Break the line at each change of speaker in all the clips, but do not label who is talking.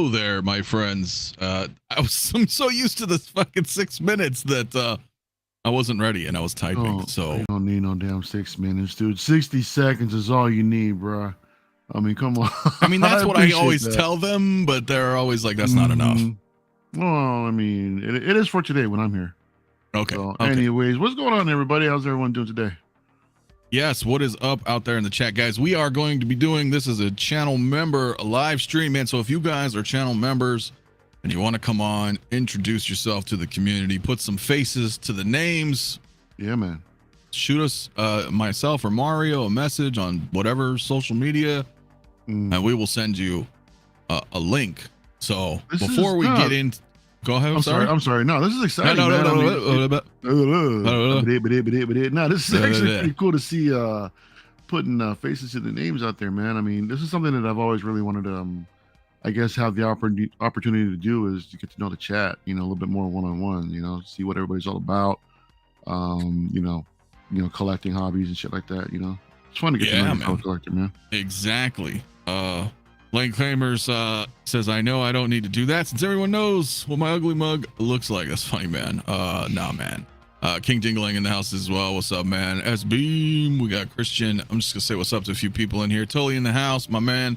Hello there, my friends. I'm so used to this fucking 6 minutes that I wasn't ready and I was typing. So
you don't need no damn 6 minutes, dude. 60 seconds is all you need, bro. I mean, come on.
I mean, that's what I always tell them, but they're always like, that's not enough.
Well, I mean, it is for today when I'm here.
Okay.
So, anyways, what's going on, everybody? How's everyone doing today?
Yes, what is up out there in the chat, guys? We are going to be doing this as a channel member live stream, man. So if you guys are channel members and you want to come on, introduce yourself to the community, put some faces to the names.
Yeah, man.
Shoot us, myself or Mario, a message on whatever social media, and we will send you a link. So before we get in, go ahead.
I'm sorry. No, this is exciting. No, this is actually pretty cool to see putting faces to the names out there, man. I mean, this is something that I've always really wanted to, I guess, have the opportunity to do, is to get to know the chat, you know, a little bit more one-on-one, you know, see what everybody's all about, you know, collecting hobbies and shit like that, you know. It's fun to get to know a collector, man.
Exactly. Lane Kramers says, I know I don't need to do that since everyone knows what my ugly mug looks like. That's funny, man. Nah, man. King Dingling in the house as well. What's up, man? S-Beam. We got Christian. I'm just going to say what's up to a few people in here. Tully in the house, my man.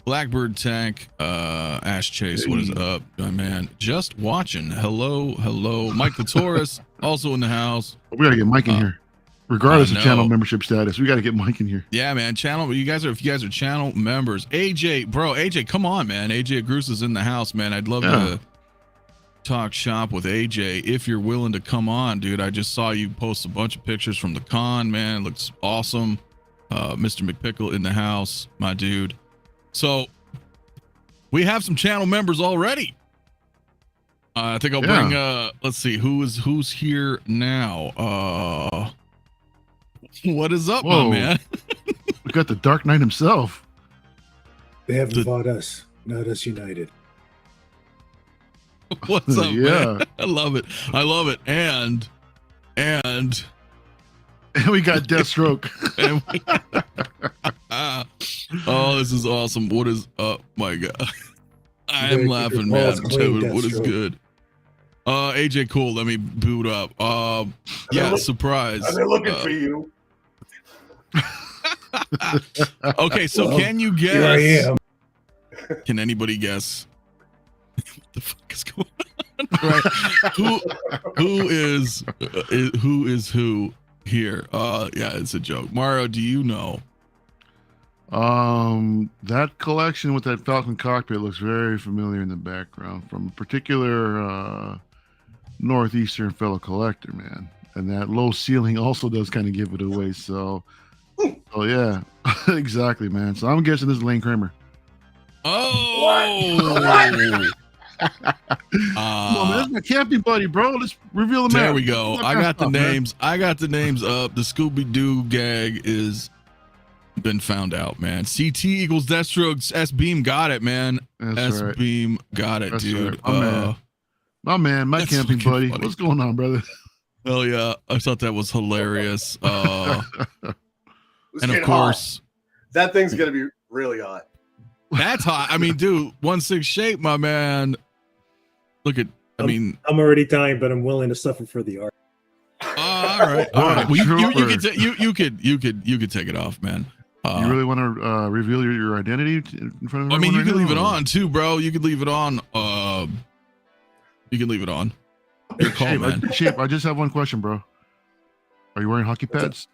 Blackbird Tank. Ash Chase. What is up, my man? Just watching. Hello. Mike the Taurus, also in the house.
We got to get Mike in here. Regardless of channel membership status, we got to get Mike in here.
Yeah, man. If you guys are channel members, AJ, come on, man. AJ Groose is in the house, man. I'd love to talk shop with AJ if you're willing to come on, dude. I just saw you post a bunch of pictures from the con, man. It looks awesome. Mr. McPickle in the house, my dude. So we have some channel members already. I think I'll bring. Let's see who's here now. What is up, my man?
We got the Dark Knight himself.
They haven't fought us, not us united.
What's up, man? I love it. And
we got Deathstroke.
Oh, this is awesome. What is up, my God? I am laughing, man. What is good? AJ, cool. Let me boot up. Surprise.
I've been looking for you.
Okay, so can you guess?
Here I am.
Can anybody guess what the fuck is going on? Right? who is who here? It's a joke. Mario, do you know?
That collection with that Falcon cockpit looks very familiar in the background from a particular northeastern fellow collector, man. And that low ceiling also does kind of give it away. So yeah, exactly, man. So I'm guessing this is Lane Kramer.
Oh,
come on, man, that's my camping buddy, bro. Let's reveal them.
There we go. I got the names. I got the names up. The Scooby-Doo gag is been found out, man. CT equals Deathstroke. S-Beam got it, man. S-Beam got it, dude.
Right. My man, my camping buddy. Funny. What's going on, brother?
Hell yeah. I thought that was hilarious. And of course,
that thing's gonna be really hot.
That's hot. I mean, dude, 1/6 shape, my man. Look at. I'm
already dying, but I'm willing to suffer for the art.
All right. Well, you could take it off, man.
You really want to reveal your identity in front of?
I mean, you can leave it on too, bro. You could leave it on. You can leave it on. Your call, man.
Shape, I just have one question, bro. Are you wearing hockey pads?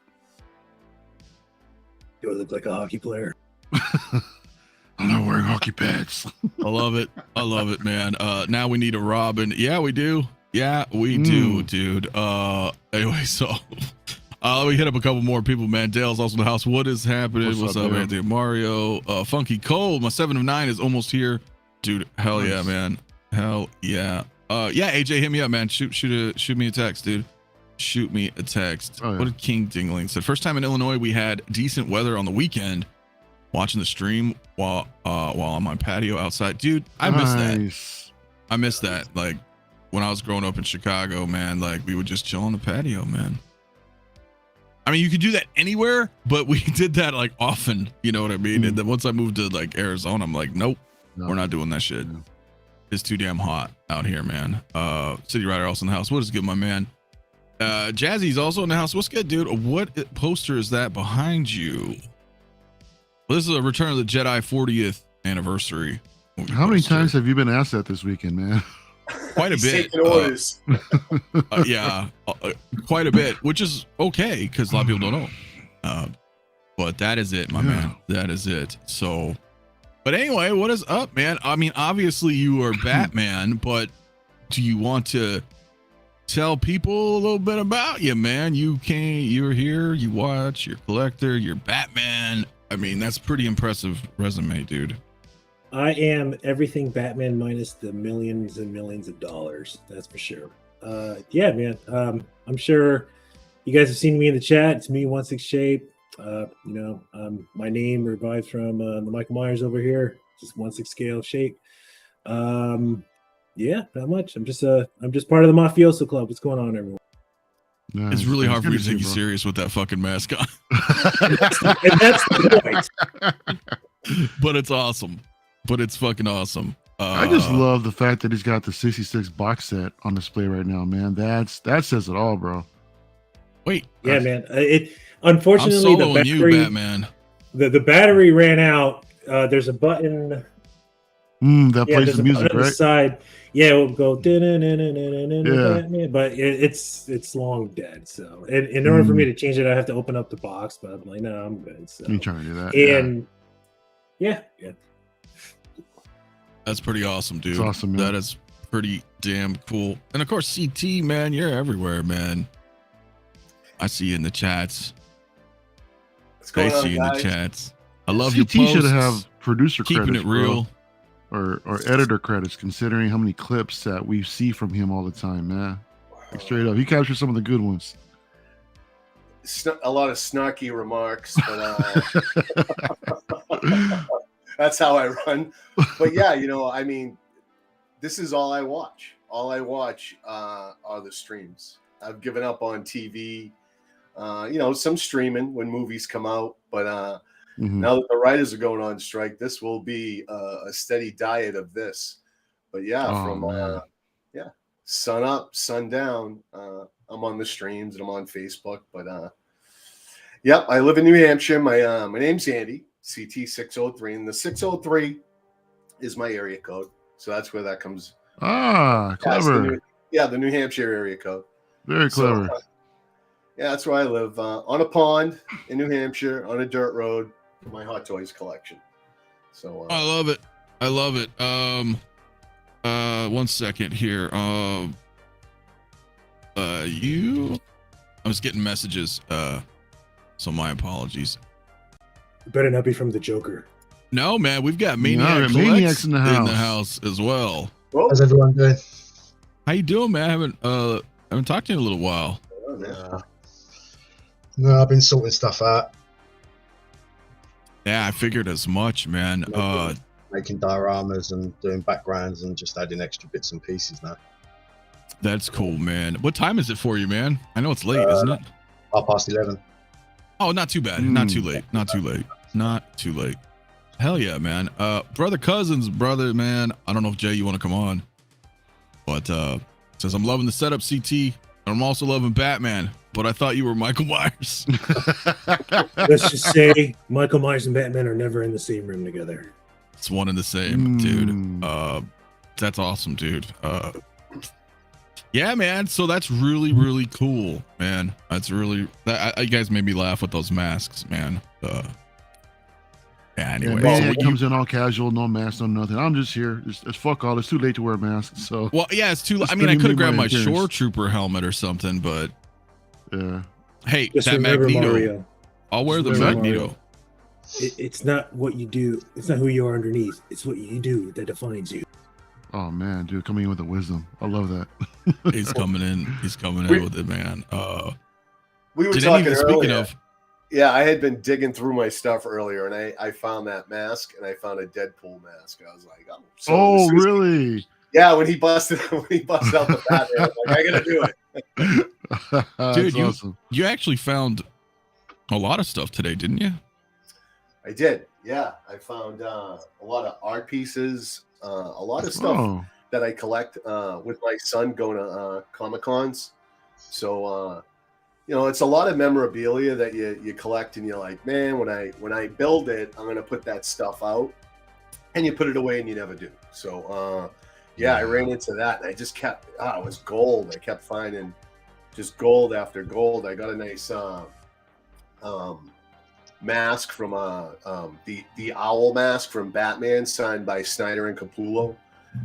Do I look like a hockey player?
I'm not wearing hockey pads.
I love it, man. Now we need a Robin. Yeah, we do. Yeah, we do, dude. Anyway, so let me hit up a couple more people, man. Dale's also in the house. What is happening? What's up, Anthony? Mario, Funky Cold. My 7 of 9 is almost here, dude. Hell yeah, man. Hell yeah. AJ, hit me up, man. Shoot me a text, dude. Shoot me a text. What did King Dingling say? First time in Illinois, we had decent weather on the weekend. Watching the stream while on my patio outside, dude. I miss that. I miss that. Like when I was growing up in Chicago, man. Like we would just chill on the patio, man. I mean, you could do that anywhere, but we did that like often. You know what I mean? And then once I moved to like Arizona, I'm like, nope, we're not doing that shit. is too damn hot out here, man. City Rider also in the house. What is good, my man? Jazzy's also in the house. What's good, dude? What poster is that behind you? Well, this is a Return of the Jedi 40th anniversary.
How many times have you been asked that this weekend, man?
Quite a bit.
Orders.
Yeah, quite a bit, which is okay because a lot of people don't know. But that is it, my man. That is it. So, but anyway, what is up, man? I mean, obviously you are Batman, but do you want to tell people a little bit about you, man? You're here, you watch, you're a collector, you're Batman. I mean, that's pretty impressive resume, dude.
I am everything Batman minus the millions and millions of dollars. That's for sure. Yeah, man. I'm sure you guys have seen me in the chat. It's me, 𝗕𝗘𝗥𝗖𝗢𝗠𝗘. My name revived from the Michael Myers over here. Just 𝗕𝗘𝗥𝗖𝗢𝗠𝗘 scale shape. Yeah, not much. I'm just part of the Mafioso Club. What's going on, everyone?
Nice.
It's really hard for me to take you serious with that fucking mask on.
And that's the point.
But it's awesome. But it's fucking awesome.
I just love the fact that he's got the 66 box set on display right now, man. That says it all, bro.
Wait.
Yeah, man. It unfortunately
I'm
the
soloing
battery,
you, Batman.
The battery ran out. There's a button.
That plays the music, right?
The side. Yeah, it will go. Batman, but it's long dead. So, in order for me to change it, I have to open up the box. But I'm like, no, I'm good. So
you trying to do that?
And yeah.
That's pretty awesome, dude.
It's awesome, man.
That is pretty damn cool. And of course, CT, man, you're everywhere, man. I see you in the chats. I see you in the chats. I love your posts.
CT should have producer
keeping
credits,
it real,
or editor credits, considering how many clips that we see from him all the time, man. Like, straight up, he captures some of the good ones.
A lot of snarky remarks, but that's how I run. But yeah, I mean, this is all I watch. All I watch are the streams. I've given up on TV. Some streaming when movies come out, but now that the writers are going on strike, this will be a steady diet of this. But yeah, sun up, sun down. I'm on the streams and I'm on Facebook. But yep, I live in New Hampshire. My name's Andy, CT603, and the 603 is my area code. So that's where that comes.
Ah, clever.
The New Hampshire area code.
Very clever.
So, yeah, that's where I live, on a pond in New Hampshire, on a dirt road, for my Hot Toys collection. So
I love it. I love it. 1 second here. I was getting messages, so my apologies.
It better not be from the Joker.
No, man, we've got maniacs
in the
house as well.
How's everyone doing?
How you doing, man? I haven't talked to you in a little while.
No, I've been sorting stuff out.
Yeah, I figured as much, man.
Making dioramas and doing backgrounds and just adding extra bits and pieces now.
That's cool, man. What time is it for you, man? I know it's late, isn't it?
11:30.
Oh, not too bad. Not too late. Not too late. Not too late. Hell yeah, man. Brother Cousins, brother, man. I don't know if Jay, you want to come on, but says I'm loving the setup, CT. And I'm also loving Batman, but I thought you were Michael Myers.
Let's just say Michael Myers and Batman are never in the same room together.
It's one and the same, dude. That's awesome, dude. Yeah, man. So that's really, really cool, man. That's really you guys made me laugh with those masks, man. Yeah, anyway.
Man, so comes in all casual, no mask, no nothing. I'm just here. It's fuck all. It's too late to wear a mask. So
well, yeah, it's too. I mean, I could have grabbed my Shore Trooper helmet or something, but
yeah.
Hey,
just
that
Magneto.
Mario. I'll wear the Magneto.
It's not what you do. It's not who you are underneath. It's what you do that defines you.
Oh man, dude, coming in with the wisdom. I love that.
He's coming in. He's coming in with it, man.
We were talking earlier.
Speaking of.
Yeah, I had been digging through my stuff earlier, and I found that mask, and I found a Deadpool mask. I was like,
oh, really?
Yeah, when he busted out the bat, I was like, I gotta do it.
Dude,
awesome.
You actually found a lot of stuff today, didn't you?
I did. Yeah, I found a lot of art pieces, a lot of stuff that I collect with my son going to Comic Cons. So you know, it's a lot of memorabilia that you collect, and you're like, man, when I build it, I'm gonna put that stuff out, and you put it away and you never do. So yeah, I ran into that, and I just kept it was gold. I kept finding just gold after gold. I got a nice mask from the owl mask from Batman, signed by Snyder and Capullo.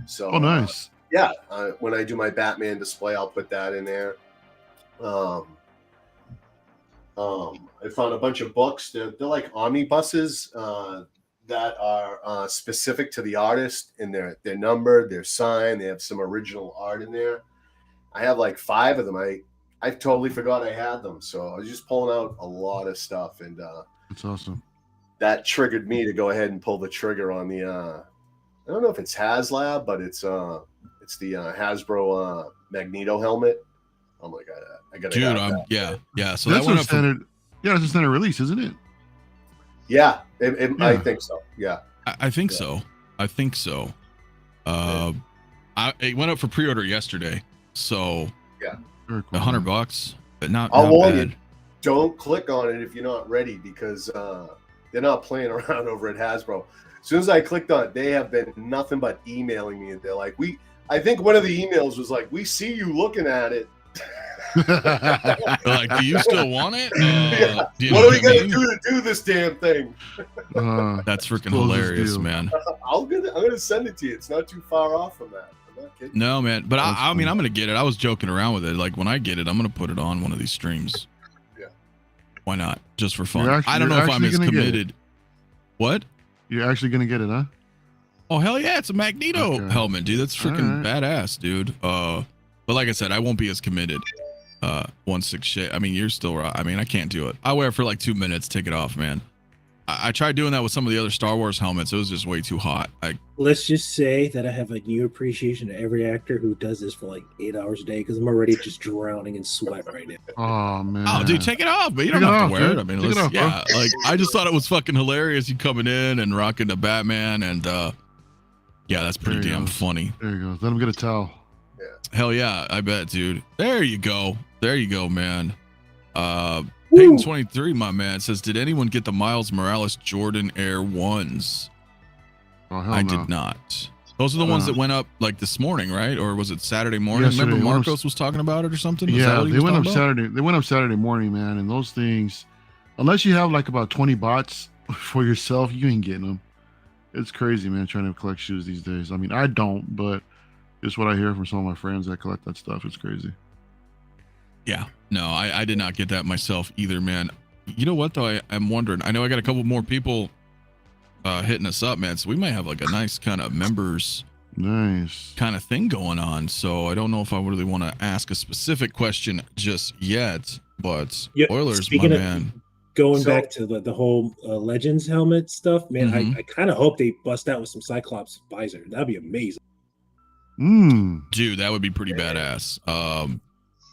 So
nice.
Yeah, when I do my Batman display, I'll put that in there. I found a bunch of books. They're like omnibuses that are specific to the artist, and they're numbered, they're signed, they have some original art in there. I have like 5 of them. I totally forgot I had them, so I was just pulling out a lot of stuff, and
that's awesome.
That triggered me to go ahead and pull the trigger on the I don't know if it's HasLab, but it's the Hasbro Magneto helmet. Oh my god, I gotta
dude, yeah. So
that's
that went
a
up
standard. Yeah, that's a standard release, isn't it?
Yeah, I think so. Yeah,
I think so. I think so. It went up for pre-order yesterday, so
yeah,
Very cool,
$100, but not
I'll warn
bad.
you, don't click on it if you're not ready, because they're not playing around over at Hasbro. As soon as I clicked on it, they have been nothing but emailing me, and they're like, I think one of the emails was like, we see you looking at it.
Like, do you still want it?
What are we gonna do to do this damn thing?
That's freaking hilarious, man.
I'm gonna send it to you. It's not too far off from that. I'm not kidding.
No, man, but I mean, I'm gonna get it. I was joking around with it. Like, when I get it, I'm gonna put it on one of these streams.
Yeah.
Why not? Just for fun. I don't know if I'm as committed. What?
You're actually gonna get it, huh?
Oh hell yeah! It's a Magneto helmet, dude. That's freaking badass, dude. But like I said, I won't be as committed. 1/6 shit. I mean, you're still. I mean, I can't do it. I wear it for like 2 minutes, take it off, man. I tried doing that with some of the other Star Wars helmets. It was just way too hot.
Let's just say that I have a new appreciation to every actor who does this for like 8 hours a day, because I'm already just drowning in sweat right now.
Oh man.
Oh, dude, take it off, but you don't have to wear it. I mean, like, I just thought it was fucking hilarious. You coming in and rocking the Batman, and yeah, that's pretty damn funny.
There you go. Let him get a towel.
Yeah.
Hell yeah, I bet, dude. There you go, man. Peyton 23, my man, says, did anyone get the Miles Morales Jordan Air 1s?
Oh, hell
I
no.
did not. Those are the ones that went up like this morning, right? Or was it Saturday morning?
Yesterday.
Remember Marcos was talking about it or something?
Yeah, they went up Saturday. They went up Saturday morning, man. And those things, unless you have like about 20 bots for yourself, you ain't getting them. It's crazy, man, trying to collect shoes these days. I mean, I don't, but it's what I hear from some of my friends that collect that stuff. It's crazy.
Yeah, no, I did not get that myself either, man. You know what, though? I'm wondering. I know I got a couple more people hitting us up, man. So we might have like a nice kind of members kind of thing going on. So I don't know if I really want to ask a specific question just yet, but Oilers, my man.
Going back to the whole Legends helmet stuff, man, I kind of hope they bust out with some Cyclops visor. That'd be amazing.
Dude, that would be pretty badass.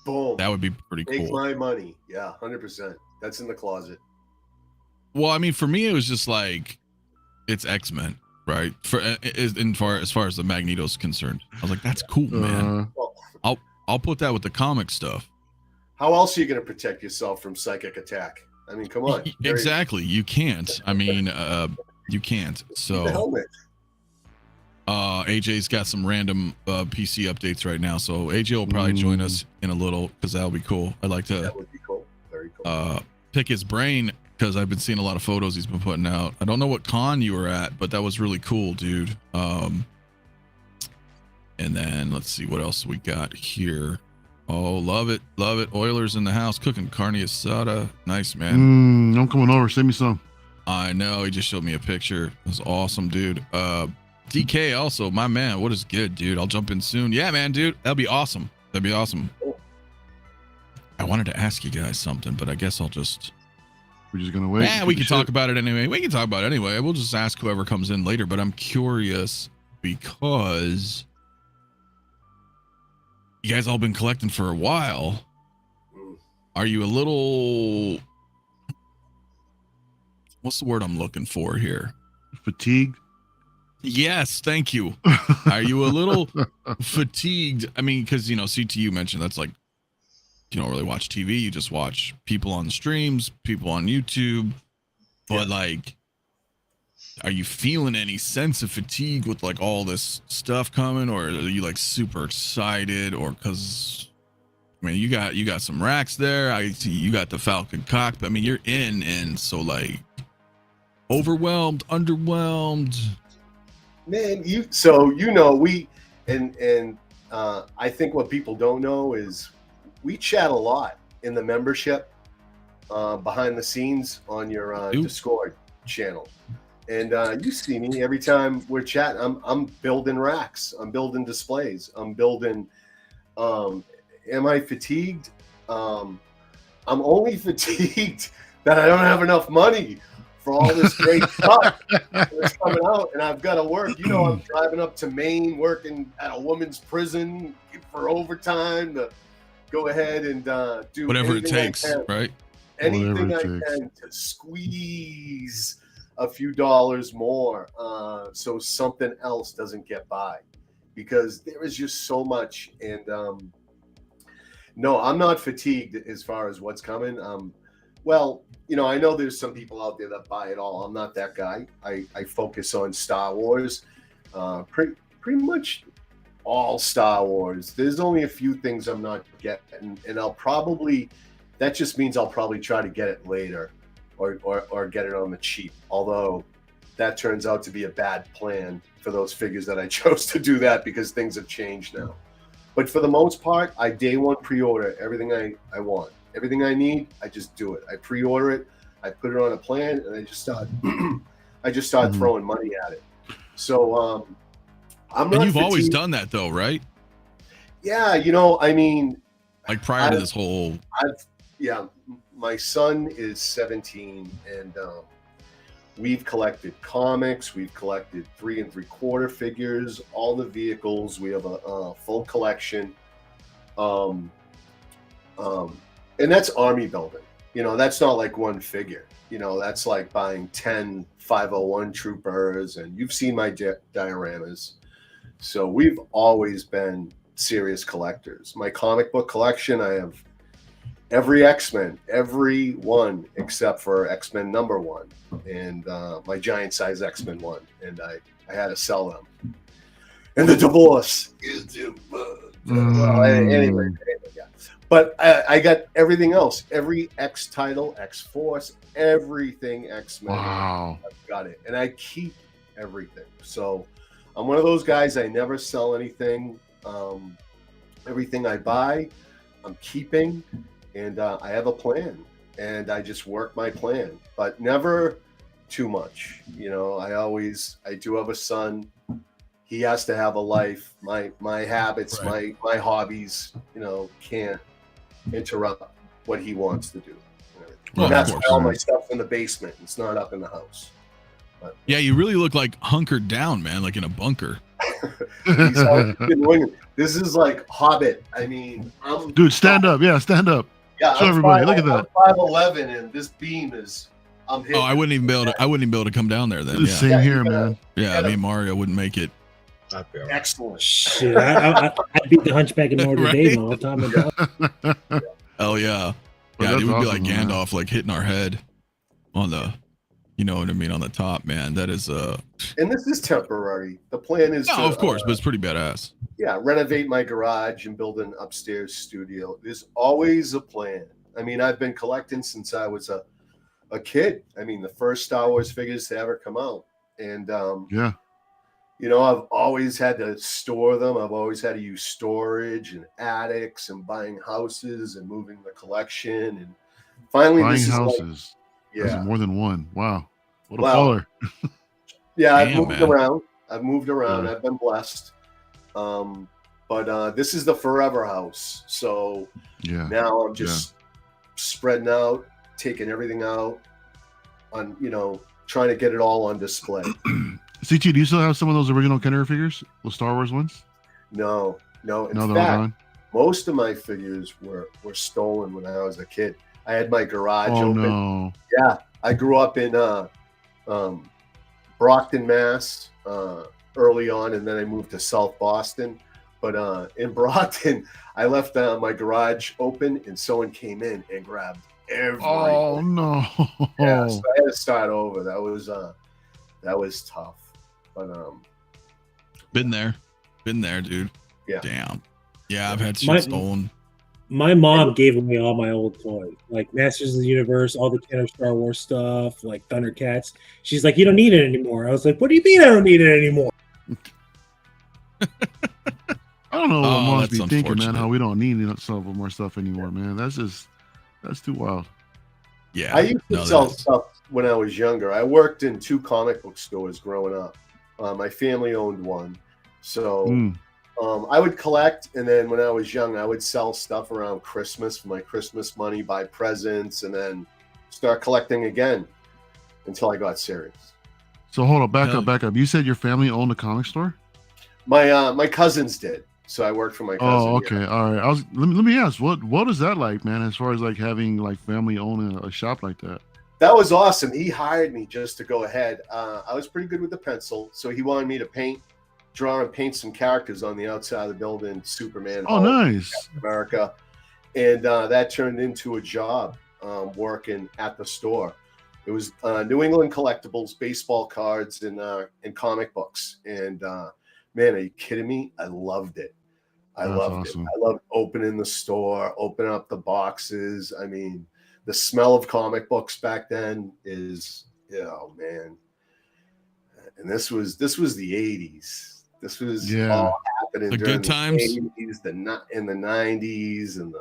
Boom.
That would be pretty cool.
Take my money. Yeah, 100%. That's in the closet.
Well, I mean, for me, it was just like, it's X-Men, right? As far as the Magneto's concerned, I was like, that's cool, man. I'll put that with the comic stuff.
How else are you going to protect yourself from psychic attack? I mean, come on.
Exactly. You can't. I mean, you can't. So.
The helmet.
AJ's got some random PC updates right now, so AJ will probably join us in a little, because that'll be cool. I'd like to
that would be cool. Very cool.
Pick his brain, because I've been seeing a lot of photos he's been putting out. I don't know what con you were at, but that was really cool, dude. And then let's see what else we got here. Oh, love it. Oilers in the house cooking carne asada. Nice, man.
I'm coming over. Send me some. I
know. He just showed me a picture. It was awesome, dude. DK also, my man. What is good, dude? I'll jump in soon. Yeah, man, dude. That'd be awesome. I wanted to ask you guys something, but I guess we're just gonna wait. Yeah, we can talk about it anyway. We'll just ask whoever comes in later, but I'm curious because you guys all been collecting for a while. Are you a little, what's the word I'm looking for here?
Fatigued?
Yes, thank you. Are you a little fatigued? I mean, because CTU mentioned that's like you don't really watch TV. You just watch people on the streams, people on YouTube. But like, are you feeling any sense of fatigue with like all this stuff coming, or are you like super excited? Or because I mean, you got some racks there. I see you got the Falcon cockpit. I mean, you're in, and so like overwhelmed, underwhelmed.
Man, we I think what people don't know is we chat a lot in the membership behind the scenes on your Discord channel. And you see me every time we're chatting. I'm building racks. I'm building displays. I'm building. Am I fatigued? I'm only fatigued that I don't have enough money for all this great stuff that's coming out, and I've got to work. I'm driving up to Maine, working at a woman's prison for overtime to go ahead and do
whatever it takes, right?
Anything I can to squeeze a few dollars more so something else doesn't get by, because there is just so much. And no, I'm not fatigued as far as what's coming. Well, I know there's some people out there that buy it all. I'm not that guy. I focus on Star Wars, pretty much all Star Wars. There's only a few things I'm not getting, and that just means I'll probably try to get it later or get it on the cheap. Although that turns out to be a bad plan for those figures that I chose to do that, because things have changed now. But for the most part, I day one pre-order everything I want. Everything I need, I just do it. I pre-order it, I put it on a plan, and I just start throwing money at it. So I'm not.
And you've always done that though, right?
Yeah, I mean,
like prior to this whole.
My son is 17, and we've collected comics, we've collected 3 3/4 figures, all the vehicles. We have a full collection. And that's army building. That's not like one figure. That's like buying 10 501 troopers, and you've seen my dioramas. So we've always been serious collectors. My comic book collection, I have every X-Men, every one except for X-Men #1 and my giant size X-Men 1. And I had to sell them. And the divorce is well, anyway, yeah. But I got everything else, every X title, X-Force, everything X-Men.
Wow.
I've got it. And I keep everything. So I'm one of those guys, I never sell anything. Everything I buy, I'm keeping. And I have a plan. And I just work my plan. But never too much. I do have a son. He has to have a life. My habits, right. my hobbies, can't interrupt what he wants to do.
Well,
that's all my stuff in the basement. It's not up in the house. But,
yeah, you really look like hunkered down, man, like in a bunker.
This is like Hobbit. I mean,
dude, stand up. Yeah, stand up.
Yeah,
show everybody. Look at that.
I'm 5'11", and this beam is. I'm hitting.
Oh, I wouldn't even be able to come down there then. Yeah.
Same here, man.
Yeah, me and Mario wouldn't make it.
Excellent.
Shit, I beat the Hunchback in Notre Dame all the time.
Oh yeah,
Well,
it would
awesome,
be like
man.
Gandalf, like hitting our head on the, you know what I mean, on the top, man. That is
And this is temporary. The plan is
of course, but it's pretty badass.
Yeah, renovate my garage and build an upstairs studio. There's always a plan. I mean, I've been collecting since I was a kid. I mean, the first Star Wars figures to ever come out, and
Yeah.
I've always had to store them. I've always had to use storage and attics and buying houses and moving the collection. And finally,
Buying
this is
houses.
like,
There's more than one. Wow. What a
Wow.
baller.
Yeah, I've
Damn,
moved
man.
around. I've moved around.
Yeah.
I've been blessed. But this is the forever house. So
Yeah.
now I'm just spreading out, taking everything out, on trying to get it all on display.
CT, do you still have some of those original Kenner figures? Those Star Wars ones?
No. In
No, they're all
fact,
gone.
most of my figures were stolen when I was a kid. I had my garage
Oh
open.
no.
Yeah, I grew up in Brockton, Mass. early on, and then I moved to South Boston. But in Brockton, I left my garage open, and someone came in and grabbed everything.
Oh no!
Yeah, so I had to start over. That was tough. But
been there, dude.
Yeah.
Damn. Yeah, I've had shit stolen.
My mom gave away all my old toys, like Masters of the Universe, all the Kenner Star Wars stuff, like Thundercats. She's like, "You don't need it anymore." I was like, "What do you mean I don't need it anymore?"
I don't know what moms be thinking, man. How we don't need some more stuff anymore, man. That's too wild.
Yeah,
I used to sell stuff when I was younger. I worked in 2 comic book stores growing up. My family owned one, so I would collect, and then when I was young, I would sell stuff around Christmas for my Christmas money, buy presents, and then start collecting again until I got serious.
So hold on, back up. You said your family owned a comic store?
My cousins did. So I worked for my cousin.
Oh, okay, all right. Let me ask, what is that like, man? As far as like having like family owning a shop like that.
That was awesome. He hired me just to go ahead. I was pretty good with the pencil, so he wanted me to draw and paint some characters on the outside of the building. Superman.
Oh,
Hulk,
nice.
Captain America, and that turned into a job working at the store. It was New England collectibles, baseball cards, and comic books. And man, are you kidding me? I loved it. I loved it. I loved opening the store, opening up the boxes. I mean, the smell of comic books back then is, man. And this was the 80s. This was all happening
the
during
good times.
The 80s, in the 90s, and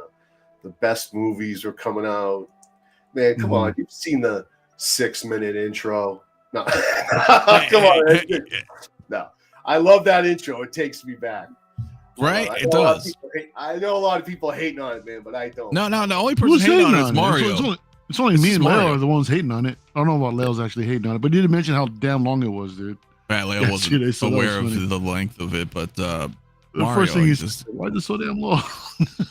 the best movies were coming out. Man, come on. You've seen the 6-minute intro. No. Come on. No. I love that intro. It takes me back.
Right? It does.
I know a lot of people hating on it, man, but I don't.
No. The only person hating on it is Mario.
It's only me and Leo are the ones hating on it. I don't know about Leo's actually hating on it, but you didn't mention how damn long it was, dude.
Right, Leo wasn't aware of the length of it, but the
first thing is, why is it so damn long?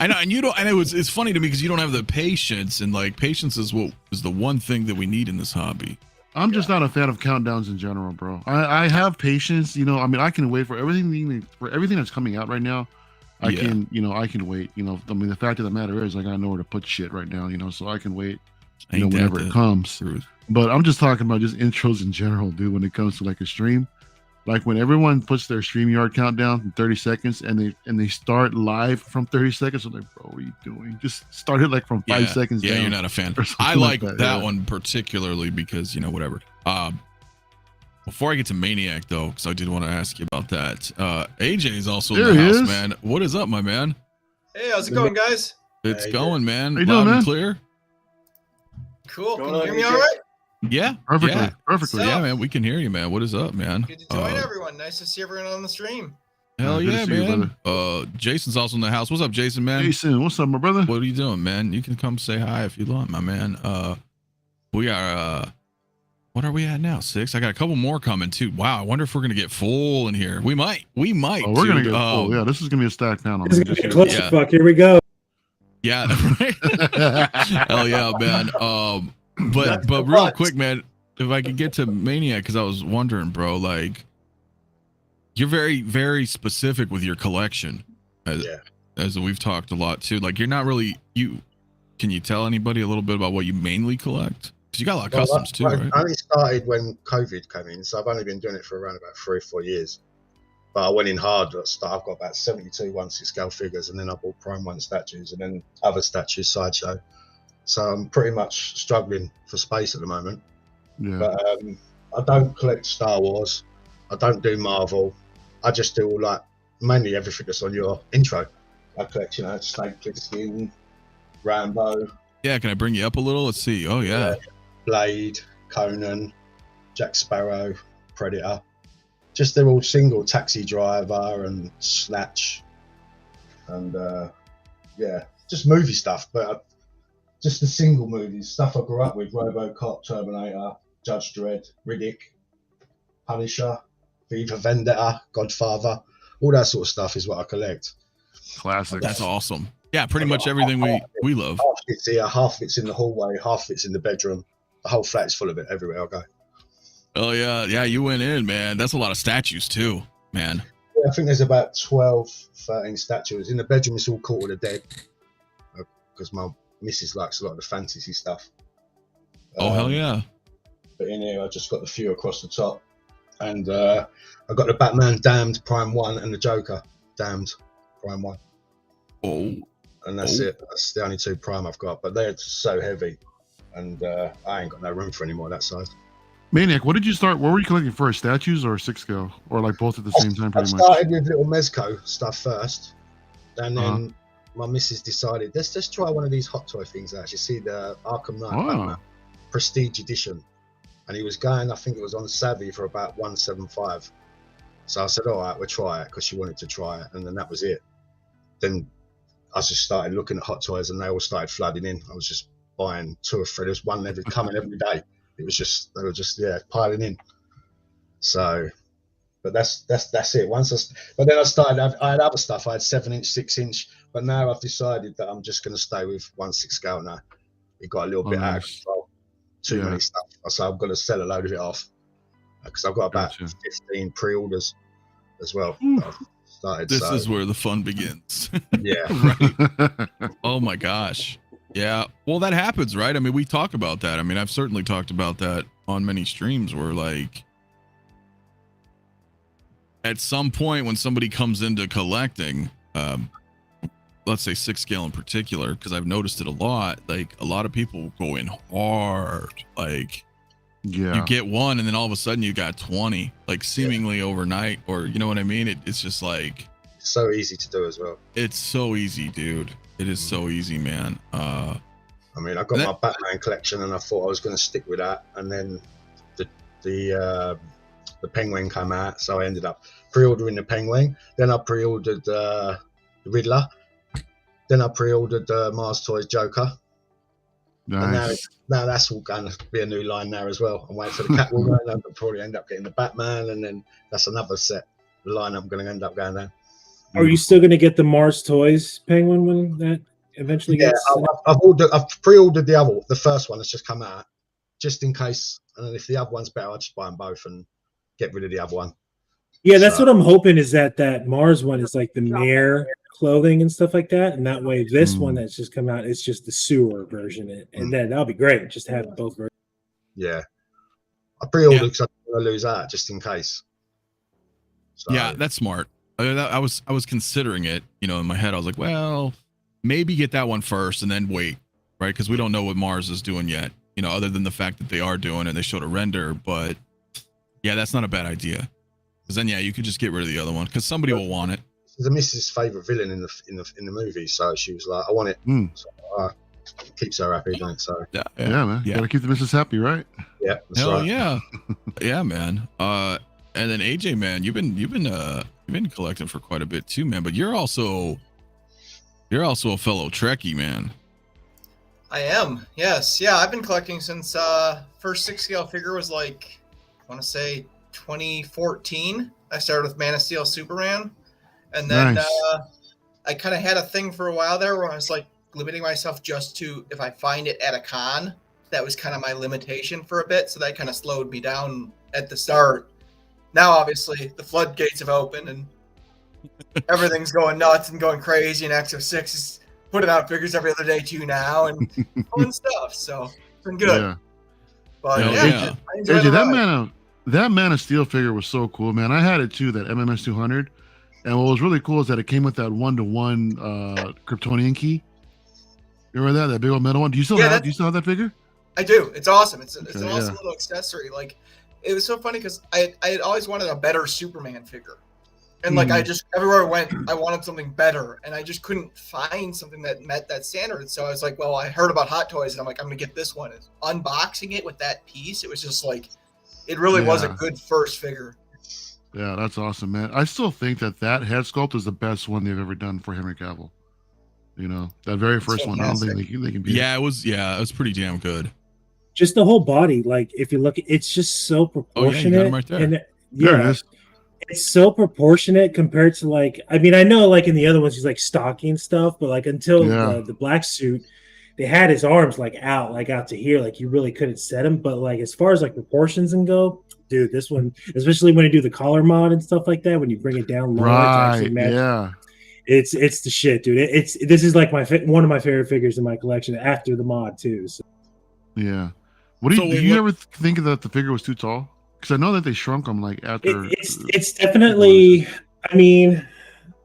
I know, and you don't, and it's funny to me because you don't have the patience, and like patience is the one thing that we need in this hobby.
I'm just not a fan of countdowns in general, bro. I have patience, I mean, I can wait for everything that's coming out right now. I can wait. I mean, the fact of the matter is, like, I know where to put shit right now, so I can wait, whenever it comes. Truth. But I'm just talking about just intros in general, dude. When it comes to like a stream, like when everyone puts their StreamYard countdown in 30 seconds and they start live from 30 seconds, I'm like, bro, what are you doing? Just start it like from 5 seconds.
Yeah,
down
you're not a fan. I like that one particularly because whatever. Before I get to Maniac though, because I did want to ask you about that. AJ is also in the house, man. What is up, my man?
Hey, how's it going, guys?
It's going, man.
How you
Loud
doing,
and
man?
clear.
Cool. Can you hear me all right?
Yeah.
Perfectly.
Yeah, man. We can hear you, man. What is up, man?
Good to join everyone. Nice to see everyone on the stream.
Hell yeah, man. Jason's also in the house. What's up, Jason, man?
Jason, what's up, my brother?
What are you doing, man? You can come say hi if you want, my man. We are what are we at now? 6? I got a couple more coming too. Wow, I wonder if we're gonna get full in here. We might.
Oh, we're gonna get full. Yeah, this is gonna be a stacked panel.
Fuck, here we go.
Yeah. Hell yeah, man. But real quick, man, if I could get to Maniac, because I was wondering, bro, like you're very, very specific with your collection. As we've talked a lot too. Like you're not really can you tell anybody a little bit about what you mainly collect? Because you got a lot of customs too, right?
I only started when COVID came in, so I've only been doing it for around about 3 or 4 years. But I went in hard at the start. I've got about 72 1/6 scale figures, and then I bought Prime 1 statues, and then other statues, SideShow. So I'm pretty much struggling for space at the moment.
Yeah.
But I don't collect Star Wars. I don't do Marvel. I just do like mainly everything that's on your intro. I collect, Snake Plissken, Rambo.
Yeah, can I bring you up a little? Let's see. Oh yeah.
Blade, Conan, Jack Sparrow, Predator. Just they're all single. Taxi Driver and Snatch, and just movie stuff. But just the single movies, stuff I grew up with: RoboCop, Terminator, Judge Dredd, Riddick, Punisher, V for Vendetta, Godfather. All that sort of stuff is what I collect.
Classic.
That's awesome. Yeah, pretty much everything we love.
Half it's here, half it's in the hallway, half it's in the bedroom. The whole flat is full of it everywhere I go.
Oh yeah, yeah. You went in, man. That's a lot of statues too, man.
Yeah, I think there's about 12, 13 statues in the bedroom. It's all Court of the Dead because my missus likes a lot of the fantasy stuff.
Oh hell yeah!
But in here, I just got the few across the top, and I got the Batman Damned Prime 1 and the Joker Damned Prime 1.
Oh,
and that's it. That's the only 2 Prime I've got, but they're so heavy, and I ain't got no room for any more that size.
Maniac, what did you start? What were you collecting first, statues or 6 scale, or like both at the same time? Pretty
I
much.
started with little Mezco stuff first, and then my missus decided let's just try one of these hot toy things. Actually, see the Arkham Knight Batman Prestige Edition, and he was going. I think it was on Savvy for about 175. So I said, all right, we'll try it, because she wanted to try it, and then that was it. Then I just started looking at hot toys, and they all started flooding in. I was just buying 2 or 3. There's one every coming every day. It was just they were just piling in. So, but that's it. But then I started. I had other stuff. I had 7-inch, 6-inch, but now I've decided that I'm just going to stay with 1/6 scale now. It got a little bit out of control. Too many stuff. So I'm going to sell a load of it off, because I've got about 15 pre-orders as well. I've started.
This is where the fun begins.
Yeah.
Right. Oh my gosh. Yeah. Well, that happens, right? I mean, we talk about that. I mean, I've certainly talked about that on many streams where, like, at some point when somebody comes into collecting, let's say 6 scale in particular, because I've noticed it a lot, like a lot of people go in hard. Like, you get one and then all of a sudden you got 20, like seemingly overnight, or you know what I mean? It's just like
so easy to do as well.
It's so easy, dude. It is so easy, man.
I mean, I got my Batman collection, and I thought I was going to stick with that, and then the Penguin came out, so I ended up pre-ordering the Penguin. Then I pre-ordered the Riddler. Then I pre-ordered Mars Toys Joker. Nice. And now that's all going to be a new line now as well. I'm waiting for the Catwoman. I'll probably end up getting the Batman, and then that's another set line I'm going to end up going down.
Are you still going to get the Mars Toys Penguin when that eventually gets?
I've pre-ordered the first one that's just come out, just in case. And then if the other one's better, I'll just buy them both and get rid of the other one.
Yeah, that's what I'm hoping, is that Mars one is like the Mayor clothing and stuff like that, and that way this one that's just come out is just the sewer version, and then that'll be great. Just have both versions.
Yeah, I pre-ordered because I don't want to lose out just in case.
So. Yeah, that's smart. I was considering it, you know, in my head. I was like, well, maybe get that one first and then wait, right? Because we don't know what Mars is doing yet, you know, other than the fact that they are doing it. They showed a render, but yeah, that's not a bad idea. Because then, yeah, you could just get rid of the other one because somebody will want it.
It's the missus' favorite villain in the movie, so she was like, "I want it." So, keeps her happy, doesn't it? So
yeah, man, gotta keep the missus happy, right?
Yeah, that's
hell
right.
Yeah, yeah, man. And then AJ, man, you've been collecting for quite a bit too, man. But you're also a fellow Trekkie, man.
I am. Yes. Yeah. I've been collecting since first 6 scale figure was like, I want to say 2014. I started with Man of Steel Superman, and then I kind of had a thing for a while there where I was like limiting myself just to if I find it at a con. That was kind of my limitation for a bit, so that kind of slowed me down at the start. Now, obviously, the floodgates have opened and everything's going nuts and going crazy, and X06 is putting out figures every other day too now and fun stuff. So it's been good.
Yeah.
But
AJ, that Man of Steel figure was so cool, man. I had it too, that MMS 200. And what was really cool is that it came with that 1-to-1 Kryptonian key. You remember that big old metal one? Do you still have that figure?
I do. It's awesome. It's an awesome little accessory. Like, it was so funny because I had always wanted a better Superman figure. And like I just everywhere I went, I wanted something better, and I just couldn't find something that met that standard. So I was like, well, I heard about Hot Toys, and I'm like, I'm gonna get this one. And unboxing it with that piece, it was just like, it really was a good first figure.
Yeah, that's awesome, man. I still think that head sculpt is the best one they've ever done for Henry Cavill. You know, that very first one. I don't think they can beat it.
It was pretty damn good.
Just the whole body, like if you look, it's just so proportionate.
Oh, yeah, you got him right there.
And
there it is.
It's so proportionate compared to like, I mean, I know like in the other ones he's like stocky and stuff, but like until the black suit, they had his arms like out to here, like you really couldn't set him. But like as far as like proportions and go, dude, this one, especially when you do the collar mod and stuff like that, when you bring it down lower to actually
Right.
match,
Yeah.
it's the shit, dude. This is like one of my favorite figures in my collection after the mod too. So.
Yeah. What do you,
So
do
wait,
you
what-
ever think that the figure was too tall? Because I know that they shrunk them like after.
It's definitely. I mean,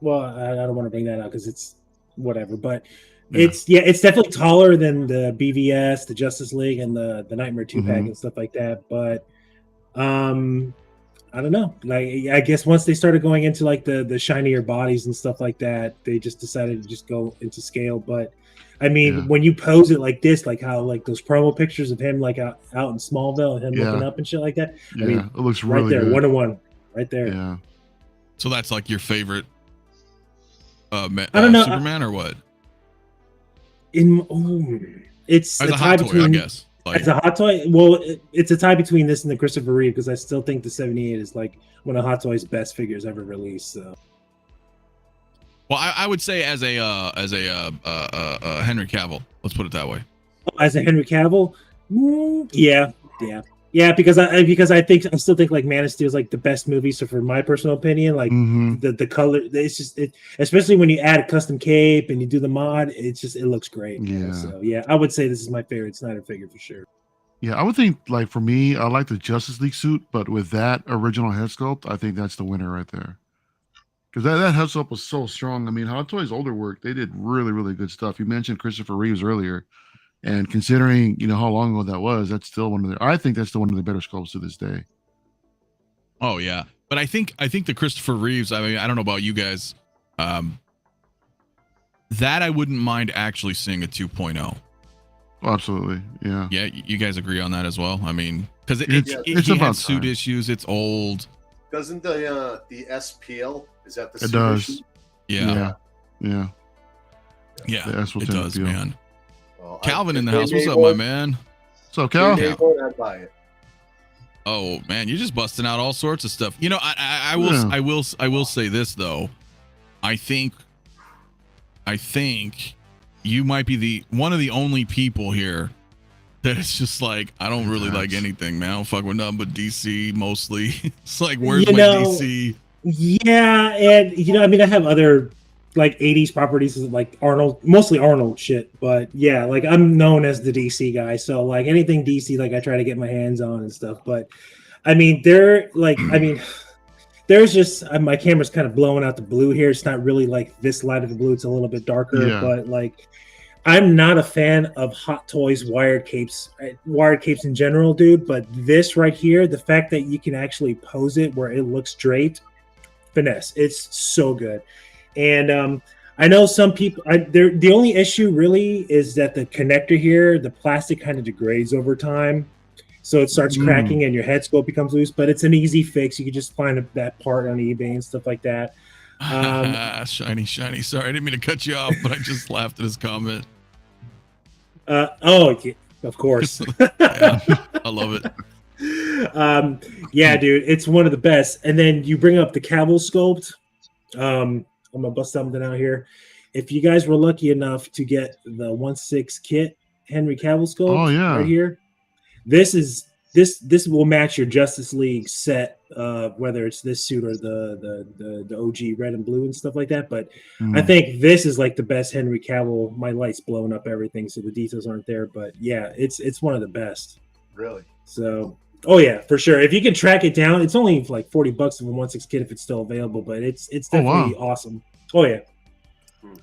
well, I don't want to bring that up because it's whatever, but
Yeah.
it's definitely taller than the BVS, the Justice League, and the Nightmare 2-pack
Mhm.
and stuff like that. But I don't know. Like, I guess once they started going into like the shinier bodies and stuff like that, they just decided to just go into scale. But I mean,
Yeah.
when you pose it like this, like how like those promo pictures of him like out in Smallville and him
Yeah.
looking up and shit like that.
Yeah.
I mean,
it looks
right
really
there,
good.
1-to-1, right there.
Yeah.
So that's like your favorite
I don't know.
Superman or what?
It's
As
a
a
tie
hot toy,
between.
I guess. Like,
As a hot toy, well, it's a tie between this and the Christopher Reeve because I still think the 78 is like one of Hot Toy's best figures ever released. So.
well, I would say as a Henry Cavill. Let's put it that way.
As a Henry Cavill, yeah, because I still think like Man of Steel is like the best movie. So for my personal opinion, like
Mhm.
the color, it's just especially when you add a custom cape and you do the mod, it looks great.
Yeah.
So yeah, I would say this is my favorite Snyder figure for sure.
Yeah, I would think like for me, I like the Justice League suit, but with that original head sculpt, I think that's the winner right there. Because that head sculpt was so strong. I mean, Hot Toys' older work, they did really, really good stuff. You mentioned Christopher Reeves earlier, and considering how long ago that was, that's still I think that's still one of the better sculpts to this day.
Oh yeah, but I think the Christopher Reeves. I mean, I don't know about you guys. That I wouldn't mind actually seeing a 2.0.
Oh, absolutely, yeah.
Yeah, you guys agree on that as well. I mean, because
It's
he
about
has suit
time.
issues. It's old.
Doesn't the SPL, is that the
It
suit
does.
issue?
Yeah,
Yeah.
yeah,
The S will
it
tend to
does,
feel.
man.
Well,
Calvin
if
in the
they
house. What's
made
up, my
one-
man?
So,
if they
Cal,
made one, I'd buy it.
Oh man, you're just busting out all sorts of stuff. You know, I
Yeah.
will say this though. I think you might be one of the only people here that it's just like I don't really like anything, man. I don't fuck with nothing but DC mostly. It's like where's my DC?
Yeah, and I mean, I have other like 80s properties like Arnold, mostly Arnold shit, but yeah, like I'm known as the DC guy, so like anything DC, like I try to get my hands on and stuff. But I mean, there's just my camera's kind of blowing out the blue here. It's not really like this light of the blue; it's a little bit darker.
Yeah.
But like, I'm not a fan of Hot Toys wired capes in general, dude. But this right here, the fact that you can actually pose it where it looks draped, finesse, it's so good. And I know some people. The only issue really is that the connector here, the plastic kind of degrades over time, so it starts cracking and your head sculpt becomes loose. But it's an easy fix. You can just find that part on eBay and stuff like that.
Shiny. Sorry, I didn't mean to cut you off, but I just laughed at his comment.
Yeah, of course.
Yeah, I love it.
Yeah, dude, it's one of the best. And then you bring up the Cavill sculpt. I'm gonna bust something out here. If you guys were lucky enough to get the 1/6 kit Henry Cavill sculpt, right here, this will match your Justice League set, whether it's this suit or the OG red and blue and stuff like that. But I think this is like the best Henry Cavill. My light's blowing up everything, so the details aren't there. But yeah, it's one of the best.
Really?
So, oh yeah, for sure. If you can track it down, it's only like $40 of a 1/6 kit if it's still available. But it's definitely awesome. Oh yeah.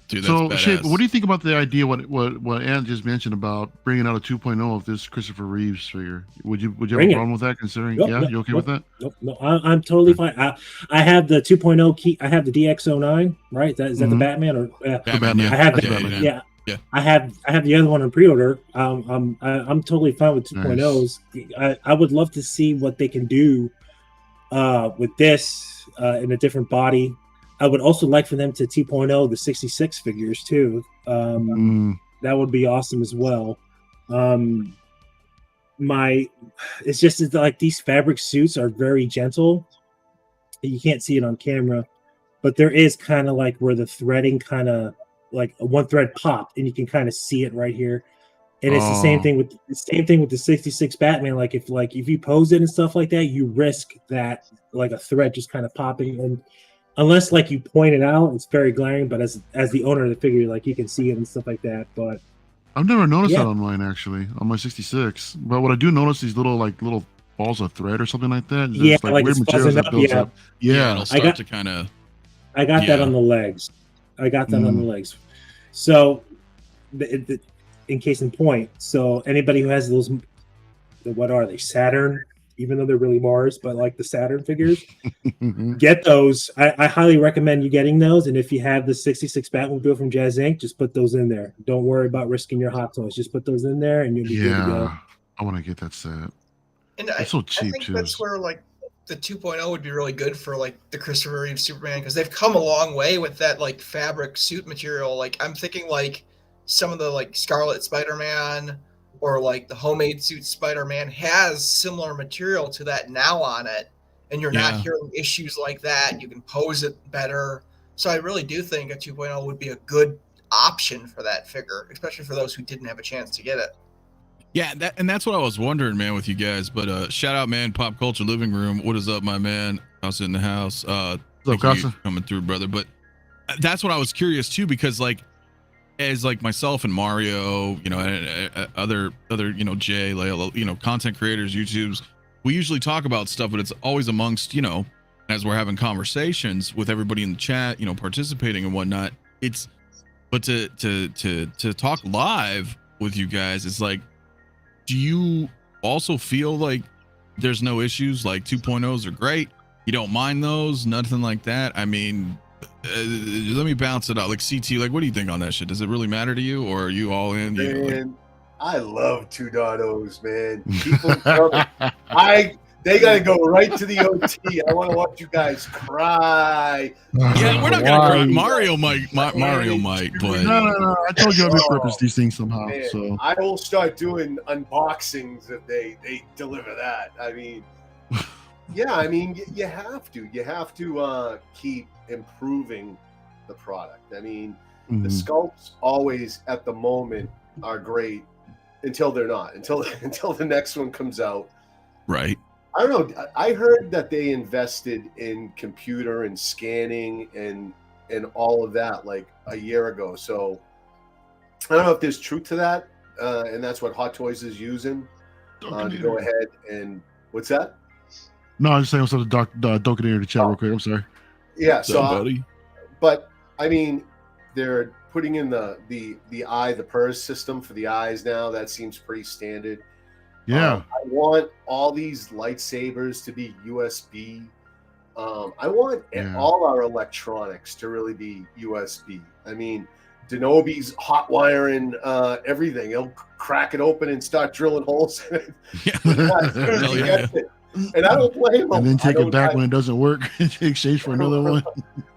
Dude, that's
so
badass.
Shape, what do you think about the idea? What Ann just mentioned about bringing out a 2.0 of this Christopher Reeves figure? Would you have a problem with that? Considering, you okay with that?
No, I'm totally fine. I have the 2.0 key. I have the DX09, right? Is that the Batman or
Batman,
I have
that's
the
Batman.
Yeah. I have the other one in pre-order. I'm totally fine with 2.0s. Nice. I would love to see what they can do with this in a different body. I would also like for them to 2.0 the 66 figures too. That would be awesome as well. It's just like these fabric suits are very gentle. You can't see it on camera, but there is kind of like where the threading kind of like a one thread popped, and you can kind of see it right here. And it's the same thing with the 66 Batman. Like if you pose it and stuff like that, you risk that like a thread just kind of popping. And unless like you point it out, it's very glaring. But as the owner of the figure, like you can see it and stuff like that. But
I've never noticed that on mine actually, on my 66. But what I do notice these little balls of thread or something like that.
Yeah,
There's like weird materials that builds up. Yeah,
it'll start to kind of.
I got that on the legs. I got that on the legs. So, in case in point, so anybody who has those, what are they? Saturn, even though they're really Mars, but like the Saturn figures, get those. I highly recommend you getting those. And if you have the 66 Batmobile from Jazz Inc., just put those in there. Don't worry about risking your hot toys. Just put those in there, and you'll be good to go.
I want to get that set.
And
it's so cheap
I think
too.
that's where like the 2.0 would be really good for like the Christopher Reeve Superman, because they've come a long way with that like fabric suit material. Like I'm thinking like some of the like Scarlet Spider-Man or like the homemade suit Spider-Man has similar material to that now on it, and you're not hearing issues like that. You can pose it better. So I really do think a 2.0 would be a good option for that figure, especially for those who didn't have a chance to get it.
Yeah, that's what I was wondering, man, with you guys. But shout out, man, Pop Culture Living Room. What is up, my man? House in the house.
What's up, Casa?
Coming through, brother. But that's what I was curious too, because like, as like myself and Mario, you know, and other you know, Jay, like, you know, content creators, YouTubes, we usually talk about stuff, but it's always amongst, you know, as we're having conversations with everybody in the chat, you know, participating and whatnot. But to talk live with you guys, it's like, do you also feel like there's no issues? Like 2.0s are great. You don't mind those, nothing like that. I mean, let me bounce it out. Like CT, like, what do you think on that shit? Does it really matter to you, or are you all in?
Man, I love 2.0s, man. People, they gotta go right to the OT. I want to watch you guys cry.
Yeah, we're not gonna cry. Mario might, but
no. I told you I'd repurpose these things somehow.
Man,
so
I will start doing unboxings if they deliver that. I mean, yeah, I mean, you have to keep improving the product. I mean, the sculpts always at the moment are great until they're not, until the next one comes out.
Right.
I don't know. I heard that they invested in computer and scanning and all of that like a year ago. So I don't know if there's truth to that, and that's what Hot Toys is using to go ahead and what's that?
No, I was just saying what's up to 𝗕𝗘𝗢𝗠𝗘 to chat real quick. I'm sorry.
Yeah. So, but I mean, they're putting in the eye, the PERS system for the eyes now. That seems pretty standard.
Yeah.
I want all these lightsabers to be USB. I want all our electronics to really be USB. I mean, Denobi's hot wiring everything. He'll crack it open and start drilling holes in it. And I don't blame him.
And then take it back when it doesn't work and exchange for another one.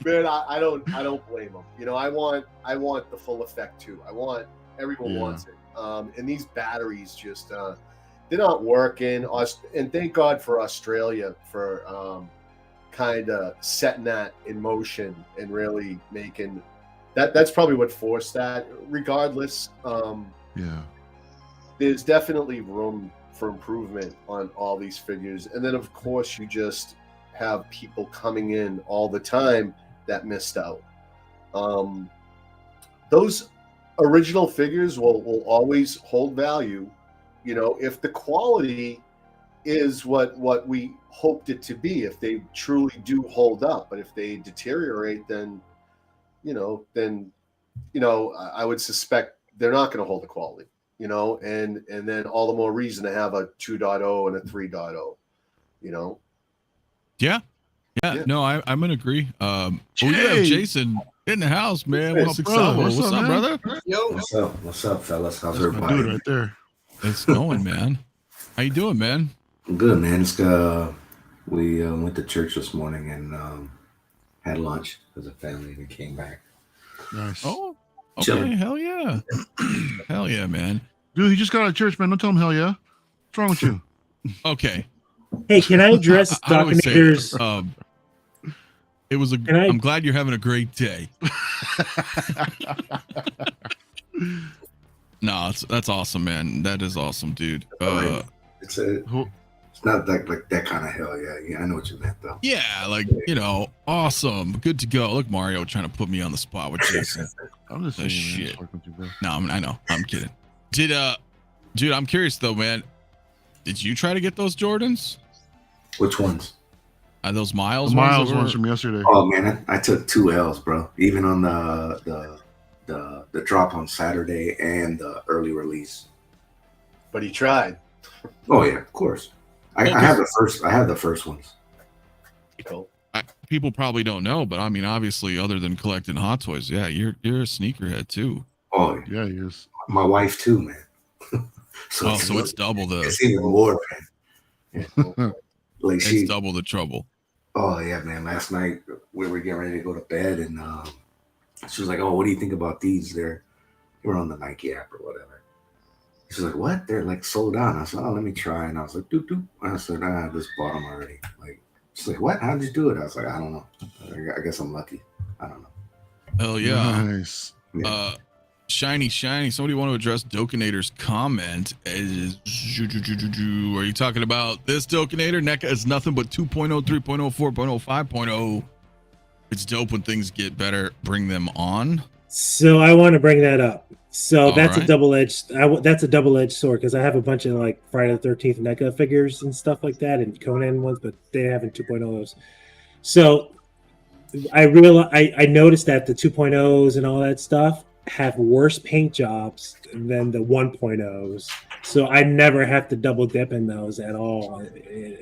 Man, I don't blame him. You know, I want the full effect too. Everyone wants it. And these batteries just they're not working. And thank God for Australia for kind of setting that in motion and really making that's probably what forced that. Regardless, there's definitely room for improvement on all these figures. And then of course you just have people coming in all the time that missed out. Those original figures will always hold value, you know, if the quality is what we hoped it to be, if they truly do hold up. But if they deteriorate, then I would suspect they're not going to hold the quality, you know, and then all the more reason to have a 2.0 and a 3.0, you know?
Yeah. No, I'm going to agree. We have Jason in the house, man. What's up, brother?
Yo.
What's up, fellas? How's everybody?
Dude, right there.
It's going, man. How you doing, man?
Good, man. It's we went to church this morning and had lunch as a family and came back.
Nice.
Oh, okay.
Chilling.
Hell yeah. Hell yeah, man.
Dude, he just got out of church, man. Don't tell him hell yeah. What's wrong with you?
Okay.
Hey, can I address Dominator's?
I'm glad you're having a great day. No, that's awesome, man. That is awesome, dude.
It's not like that kind of hell. Yeah, I know what you meant though.
Yeah, like awesome, good to go. Look, Mario trying to put me on the spot with Jason.
I'm just saying,
shit.
Man,
No, I know. I'm kidding. Dude, I'm curious though, man. Did you try to get those Jordans?
Which ones?
Those Miles
ones from yesterday.
Oh man, I took 2 L's, bro. Even on the drop on Saturday and the early release.
But he tried.
Oh yeah, of course. I have the first ones.
Cool.
People probably don't know, but I mean, obviously, other than collecting Hot Toys, yeah, you're a sneakerhead too.
Oh
yeah, he is.
My wife too, man.
So it's double the.
It's even more, man. Yeah. Like
it's double the trouble.
Oh yeah, man. Last night we were getting ready to go to bed, and she was like, "Oh, what do you think about these? They were on the Nike app or whatever." She's like, "What? They're like sold out." And I said, "Oh, let me try." And I was like, "Doop doop." And I said, "I just bought them already." Like, she's like, "What? How did you do it?" I was like, "I don't know. I guess I'm lucky. I don't know."
Hell yeah!
Nice.
Yeah.
Shiny. Somebody want to address Dokinator's comment? Are you talking about this Dokinator? NECA is nothing but 2.0, 3.0, 4.0, 5.0. It's dope when things get better. Bring them on.
So I want to bring that up. So that's
right.
a double-edged sword because I have a bunch of like Friday the 13th NECA figures and stuff like that and Conan ones, but they haven't 2.0s. So I noticed that the 2.0s and all that stuff have worse paint jobs than the 1.0s, so I never have to double dip in those at all.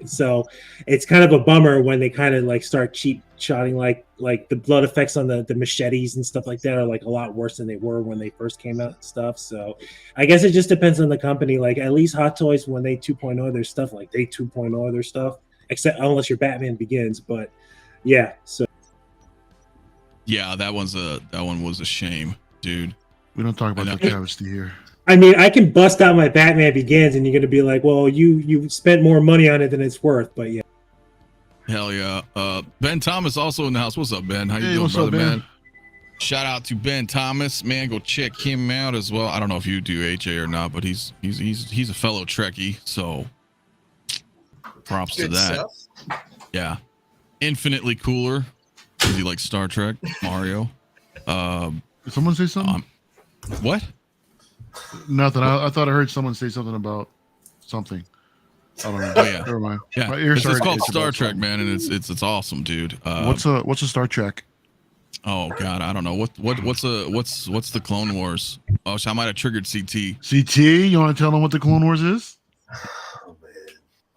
So it's kind of a bummer when they kind of like start cheap shotting, like the blood effects on the machetes and stuff like that are like a lot worse than they were when they first came out and stuff. So I guess it just depends on the company. Like at least Hot Toys, when they 2.0 their stuff, like they 2.0 their stuff, except unless your Batman Begins. But yeah, so
yeah, that one was a shame, dude.
We don't talk about the travesty here.
I mean, I can bust out my Batman Begins, and you're gonna be like, "Well, you spent more money on it than it's worth." But yeah,
hell yeah. Ben Thomas also in the house. What's up, Ben? How you doing, brother, man? Shout out to Ben Thomas, man. Go check him out as well. I don't know if you do HA or not, but he's a fellow Trekkie, so props to that. Stuff. Yeah, infinitely cooler. Is he like Star Trek, Mario?
Did someone say something?
What?
Nothing. I thought I heard someone say something about something. I don't know.
Oh yeah.
Never mind.
Yeah. It's called Star Trek, man, and it's awesome, dude.
What's a Star Trek?
Oh God, I don't know. What's the Clone Wars? Oh, so I might have triggered CT.
CT, you want to tell them what the Clone Wars is?
Oh, man.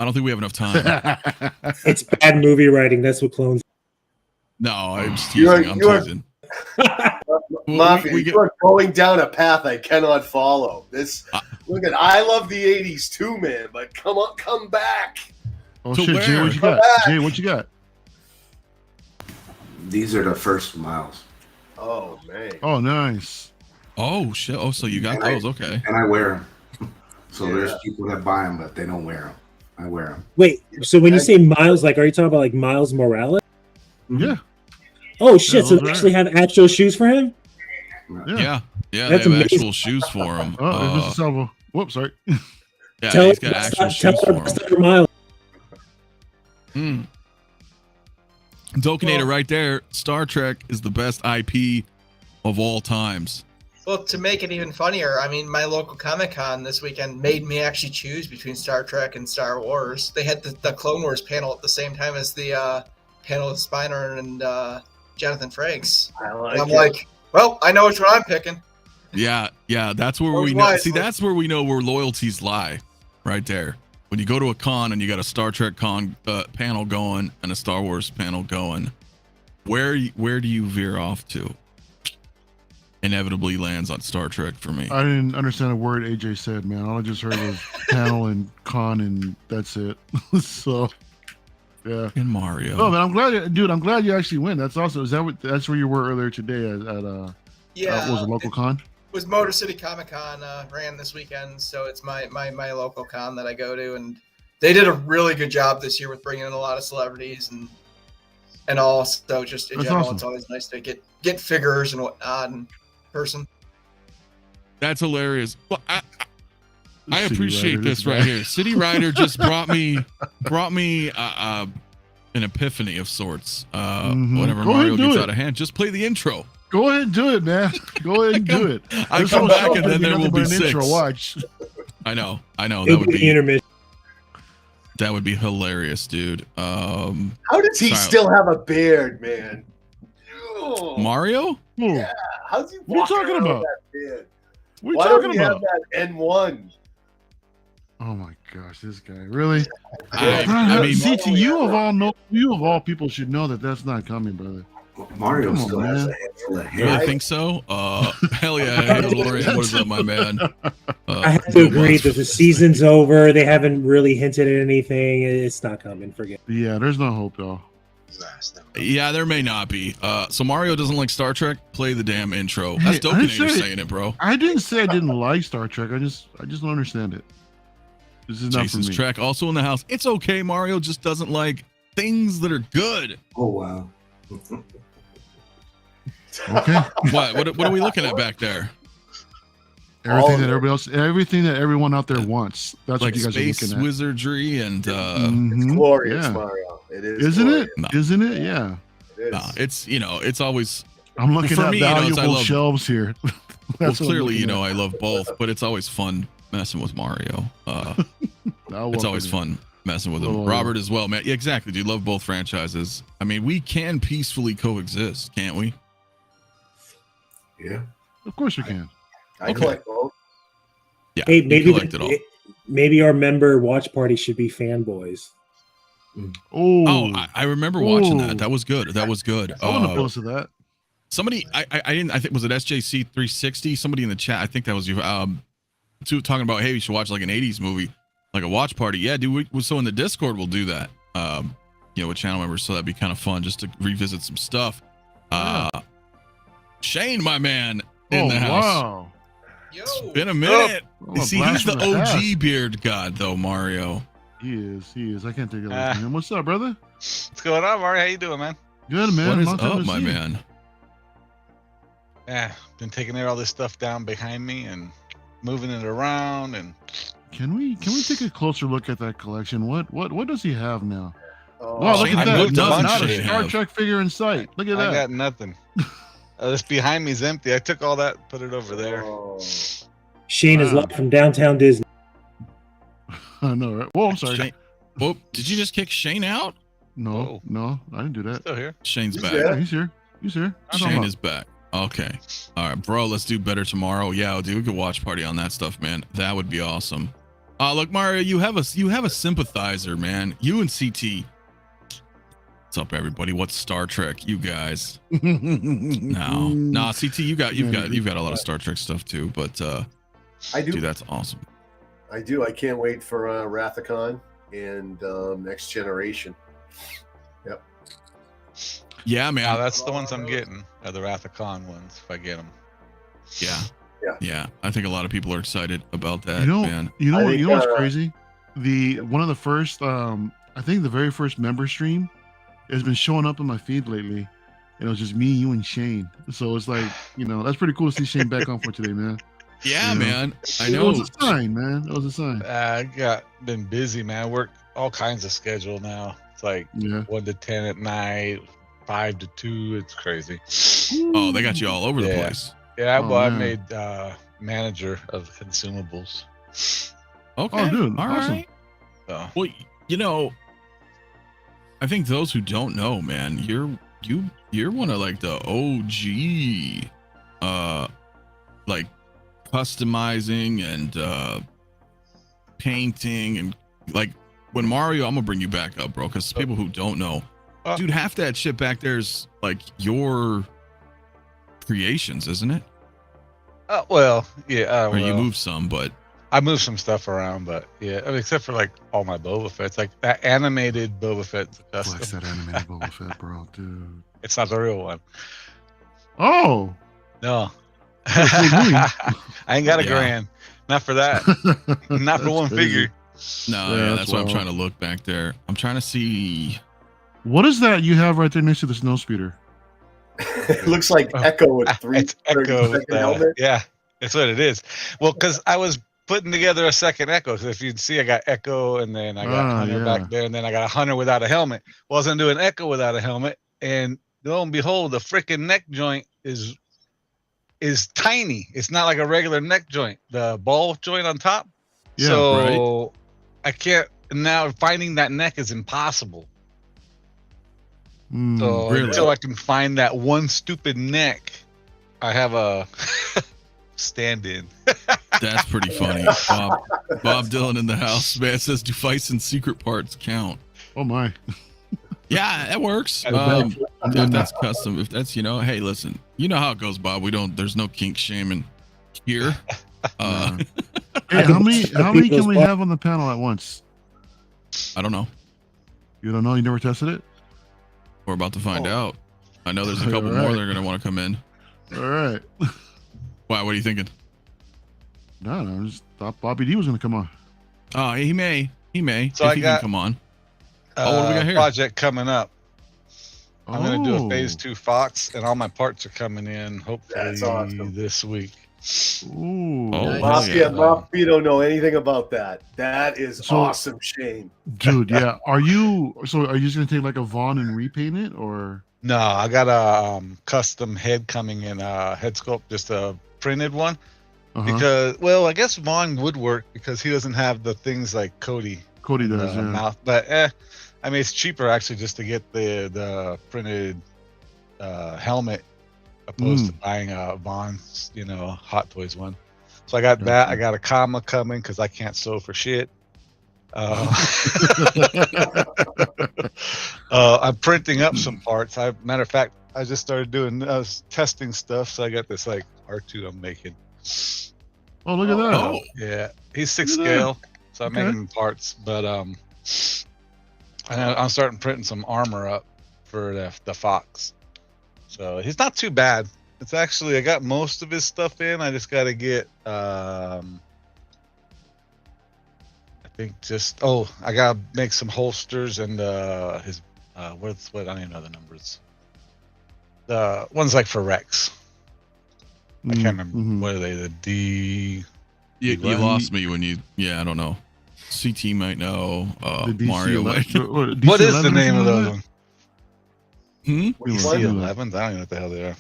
I don't think we have enough time.
It's bad movie writing. That's what clones.
No, I'm just teasing. I'm teasing.
Mafia, you are going down a path I cannot follow. Look at I love the 80s too, man, but come back.
Oh shit, Jay, what you got? Jay, what you got?
These are the first Miles.
Oh man.
Oh nice.
Oh shit. Oh, so you got those, okay.
And I wear them. So there's people that buy them, but they don't wear them. I wear them.
Wait, so when you say Miles, like, are you talking about like Miles Morales?
Yeah.
Oh shit! So they actually have actual shoes for him?
Yeah.
That's
they have actual shoes for him.
Oh, there's Mr. Salvo. Whoops, sorry.
Yeah, he's got actual shoes for him.
Miles.
Dokinator right there. Star Trek is the best IP of all times.
Well, to make it even funnier, I mean, my local Comic-Con this weekend made me actually choose between Star Trek and Star Wars. They had the Clone Wars panel at the same time as the panel with Spiner and Jonathan Frakes. I'm like, well, I know which one I'm picking.
Yeah, that's where we know. See, that's where we know where loyalties lie, right there. When you go to a con and you got a Star Trek con panel going and a Star Wars panel going, where do you veer off to? Inevitably lands on Star Trek for me.
I didn't understand a word AJ said, man. All I just heard was panel and con, and that's it. So, yeah.
And Mario.
Oh, man, I'm glad you actually win. That's awesome. That's where you were earlier today at was a local con?
It was Motor City Comic Con ran this weekend, so it's my local con that I go to, and they did a really good job this year with bringing in a lot of celebrities and all. So just in general, awesome. It's always nice to get figures and whatnot in person.
That's hilarious. Well, I
City
appreciate
Rider,
this right here. City Rider just brought me an epiphany of sorts. Whenever
Go ahead
Mario
and do
gets
it.
out of hand, just play the intro.
Go ahead and do it, man. Go ahead and do it.
I
This
come
whole
back
show
and
gonna
then there
nothing
will
but
be
an intro.
6.
Watch.
I know. That
It'll
would
be
be
intermission.
that would be hilarious, dude.
How does he
Silent.
still have a beard, man? Ew.
Mario?
Yeah. How's he
What are you
walking
talking
around
about?
with that beard?
What are you
Why
talking
don't he
about?
have that N1?
Oh my gosh, this guy really.
I mean,
CT, you of all people should know that that's not coming, brother.
Mario
Come on,
still has
man.
a handful of
you
hair.
really think so? Hell yeah. Hey, DeLorean, what is up, my man?
I have to agree that the season's over. They haven't really hinted at anything. It's not coming. Forget.
Yeah, there's no hope, though.
Yeah, there may not be. So Mario doesn't like Star Trek. Play the damn intro.
Hey,
That's dope.
I
You're
said-
saying it, bro.
I didn't say I didn't like Star Trek. I just don't understand it. This is not
Jason's
for me.
Trek also in the house. It's okay. Mario just doesn't like things that are good.
Oh wow.
Okay.
What are we looking at back there?
Everything that everybody else, everything that everyone out there wants. That's
Like
what you guys
space
are looking at.
wizardry and
Mhm.
Glorious,
Yeah.
Mario. It is.
Isn't it?
No.
Isn't it? Yeah.
It is.
it's it's always
I'm looking
For
at
me, you know, it's- I
valuable
love-
shelves here.
well,
That's what I'm
clearly
looking at.
I love both, but it's always fun messing with Mario.
I'll
It's
walk
always
in.
fun messing with him.
Oh.
Robert as well, man. Yeah, exactly, dude. Love both franchises. I mean, we can peacefully coexist, can't we?
Yeah.
Of course we can.
I
Okay.
collect both.
Yeah.
Hey,
we
maybe
collect it all.
maybe our member watch party should be fanboys.
Oh, I remember watching
Ooh.
that. That was good. That was good.
I want to post to that.
Somebody, I didn't. I think was it SJC 360. Somebody in the chat. I think that was you. Talking about, hey, we should watch like an 80s movie, like a watch party. Yeah, dude. So in the Discord, we'll do that. With channel members, so that'd be kind of fun just to revisit some stuff. Shane, my man, in the house.
Wow.
Yo.
Been a minute.
Oh, a
See,
blast
he's the
from the
OG
past.
beard god, though, Mario.
He is. I can't take it away from him. What's up, brother?
What's going on, Mario? How you doing, man?
Good, man.
What is
Long time
up,
no
my
see.
man?
Yeah, been taking all this stuff down behind me and moving it around, and
Can we take a closer look at that collection? What does he have now?
Oh,
Wow, look
Shane,
at
I
that.
moved
Not,
up
not a
Shane
Star
have.
Trek figure in sight. Look at
I
that.
got nothing. This behind me's empty. I took all that, put it over there.
Oh.
Shane is
Wow.
live from downtown Disney.
I know, right? Whoa, I'm sorry.
Shane, whoop, did you just kick Shane out?
No, I didn't do that.
Still here.
Shane's
He's
back.
there.
Yeah, he's here. He's here.
Shane is back. Okay. All right, bro. Let's do better tomorrow. Yeah, dude, we could watch party on that stuff, man. That would be awesome. Look, Mario, you have a sympathizer, man. You and CT. What's up, everybody? What's Star Trek? You guys. No, CT, you got a lot of Star Trek stuff too. But
I do.
dude, that's awesome.
I do. I can't wait for 𝗲𝗃 and Next Generation. Yep.
Yeah, man.
Now that's the ones I'm getting. Are the 𝗲𝗃 ones if I get them.
Yeah. I think a lot of people are excited about that,
You know,
man.
you know
I
what?
think,
You know what's crazy? One of the first, I think the very first member stream has been showing up in my feed lately. And it was just me, you, and Shane. So it's like, that's pretty cool to see Shane back on for today, man.
Yeah,
you know.
man. I
It
know.
was a sign, man. It was a sign.
I been busy, man. I work all kinds of schedule now. It's like
Yeah.
1 to 10 at night, 5 to 2. It's crazy.
Oh, they got you all over the
Yeah.
place.
Yeah,
Oh,
well, I
man.
made manager of consumables.
Okay.
Oh, dude,
All
awesome.
right.
So
Well, I think those who don't know, man, you're one of like the OG, like customizing and painting and like when Mario, I'm gonna bring you back up, bro, because people who don't know, dude, half that shit back there's like your creations, isn't it?
well, yeah.
Or you
well,
moved some, but
I moved some stuff around, but yeah, I mean, except for like all my Boba Fett's, like that animated Boba Fett's
Flex
custom.
that animated Boba Fett, bro, dude.
It's not the real one.
Oh.
No.
fooled me.
I ain't got a
Yeah.
grand. Not for that. Not for
That's
one
crazy.
figure.
no,
Yeah,
yeah,
that's
that's what I'm
wild.
trying to look back there. I'm trying to see.
What is that you have right there next to the snow speeder?
It looks like Echo with three.
It's Echo with
30-second helmet.
yeah. That's what it is. Well, because I was putting together a second Echo. Because if you'd see, I got Echo, and then I got Hunter back there, and then I got a Hunter without a helmet. Well, I was gonna do an Echo without a helmet, and lo and behold, the freaking neck joint is tiny. It's not like a regular neck joint. The ball joint on top.
Yeah,
so I can't now. Finding that neck is impossible. So until I can find that one stupid neck, I have a stand-in.
That's pretty funny. Bob Dylan in the house, man, says, do fights and secret parts count?
Oh my.
Yeah, that works. If that's custom, if that's, hey, listen, you know how it goes, Bob. There's no kink shaming here.
Hey, how many can we have on the panel at once?
I don't know.
You don't know? You never tested it?
We're about to find out. I know there's a couple more that are going to want to come in.
All right.
Why? What are you thinking?
No, I just thought Bobby D was going to come on.
Oh, he may.
So
if he can come on. What do we got here?
Project coming up. I'm going to do a phase 2 Fox, and all my parts are coming in hopefully this week.
Ooh.
Mafia don't know anything about that. That is awesome, Shane.
Dude, yeah. Are you just going to take like a Vaughn and repaint it, or?
No, I got a custom head coming in, head sculpt, just a printed one. Because, well, I guess Vaughn would work because he doesn't have the things like Cody
does, yeah.
Mouth. But I mean, it's cheaper actually just to get the printed helmet opposed to buying a Vaughn's, Hot Toys one. So I got that. I got a comma coming because I can't sew for shit. I'm printing up some parts. Matter of fact, I just started doing testing stuff, so I got this like R2 I'm making.
Oh, look at that!
Oh,
yeah, he's 6 scale, so I'm making parts. But I'm starting printing some armor up for the Fox. So he's not too bad. It's actually, I got most of his stuff in. I just got to get I think I gotta make some holsters and his what I don't even know the numbers. The ones like for Rex. I can't remember what are they, the D.
You lost me when you. Yeah, I don't know. CT might know. Mario might know.
What is the name of those ones?
DC-11s?
I don't even know what the hell they are.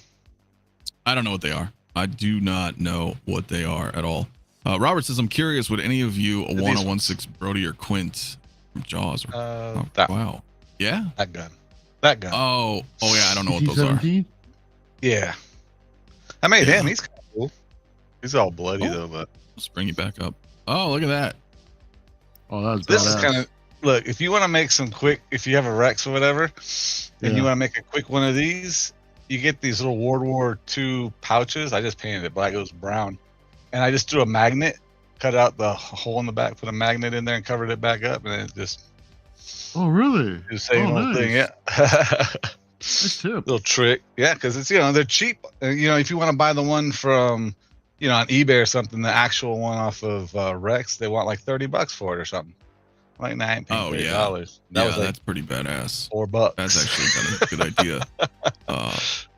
I don't know what they are. I do not know what they are at all. Robert says, I'm curious, would any of you want a 1/6 Brody or Quint from Jaws? Wow. Yeah?
That gun.
Oh, yeah, I don't know what those are.
Yeah. I made him. He's kind of cool. He's all bloody, though, but.
Let's bring you back up. Oh, look at that.
Oh, that's
This is kind of. Look, if you want to make some quick, if you have a Rex or whatever, and you want to make a quick one of these, you get these little World War II pouches. I just painted it black. It was brown. And I just threw a magnet, cut out the hole in the back, put a magnet in there, and covered it back up, and it just.
Oh, really?
The same old thing, yeah.
Nice tip.
Little trick, yeah, because it's they're cheap. If you want to buy the one from, on eBay or something, the actual one off of Rex, they want like $30 for it or something. Like $9.
Oh yeah,
$30.
That's pretty badass.
$4.
That's actually kind of a good idea.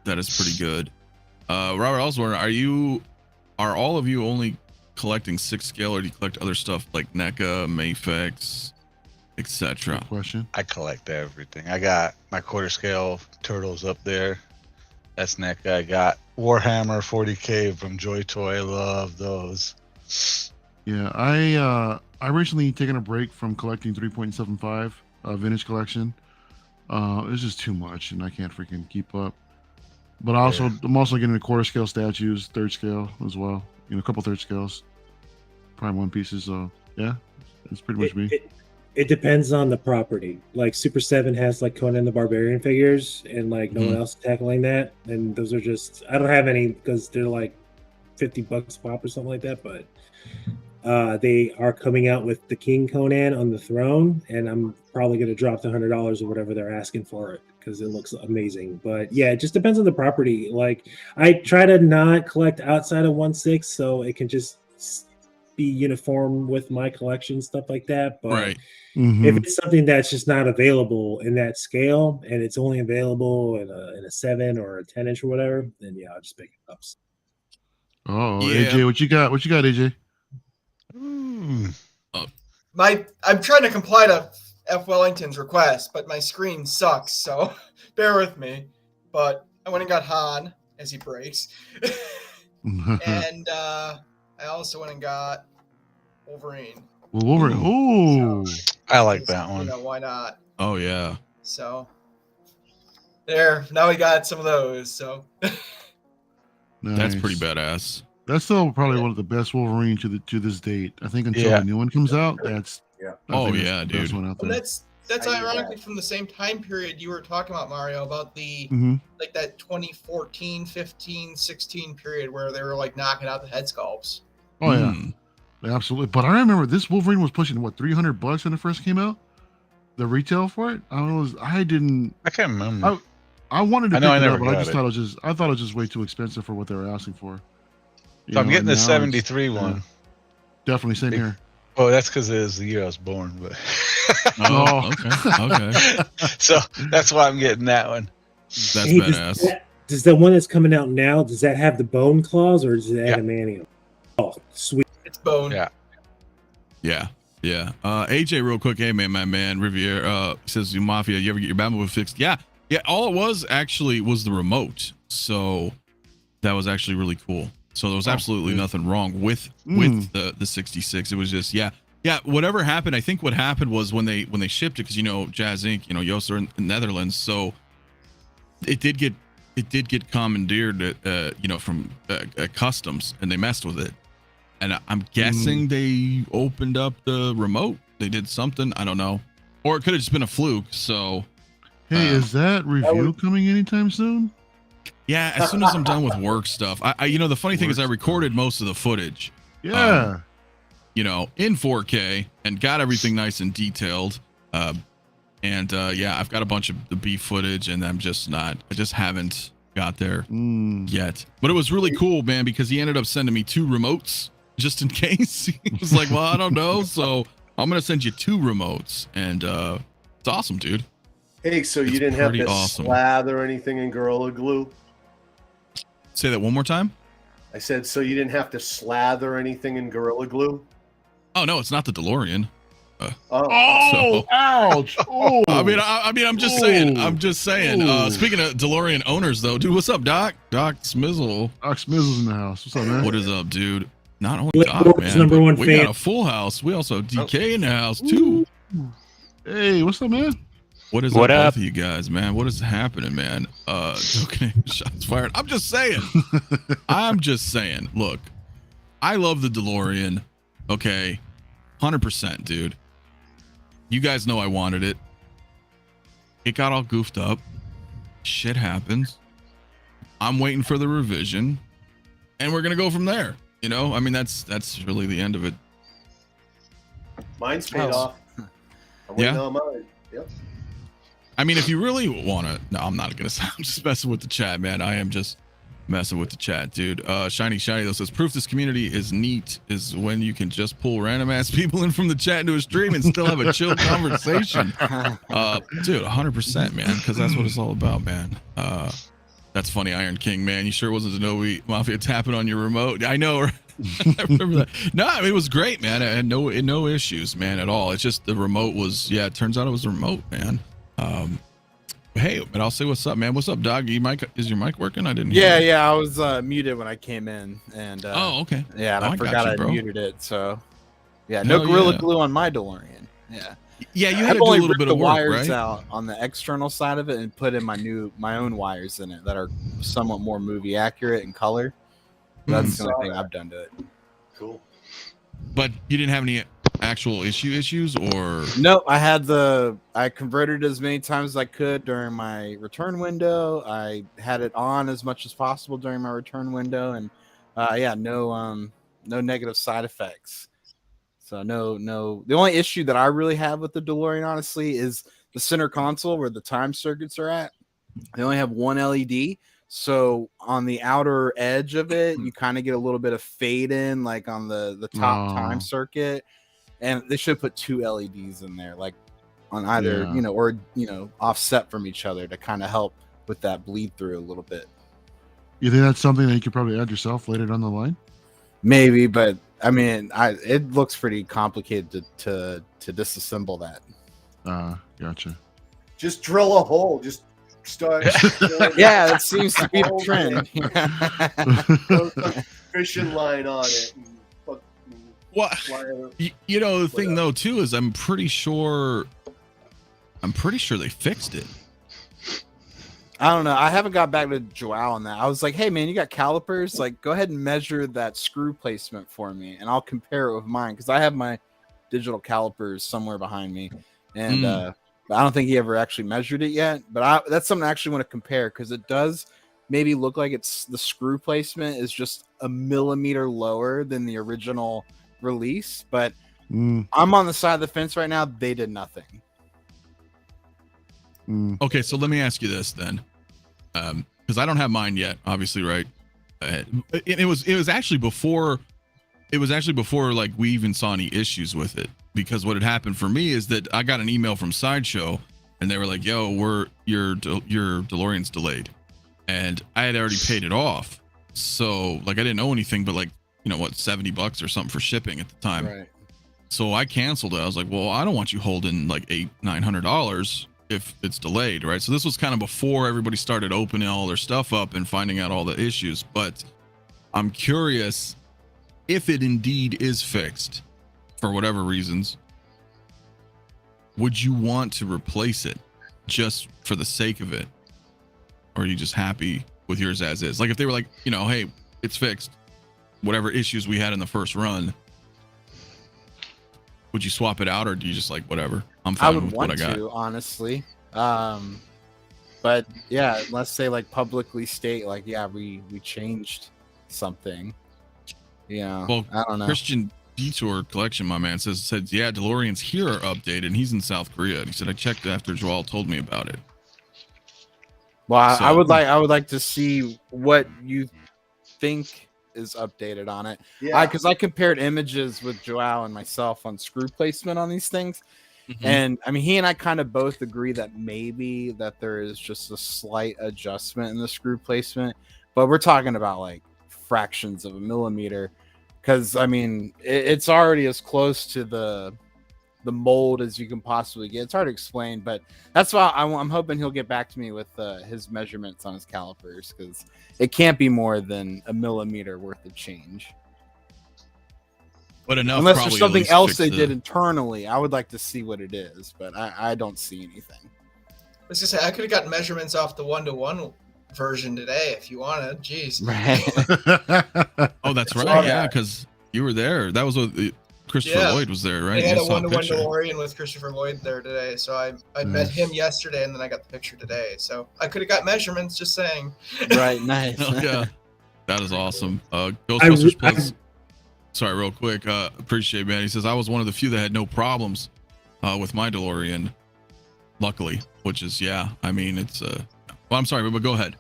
That is pretty good. Robert, I was wondering, are all of you only collecting 6 scale, or do you collect other stuff like NECA, Mafex, etc.?
Question.
I collect everything. I got my quarter scale turtles up there. That's NECA. I got Warhammer 40K from Joy Toy. I love those.
Yeah, I recently taken a break from collecting 3.75 vintage collection. It's just too much, and I can't freaking keep up. But I'm also getting the quarter scale statues, 3rd scale as well. A couple 3rd scales, prime 1 pieces. So yeah, it's pretty much me.
It depends on the property. Like Super 7 has like Conan the Barbarian figures, and like no one else is tackling that. And those are just, I don't have any because they're like $50 a pop or something like that. But they are coming out with the King Conan on the throne, and I'm probably going to drop the $100 or whatever they're asking for it because it looks amazing. But yeah, it just depends on the property. Like I try to not collect outside of 1/6 so it can just be uniform with my collection, stuff like that. But if it's something that's just not available in that scale and it's only available in a 7 or a 10 inch or whatever, then yeah, I'll just pick it up.
Oh,
Yeah.
AJ, what you got? What you got, AJ?
I'm trying to comply to F. Wellington's request, but my screen sucks, so bear with me. But I went and got Han as he breaks. And I also went and got Wolverine.
Well, Wolverine. Ooh.
I like that one.
You know, why not?
Oh yeah.
So there, now we got some of those. So
That's pretty
Nice.
badass.
That's still probably one of the best Wolverine to this date. I think until
Yeah.
the new one comes out, that's
Yeah.
I think
yeah,
that's the best
dude.
one out
well,
there.
that's
I knew
ironically
that.
from the same time period you were talking about, Mario, about the like that 2014, 15, 16 period where they were like knocking out the head sculpts.
Oh yeah,
Hmm.
absolutely. But I remember this Wolverine was pushing what $300 when it first came out. The retail for it, I didn't.
I can't remember.
I wanted to
I
pick
know I
it
never
up, but I
got
just
it.
thought it was just way too expensive for what they were asking for. You
So I'm
know,
getting
and
the
now it's-
73 one.
Definitely, same here.
Oh, that's because it is the year I was born. But
Oh, okay.
so that's why I'm getting that one.
That's
Hey,
badass.
Does the one that's coming out now, does that have the bone claws or is it
Yeah.
adamantium? Oh, sweet.
It's bone.
Yeah.
Yeah. Yeah. AJ, real quick. Hey, man, my man, Riviere says, Mafia, you ever get your Batmobile fixed? Yeah. Yeah. All it was actually was the remote. So that was actually really cool. So there was absolutely nothing wrong with the 66. It was just, yeah. Whatever happened, I think what happened was when they shipped it, because, you know, Jazz Inc., you know, Yost are in the Netherlands. So it did get commandeered, you know, from customs, and they messed with it. And I'm guessing they opened up the remote. They did something. I don't know. Or it could have just been a fluke. So,
Hey, is that review coming anytime soon?
yeah, as soon as I'm done with work stuff. I you know, the funny thing is I recorded most of the footage,
Yeah.
you know, in 4K and got everything nice and detailed. Yeah, I've got a bunch of the beef footage, and I just haven't got there yet. But it was really cool, man, because he ended up sending me 2 remotes just in case. He was like, well, I don't know. So I'm going to send you 2 remotes. And it's awesome, dude.
Hey, so you
It's
didn't have
pretty
to
awesome.
slather anything in Gorilla Glue?
Say that one more time.
I said, so you didn't have to slather anything in Gorilla Glue?
Oh, no, it's not the DeLorean.
Oh, ouch. Oh.
I mean, I'm just saying. I'm just saying. Speaking of DeLorean owners, though, dude, what's up, Doc? Doc Smizzle.
Doc Smizzle's in the house. What's up, man?
What is up, dude? Not only
Blake
Doc,
Bortles,
man,
number
but
one
we
fan.
got a full house. We also have DK in the house too.
Hey, what's up, man?
What is
What
up,
up?
both of you guys, man? What is happening, man? Okay, shots fired. I'm just saying. Look, I love the DeLorean. Okay, 100%, dude. You guys know I wanted it. It got all goofed up. Shit happens. I'm waiting for the revision, and we're gonna go from there. You know, I mean, that's really the end of it.
Mine's paid off. I'm
Yeah?
waiting on mine. Yep.
I mean, if you really want to, no, I'm not gonna say. I'm just messing with the chat, man. I am just messing with the chat, dude. Shiny though says proof this community is neat is when you can just pull random ass people in from the chat into a stream and still have a chill conversation. Dude, 100%, man, because that's what it's all about, man. That's funny, Iron King, man. You sure wasn't Zenobi Mafia tapping on your remote? I know. I remember that. No, I mean, it was great, man. I had no issues, man, at all. It's just the remote was, yeah, it turns out it was the remote, man. Hey, but I'll say what's up, man. What's up, dog? Is your mic working? I didn't hear.
Yeah, I was muted when I came in, and
Oh, okay.
yeah, and
Oh,
I
I got
forgot
you,
I
bro.
muted it. So yeah, no
Hell
Gorilla
yeah.
Glue on my DeLorean. Yeah,
Yeah, you had
I've
to do a
only
little
ripped
bit
the
of work,
wires
right?
out on the external side of it and put in my own wires in it that are somewhat more movie accurate in color. That's the only thing I've done to it.
Cool.
But you didn't have any actual issues, or
No, I converted as many times as I could during my return window. I had it on as much as possible during my return window, and no negative side effects. So no. The only issue that I really have with the DeLorean, honestly, is the center console where the time circuits are at. They only have one LED. So on the outer edge of it, you kind of get a little bit of fade in, like on the top time circuit. And they should put 2 LEDs in there, like on either, or offset from each other to kind of help with that bleed through a little bit.
You think that's something that you could probably add yourself later down the line?
Maybe, but I mean, it looks pretty complicated to disassemble that.
Gotcha.
Just drill a hole. Just start.
Yeah, that seems to be the trend.
Throw some fishing line on it. And
Well, you know, the thing though too is I'm pretty sure they fixed it.
I don't know. I haven't got back to Joao on that. I was like, hey man, you got calipers? Like, go ahead and measure that screw placement for me, and I'll compare it with mine because I have my digital calipers somewhere behind me, and but I don't think he ever actually measured it yet. But that's something I actually want to compare because it does maybe look like it's the screw placement is just a millimeter lower than the original release. But I'm on the side of the fence right now. They did nothing.
Okay, so let me ask you this then, because I don't have mine yet, obviously, right? It was actually before like we even saw any issues with it, because what had happened for me is that I got an email from SideShow and they were like, "Yo, your DeLorean's delayed," and I had already paid it off, so like I didn't owe anything but like, you know what, $70 or something for shipping at the time.
Right.
So I canceled it. I was like, well, I don't want you holding like $800-900 if it's delayed, right? So this was kind of before everybody started opening all their stuff up and finding out all the issues. But I'm curious if it indeed is fixed for whatever reasons. Would you want to replace it just for the sake of it, or are you just happy with yours as is? Like if they were like, you know, hey, it's fixed, whatever issues we had in the first run, would you swap it out, or do you just like whatever? I'm fine with what I got.
To, honestly. But yeah, let's say like publicly state like, yeah, we changed something. Yeah.
Well,
I don't know.
Christian Detour Collection, my man, said yeah, DeLoreans here are updated, and he's in South Korea. And he said I checked after Joel told me about it.
Well,
So-
I would like to see what you think is updated on it.
Yeah.
Because I compared images with Joao and myself on screw placement on these things. And I mean, he and I kind of both agree that maybe that there is just a slight adjustment in the screw placement, but we're talking about like fractions of a millimeter. Because I mean, it's already as close to the mold as you can possibly get. It's hard to explain, but that's why I'm hoping he'll get back to me with his measurements on his calipers, because it can't be more than a millimeter worth of change.
But enough,
unless there's something else they did
it.
internally. I would like to see what it is, but I don't see anything.
Let's just say I could have gotten measurements off the 1-to-1 version today if you wanted. Jeez.
Right.
Oh, that's right. Yeah, because you were there. That was what Christopher Lloyd was there, right?
They had
You
a
saw
1-to-1
picture.
DeLorean with Christopher Lloyd there today. So I met him yesterday, and then I got the picture today. So I could have got measurements, just saying.
Right, nice.
Oh, yeah. That is awesome. Ghostbusters Plus. Sorry, real quick. Appreciate it, man. He says, I was one of the few that had no problems with my DeLorean, luckily, which is, yeah. I mean, it's, well, I'm sorry, but go ahead.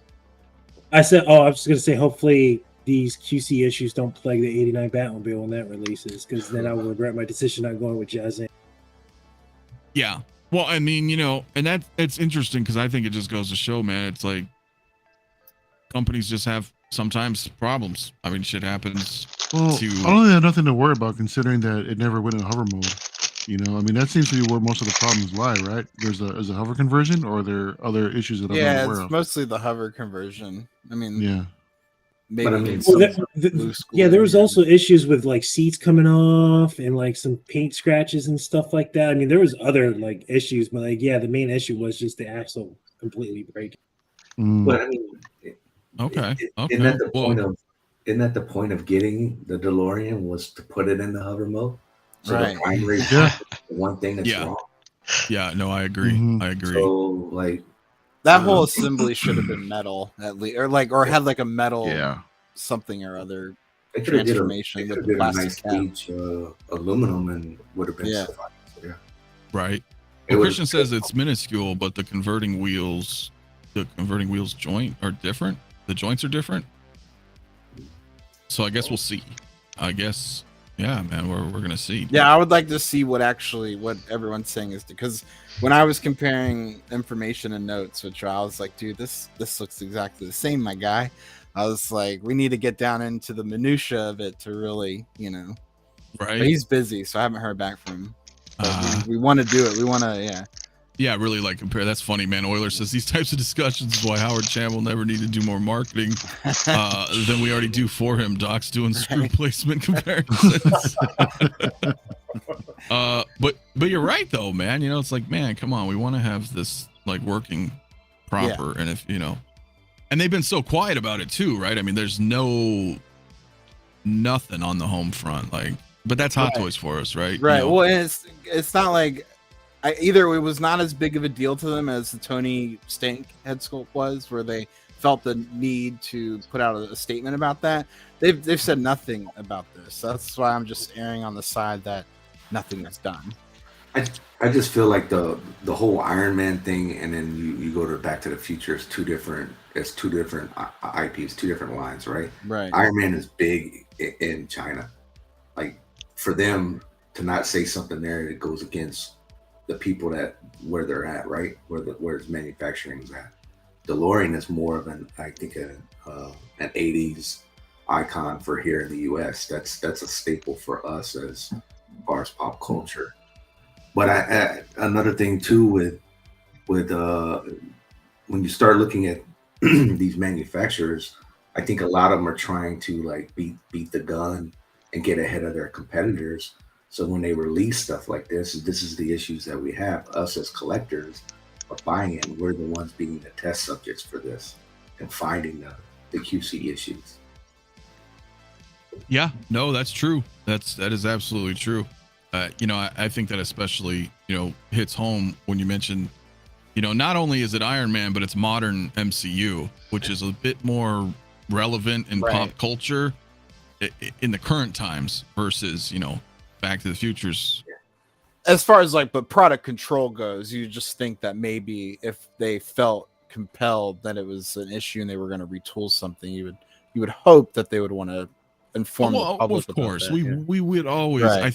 I was just going to say, hopefully these QC issues don't plague the 89 Batmobile when that releases, because then I will regret my decision not going with Jazz.
Yeah. Well, I mean, you know, and it's interesting because I think it just goes to show, man, it's like companies just have sometimes problems. I mean, shit happens.
Well, I don't think have nothing to worry about, considering that it never went in hover mode. You know, I mean, that seems to be where most of the problems lie, right? There's a hover conversion, or are there other issues that I'm not aware
it's
of?
mostly the hover conversion. I mean,
Yeah.
maybe
But I mean,
there was also issues with like seats coming off and like some paint scratches and stuff like that. I mean, there was other like issues, but like, yeah, the main issue was just the axle completely breaking.
But I mean,
Okay.
Isn't that the point of? Isn't that the point of getting the DeLorean, was to put it in the hover mode? So
Right.
the primary one thing that's wrong.
Yeah, no, I agree. I agree.
So like
that whole assembly should have been metal at least, or had like a metal something or other
they could have did
transformation with
a
the plastic
nice
cap.
gauge aluminum and would have been
Yeah.
fine. So, yeah.
Right.
It
Well,
was-
Christian says it's minuscule, but the converting wheels joint are different. The joints are different. So I guess we'll see. I guess, yeah, man, we're gonna see.
Yeah, I would like to see what everyone's saying is, because when I was comparing information and notes, which I was like, dude, this looks exactly the same, my guy. I was like, we need to get down into the minutia of it to really,
right.
But he's busy, so I haven't heard back from him. But we want to do it. We want to,
Yeah, really like compare. That's funny, man. Euler says these types of discussions is why Howard Chan will never need to do more marketing than we already do for him. Doc's doing screw placement comparisons. But you're right though, man. It's like, man, come on, we want to have this like working proper, and if and they've been so quiet about it too, right? I mean, there's nothing on the home front, like, but that's Hot Toys for us, right?
Right. Well, it's not like. Either it was not as big of a deal to them as the Tony Stank head sculpt was, where they felt the need to put out a statement about that. They've said nothing about this. That's why I'm just erring on the side that nothing is done.
I just feel like the whole Iron Man thing, and then you go to Back to the Future is two different IPs, two different lines, right?
Right.
Iron Man is big in China. Like for them to not say something there that goes against the people where they're at, right? Where its manufacturing is at. DeLorean is more of an 80s icon for here in the US. That's a staple for us as far as pop culture. But another thing too with when you start looking at these manufacturers, I think a lot of them are trying to like beat the gun and get ahead of their competitors. So when they release stuff like this is the issues that we have. Us as collectors are buying it, and we're the ones being the test subjects for this and finding the QC issues.
Yeah, no, that's true. That is absolutely true. I think that especially, hits home when you mention, not only is it Iron Man, but it's modern MCU, which is a bit more relevant in pop culture in the current times versus, Back to the Future's.
As far as but product control goes, you just think that maybe if they felt compelled that it was an issue and they were going to retool something, you would hope that they would want to inform the public.
Of course,
about that,
we would always.
Right.
I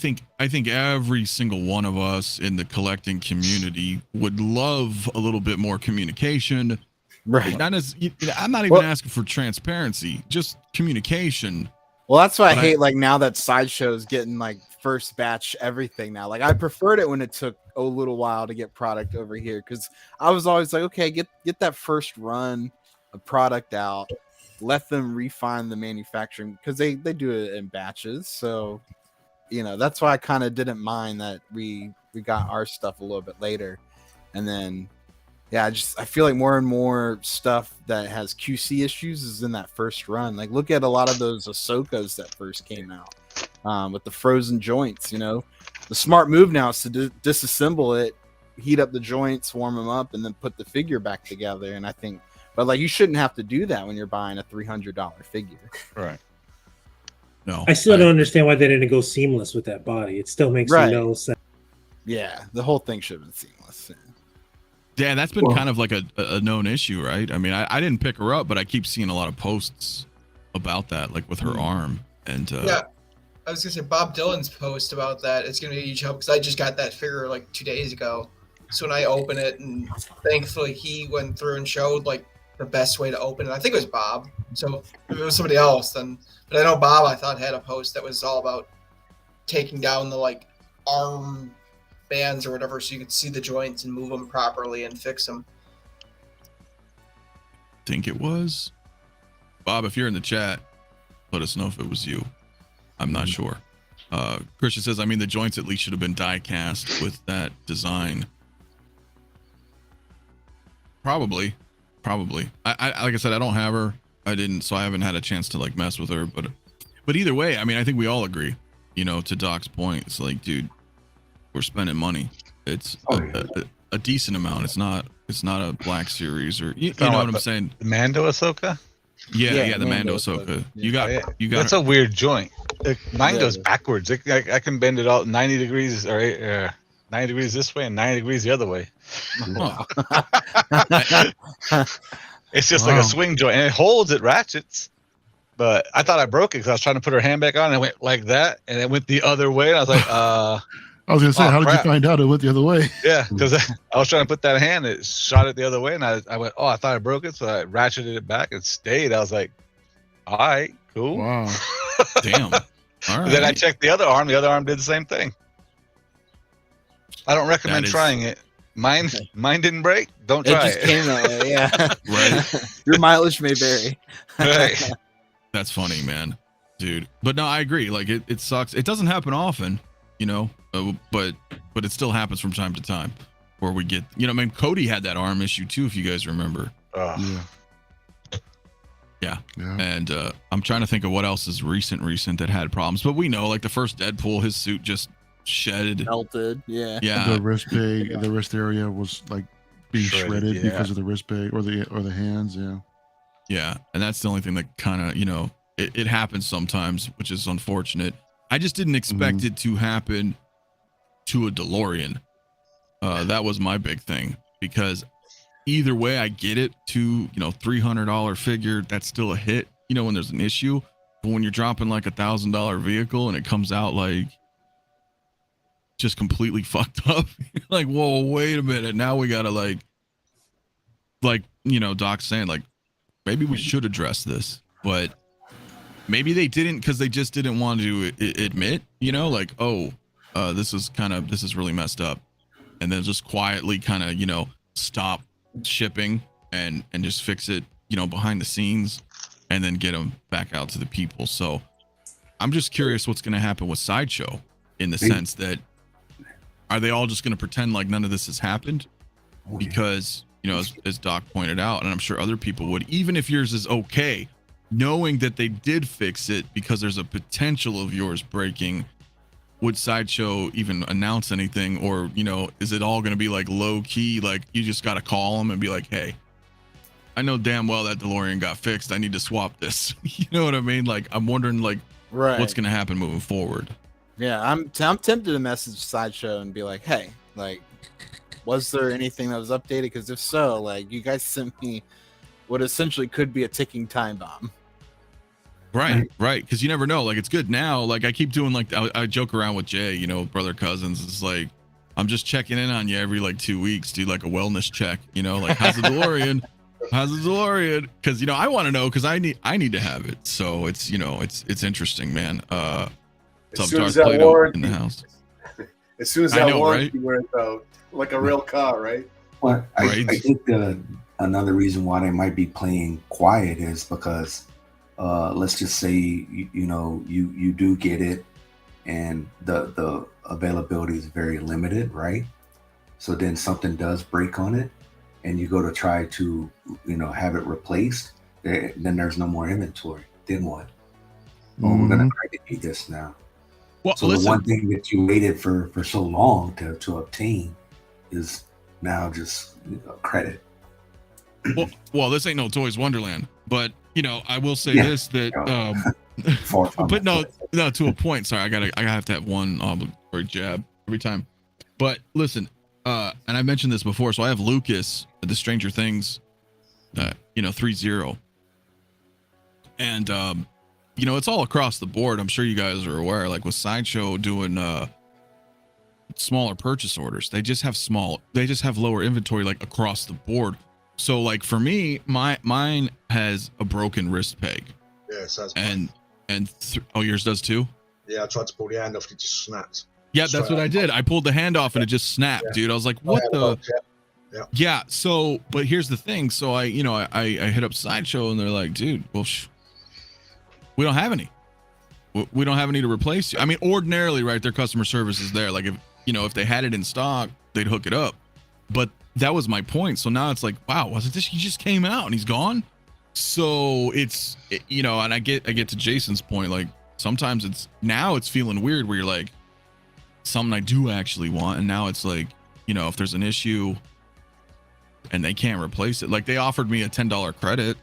think every single one of us in the collecting community would love a little bit more communication.
Right.
Not as I'm not even asking for transparency, just communication.
Well, that's why I hate now that SideShow is getting first batch everything now. I preferred it when it took a little while to get product over here, because I was always like, okay, get that first run of product out, let them refine the manufacturing, because they do it in batches. So that's why I kind of didn't mind that we got our stuff a little bit later. And then I feel like more and more stuff that has QC issues is in that first run. Look at a lot of those Ahsokas that first came out with the frozen joints. The smart move now is to disassemble it, heat up the joints, warm them up, and then put the figure back together. And I think, but you shouldn't have to do that when you're buying a $300 figure.
Right. No,
I still don't understand why they didn't go seamless with that body. It still makes no sense.
Yeah, the whole thing should have been seamless.
Yeah, that's been kind of like a known issue, right? I mean, I didn't pick her up, but I keep seeing a lot of posts about that, with her arm. And
yeah, I was gonna say Bob Dylan's post about that. It's gonna be a huge help, because I just got that figure 2 days ago. So when I open it, and thankfully he went through and showed the best way to open it. I think it was Bob. So if it was somebody else, then, but I know Bob, I thought, had a post that was all about taking down the arm bands or whatever, so you could see the joints and move them properly and fix them.
Think it was Bob. If you're in the chat, let us know if it was you. I'm not sure. Christian says, the joints at least should have been die cast with that design. Probably. I like I said, I don't have her. I didn't, so I haven't had a chance to mess with her. But either way, I think we all agree. To Doc's point, it's dude, we're spending money. It's a decent amount. It's not a Black Series, or you know what I'm saying.
The Mando Ahsoka.
Yeah, the Mando Ahsoka. You got.
That's a weird joint. Mine goes backwards. I can bend it out 90 degrees or 90 degrees this way and 90 degrees the other way. It's just like a swing joint, and it holds. It ratchets. But I thought I broke it because I was trying to put her hand back on, and it went like that, and it went the other way. And I was like,
I was gonna say, how did you find out it went the other way?
Yeah, because I was trying to put that hand, it shot it the other way, and I went, I thought I broke it, so I ratcheted it back and stayed. I was like, All right, cool.
Wow.
Damn. All right.
Then I checked the other arm. The other arm did the same thing. I don't recommend trying it. Mine didn't break. Don't try it.
It just came that way, yeah.
Right.
Your mileage may vary.
Right.
That's funny, man, dude. But no, I agree. Like it sucks. It doesn't happen often, you know, but it still happens from time to time where we get, you know, I mean, Cody had that arm issue too, if you guys remember. Yeah. And I'm trying to think of what else is recent that had problems, but we know, like the first Deadpool, his suit just shedded,
melted. Yeah.
The wrist area was like being shredded because of the wrist bag or the hands.
Yeah. And that's the only thing that kind of, you know, it happens sometimes, which is unfortunate. I just didn't expect it to happen to a DeLorean. That was my big thing, because either way, I get it, to, you know, $300 figure, that's still a hit, you know, when there's an issue. But when you're dropping like $1,000 vehicle and it comes out like just completely fucked up, you're like, whoa, wait a minute. Now we gotta like, you know, Doc's saying, like, maybe we should address this, but maybe they didn't, because they just didn't want to admit, you know, like, oh, this is really messed up. And then just quietly kind of, you know, stop shipping and just fix it, you know, behind the scenes, and then get them back out to the people. So I'm just curious what's going to happen with SideShow, in the sense that, are they all just going to pretend like none of this has happened? Because, you know, as Doc pointed out, and I'm sure other people would, even if yours is okay, knowing that they did fix it because there's a potential of yours breaking, would SideShow even announce anything? Or, you know, is it all going to be like low key, like you just got to call them and be like, hey, I know damn well that DeLorean got fixed, I need to swap this. You know what I mean? Like, I'm wondering, like, what's going to happen moving forward.
Yeah, I'm tempted to message SideShow and be like, hey, like, was there anything that was updated? Because if so, like, you guys sent me what essentially could be a ticking time bomb.
Right. Because you never know. Like, it's good now. Like, I keep doing, like, I joke around with Jay, you know, brother cousins. It's like, I'm just checking in on you every like 2 weeks, do like a wellness check, you know, like, how's the DeLorean? How's the DeLorean? Because, you know, I want to know, because I need to have it. So it's, you know, it's interesting, man.
As soon as that warranty,
in the house.
As soon as that warranty wears out, like a real car, right?
Well, I think another reason why they might be playing quiet is because, let's just say you know you do get it, and the availability is very limited, right? So then something does break on it, and you go to try to, you know, have it replaced. Then there's no more inventory. Then what? Oh, we're gonna try to do this now. Well, so the one thing that you waited for so long to obtain is now just, you know, credit.
Well, this ain't no Toys Wonderland, but, you know, I will say this, that but no, to a point. Sorry, I have to have one obligatory jab every time. But listen, and I mentioned this before, so I have Lucas, the Stranger Things, you know, 3.0, and you know, it's all across the board. I'm sure you guys are aware, like with SideShow doing smaller purchase orders, they just have lower inventory, like across the board. So like for me, mine has a broken wrist peg.
Yeah, so
oh, yours does too?
Yeah, I tried to pull the hand off, it just snapped.
Yeah, that's what I did. I pulled the hand off and it just snapped, dude. I was like, what the? Yeah. So, but here's the thing. So I hit up SideShow and they're like, dude, well, we don't have any. We don't have any to replace you. I mean, ordinarily, right, their customer service is there. Like, if, you know, if they had it in stock, they'd hook it up. But that was my point. So now it's like, wow, wasn't this? He just came out and he's gone. So it's, you know, and I get to Jason's point. Like, sometimes it's feeling weird where you're like, something I do actually want, and now it's like, you know, if there's an issue and they can't replace it, like they offered me a $10 credit.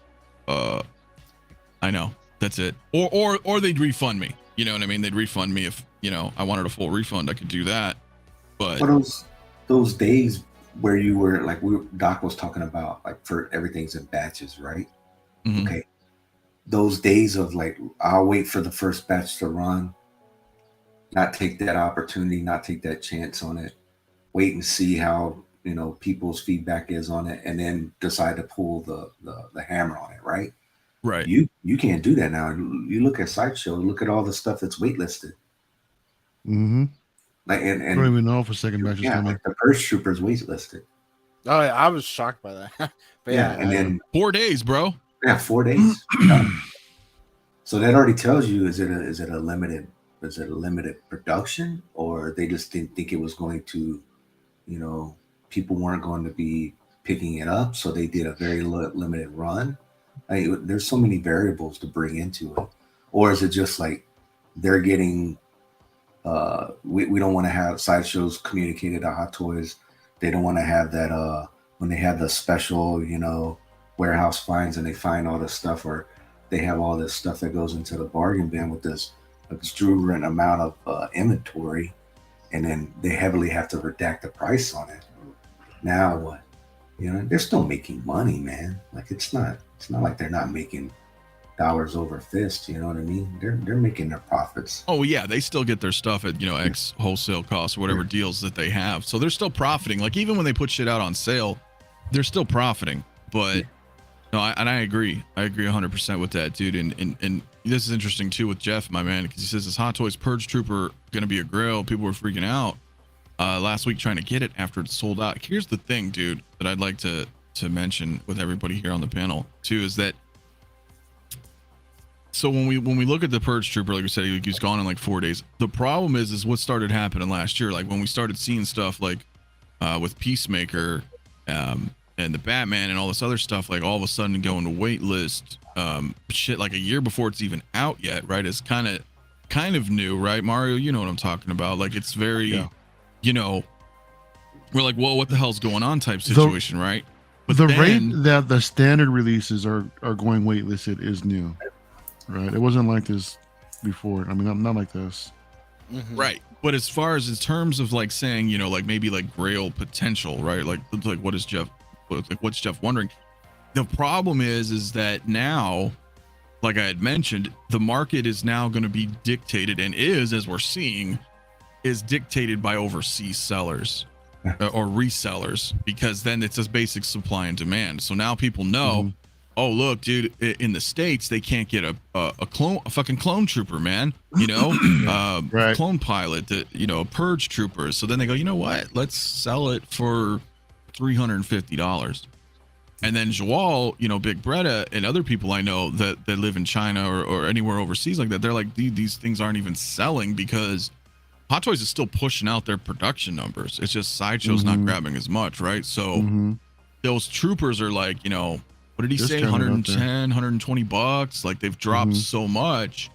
I know. That's it. Or they'd refund me. You know what I mean? They'd refund me if, you know, I wanted a full refund. I could do that. But
those days where you were like, Doc was talking about, like, for everything's in batches, right? Mm-hmm. Okay. Those days of like, I'll wait for the first batch to run, not take that opportunity, not take that chance on it, wait and see how, you know, people's feedback is on it, and then decide to pull the hammer on it, right?
Right.
You can't do that now. You look at SideShow, look at all the stuff that's waitlisted.
Mm-hmm.
Like and
I don't even know if a second batch is coming.
Like the Purge Troopers waitlisted.
Oh, yeah, I was shocked by that. But yeah,
and then
4 days, bro.
Yeah, 4 days. So that already tells you is it a limited production, or they just didn't think it was going to, people weren't going to be picking it up, so they did a very limited run. There's so many variables to bring into it. Or is it just like they're getting we don't want to have SideShows communicated to Hot Toys. They don't want to have that when they have the special, warehouse finds and they find all this stuff, or they have all this stuff that goes into the bargain bin with this exuberant amount of inventory, and then they heavily have to redact the price on it. Now what? They're still making money, man. Like it's not like they're not making dollars over fist. You know what I mean? They're making their profits.
Oh yeah, they still get their stuff at X wholesale cost or whatever deals that they have. So they're still profiting. Like even when they put shit out on sale, they're still profiting. But no, I agree. I agree 100% with that, dude. And this is interesting too with Jeff, my man, because he says this Hot Toys Purge Trooper gonna be a grill. People were freaking out last week trying to get it after it sold out. Here's the thing, dude, that I'd like to mention with everybody here on the panel too, is that so when we look at the Purge Trooper, like we said, he's gone in like 4 days. The problem is what started happening last year, like when we started seeing stuff like with Peacemaker and the Batman and all this other stuff, like all of a sudden going to wait list shit like a year before it's even out yet, right? It's kind of new, right, Mario? You know what I'm talking about. Like it's very we're like, well, what the hell's going on type situation, right? But
the rate that the standard releases are going waitlisted is new, right? It wasn't like this before. I mean, not like this.
Mm-hmm.
Right. But as far as in terms of like saying, like maybe like grail potential, right? Like what's Jeff wondering? The problem is that now, like I had mentioned, the market is now going to be dictated and as we're seeing, is dictated by overseas sellers or resellers, because then it's just basic supply and demand. So now people know, oh look, dude, in the States they can't get a fucking clone trooper, man. Right. Clone pilot, that Purge troopers. So then they go, you know what? Let's sell it for $350. And then Joel, Big Bretta, and other people I know that live in China or anywhere overseas like that, they're like, these things aren't even selling because Hot Toys is still pushing out their production numbers. It's just SideShow's not grabbing as much, right? So those troopers are like, what did he say? 110, $120. Like they've dropped so much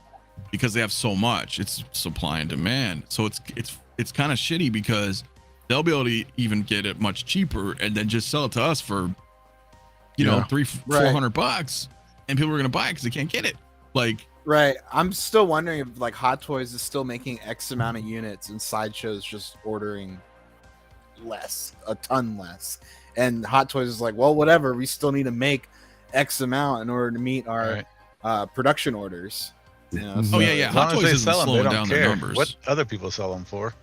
because they have so much. It's supply and demand. So it's kind of shitty because they'll be able to even get it much cheaper and then just sell it to us for $300-400, and people are gonna buy it because they can't get it. Like,
right. I'm still wondering if like Hot Toys is still making X amount of units and SideShow's just ordering a ton less, and Hot Toys is like, well, whatever, we still need to make X amount in order to meet our production orders.
Oh yeah. Hot Toys isn't slowing down their numbers.
What other people sell them for?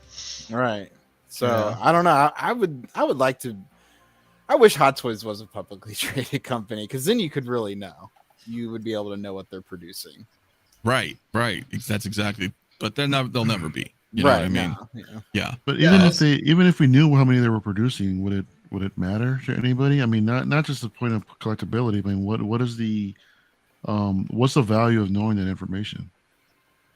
Right. So I don't know. I would like to. I wish Hot Toys was a publicly traded company, because then you could really know. You would be able to know what they're producing.
Right. That's exactly. But then they'll never be. You know what I mean? Yeah.
But even if we knew how many they were producing, would it matter to anybody? I mean, not just the point of collectability. I mean, what is the what's the value of knowing that information?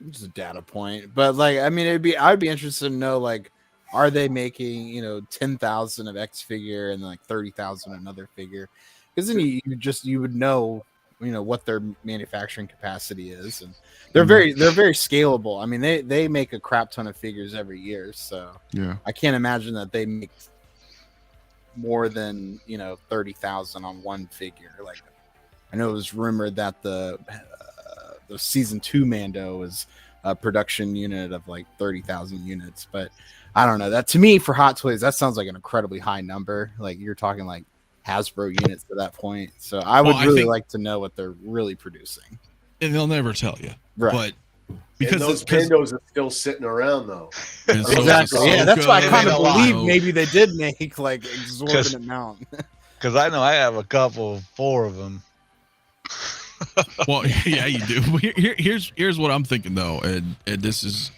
It's a data point, but like, I mean, I'd be interested to know, like, are they making 10,000 of X figure and like 30,000 another figure? Because then you would know what their manufacturing capacity is, and they're very scalable. I mean, they make a crap ton of figures every year, so
yeah,
I can't imagine that they make more than 30,000 on one figure. Like, I know it was rumored that the season 2 Mando is a production unit of like 30,000 units, but I don't know. That to me, for Hot Toys, that sounds like an incredibly high number. Like you're talking like Hasbro units at that point. So I would really like to know what they're really producing.
And they'll never tell you,
right?
But because
those Pandos are still sitting around though.
Exactly. Yeah, that's why I kind of believe maybe they did make like exorbitant amount.
Because I know I have a couple, 4 of them.
Well, yeah, you do. Here's what I'm thinking though, and this is,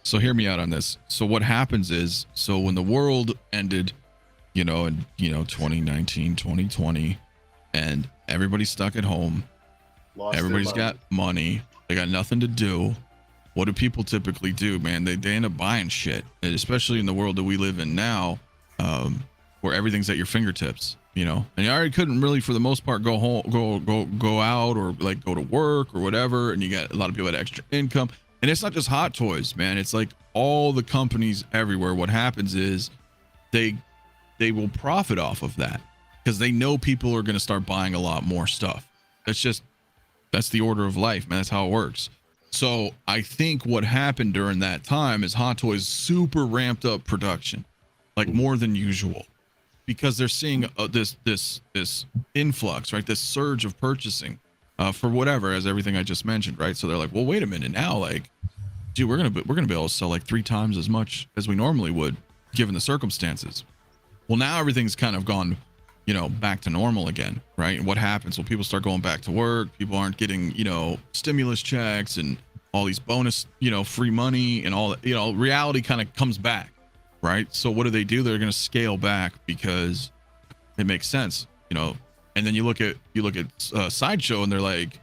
so hear me out on this. So what happens is, so when the world ended, in 2019, 2020, and everybody's stuck at home, everybody's got money, they got nothing to do. What do people typically do, man? They end up buying shit, and especially in the world that we live in now, where everything's at your fingertips. And you already couldn't really, for the most part, go home, go out, or like go to work or whatever. And you got a lot of people that extra income. And it's not just Hot Toys, man. It's like all the companies everywhere. What happens is they will profit off of that because they know people are going to start buying a lot more stuff. That's the order of life, man. That's how it works. So I think what happened during that time is Hot Toys super ramped up production, like more than usual. Because they're seeing this influx, right? This surge of purchasing for whatever, as everything I just mentioned, right? So they're like, well, wait a minute now, like, dude, we're gonna be able to sell like 3 times as much as we normally would, given the circumstances. Well, now everything's kind of gone, back to normal again, right? And what happens? Well, people start going back to work. People aren't getting, stimulus checks and all these bonus, free money and all that. Reality kind of comes back. Right. So what do? They're going to scale back because it makes sense, and then you look at SideShow and they're like,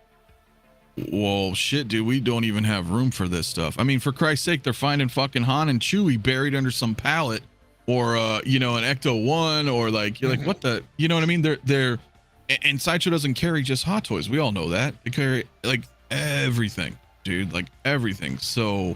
well, shit, dude, we don't even have room for this stuff. I mean, for Christ's sake, they're finding fucking Han and Chewie buried under some pallet or, an 𝗕𝗘𝗏, or like, you're like, what the, you know what I mean? They're, and SideShow doesn't carry just Hot Toys. We all know that. They carry like everything, dude, like everything. So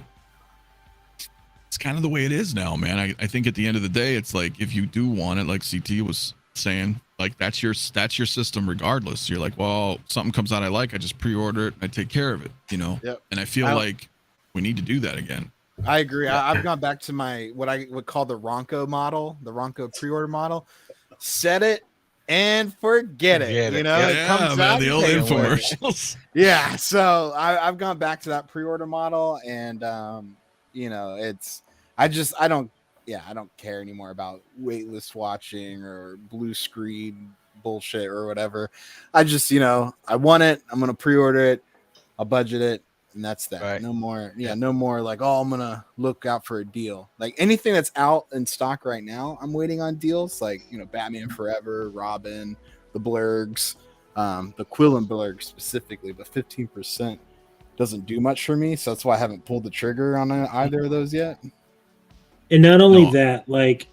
it's kind of the way it is now, man. I think at the end of the day, it's like, if you do want it, like CT was saying, like that's your system regardless. You're like, well, something comes out I like, I just pre-order it, I take care of it, Yep. And I feel like we need to do that again.
I agree. I've gone back to my what I would call the Ronco model, the Ronco pre-order model. Set it and forget it. It comes out,
the old infomercials.
Yeah, so I've gone back to that pre-order model, and I don't care anymore about waitlist watching or blue screen bullshit or whatever. I just, I want it. I'm going to pre-order it. I'll budget it. And that's that. Right. No more. Yeah. No more like, oh, I'm going to look out for a deal. Like anything that's out in stock right now, I'm waiting on deals like, Batman Forever, Robin, the Blurgs, the Quill and Blurg specifically, but 15% doesn't do much for me. So that's why I haven't pulled the trigger on either of those yet.
And not only that, like,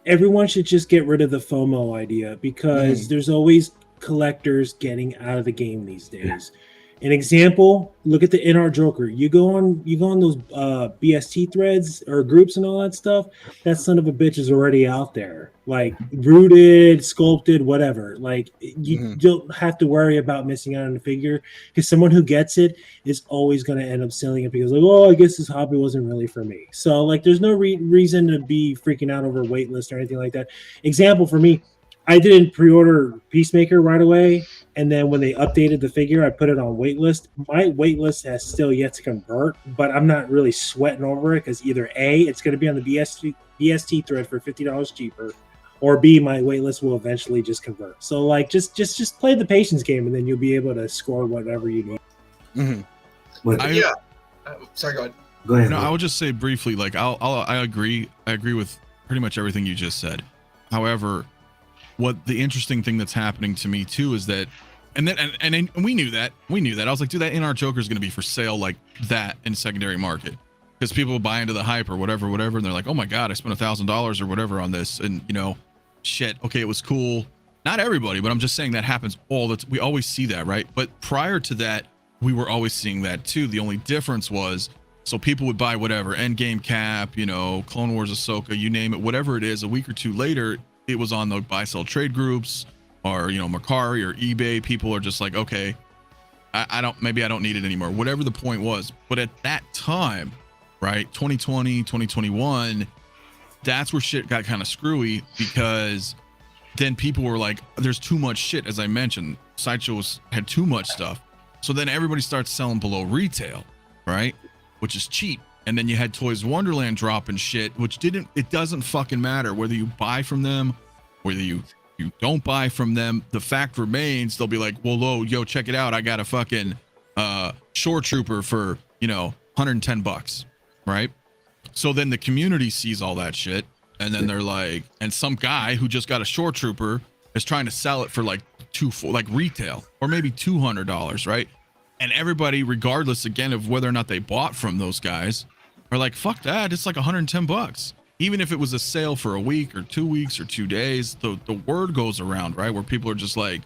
everyone should just get rid of the FOMO idea, because there's always collectors getting out of the game these days. An example, look at the NR Joker. You go on those BST threads or groups and all that stuff. That son of a bitch is already out there, like rooted, sculpted, whatever. Like you don't have to worry about missing out on the figure, because someone who gets it is always going to end up selling it because like, oh, I guess this hobby wasn't really for me. So like, there's no reason to be freaking out over waitlist or anything like that. Example for me, I didn't pre-order Peacemaker right away, and then when they updated the figure, I put it on waitlist. My waitlist has still yet to convert, but I'm not really sweating over it because either A, it's going to be on the BST thread for $50 cheaper, or B, my waitlist will eventually just convert. So like, just play the patience game, and then you'll be able to score whatever you need.
Sorry, go ahead.
Go ahead.
No, I would just say briefly, like I agree with pretty much everything you just said. However, what the interesting thing that's happening to me too is that, and we knew that. I was like, dude, that NR Joker is going to be for sale like that in secondary market, because people will buy into the hype or whatever, and they're like, oh my god, I spent $1,000 or whatever on this, and shit, okay, it was cool. Not everybody, but I'm just saying that happens we always see that, right? But prior to that, we were always seeing that too. The only difference was, so people would buy whatever Endgame Cap, Clone Wars Ahsoka, you name it, whatever it is. A week or two later, it was on the buy sell trade groups or Mercari or eBay. People are just like, okay, I don't need it anymore, whatever the point was. But at that time, right, 2020, 2021, that's where shit got kind of screwy, because then people were like, there's too much shit. As I mentioned, SideShow had too much stuff, so then everybody starts selling below retail, right, which is cheap. And then you had Toys Wonderland dropping shit, which it doesn't fucking matter whether you buy from them, whether you you don't buy from them, the fact remains they'll be like, well, yo, check it out. I got a fucking Shore Trooper for, $110, right? So then the community sees all that shit, and then they're like, and some guy who just got a Shore Trooper is trying to sell it for like retail or maybe $200, right? And everybody, regardless again of whether or not they bought from those guys, are like, fuck that, it's like $110. Even if it was a sale for a week or 2 weeks or 2 days, the word goes around, right? Where people are just like,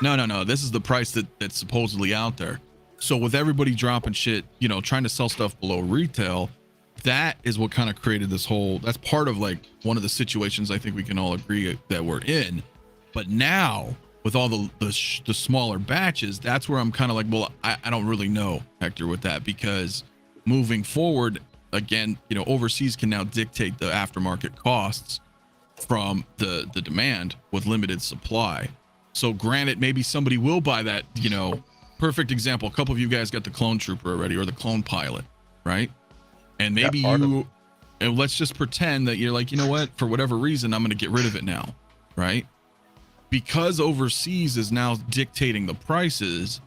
no, this is the price that's supposedly out there. So with everybody dropping shit, trying to sell stuff below retail, that is what kind of created this whole, that's part of like one of the situations I think we can all agree that we're in. But now with all the smaller batches, that's where I'm kind of like, well, I don't really know, Hector, with that, because moving forward, again, overseas can now dictate the aftermarket costs from the demand with limited supply. So granted, maybe somebody will buy that, perfect example. A couple of you guys got the Clone Trooper already, or the Clone Pilot, right? And maybe and let's just pretend that you're like, you know what, for whatever reason, I'm going to get rid of it now, right? Because overseas is now dictating the prices,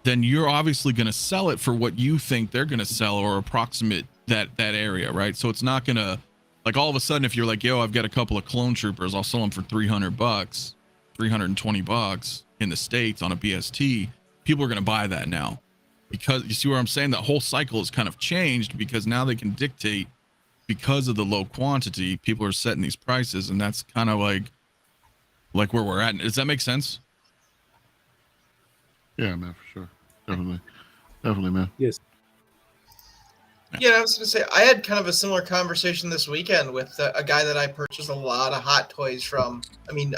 then you're obviously going to sell it for what you think they're going to sell or approximate that area, right? So it's not going to, like, all of a sudden, if you're like, yo, I've got a couple of Clone Troopers, I'll sell them for $300, $320 in the States on a BST, people are going to buy that now. Because you see where I'm saying, that whole cycle has kind of changed, because now they can dictate, because of the low quantity, people are setting these prices, and that's kind of like where we're at. Does that make sense?
Yeah, man, for sure. Definitely, man.
Yes.
Yeah, I was going to say, I had kind of a similar conversation this weekend with a guy that I purchased a lot of hot toys from. I mean,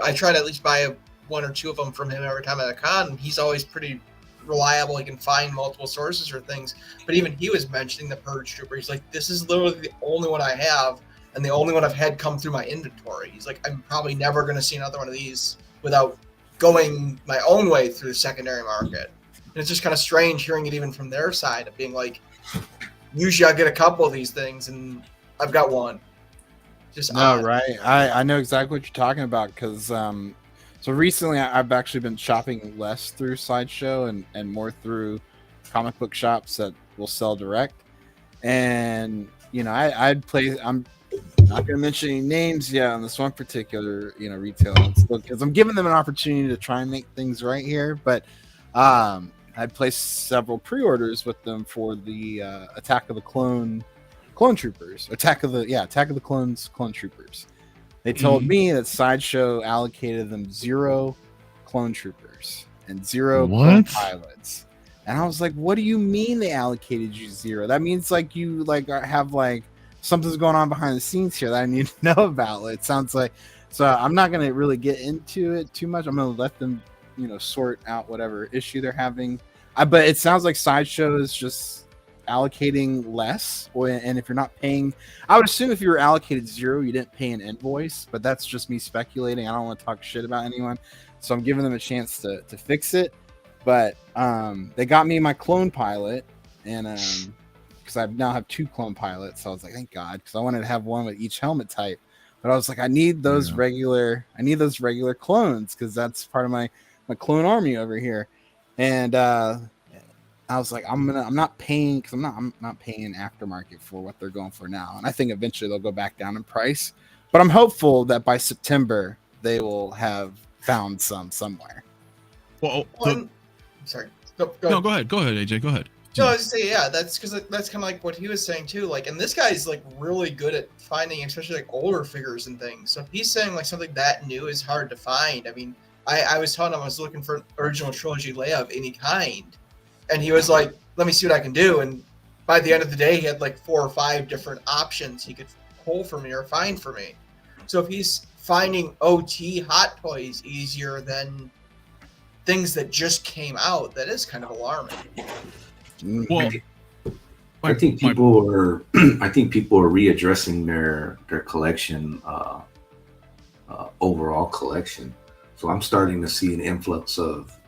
I try to at least buy one or two of them from him every time at a con. He's always pretty reliable. He can find multiple sources or things. But even he was mentioning the Purge Trooper. He's like, this is literally the only one I have, and the only one I've had come through my inventory. He's like, I'm probably never going to see another one of these without going my own way through the secondary market. And it's just kind of strange hearing it even from their side of being like, usually I get a couple of these things and I've got one. Just odd.
Right. I know exactly what you're talking about, because so recently I've actually been shopping less through SideShow and more through comic book shops that will sell direct. And I'm not going to mention any names yet on this one particular retailer, because I'm giving them an opportunity to try and make things right here. But I'd placed several pre-orders with them for the Attack of the Clone Troopers. Attack of the Clone Troopers. They told me that SideShow allocated them 0 Clone Troopers and 0 Clone Pilots. And I was like, what do you mean they allocated you 0? That means like you have something's going on behind the scenes here that I need to know about. It sounds like, so I'm not going to really get into it too much. I'm going to let them, sort out whatever issue they're having. But it sounds like SideShow is just allocating less. And if you're not paying, I would assume if you were allocated 0, you didn't pay an invoice, but that's just me speculating. I don't want to talk shit about anyone. So I'm giving them a chance to fix it. But they got me my Clone Pilot, and because I now have 2 Clone Pilots, so I was like, thank God, because I wanted to have one with each helmet type. But I was like, I need those regular clones, because that's part of my clone army over here. And I was like, I'm not paying, because I'm not paying aftermarket for what they're going for now. And I think eventually they'll go back down in price. But I'm hopeful that by September they will have found somewhere.
Well,
sorry.
Go ahead, AJ. Go ahead.
No, I was just saying, yeah, that's because that's kind of like what he was saying too. Like, and this guy's like really good at finding, especially like older figures and things. So if he's saying like something that new is hard to find, I mean, I was telling him I was looking for an original trilogy Leia of any kind, and he was like, "Let me see what I can do." And by the end of the day, he had like 4 or 5 different options he could pull for me or find for me. So if he's finding OT hot toys easier than things that just came out, that is kind of alarming.
Well,
I think people are readdressing their collection, overall collection. So I'm starting to see an influx of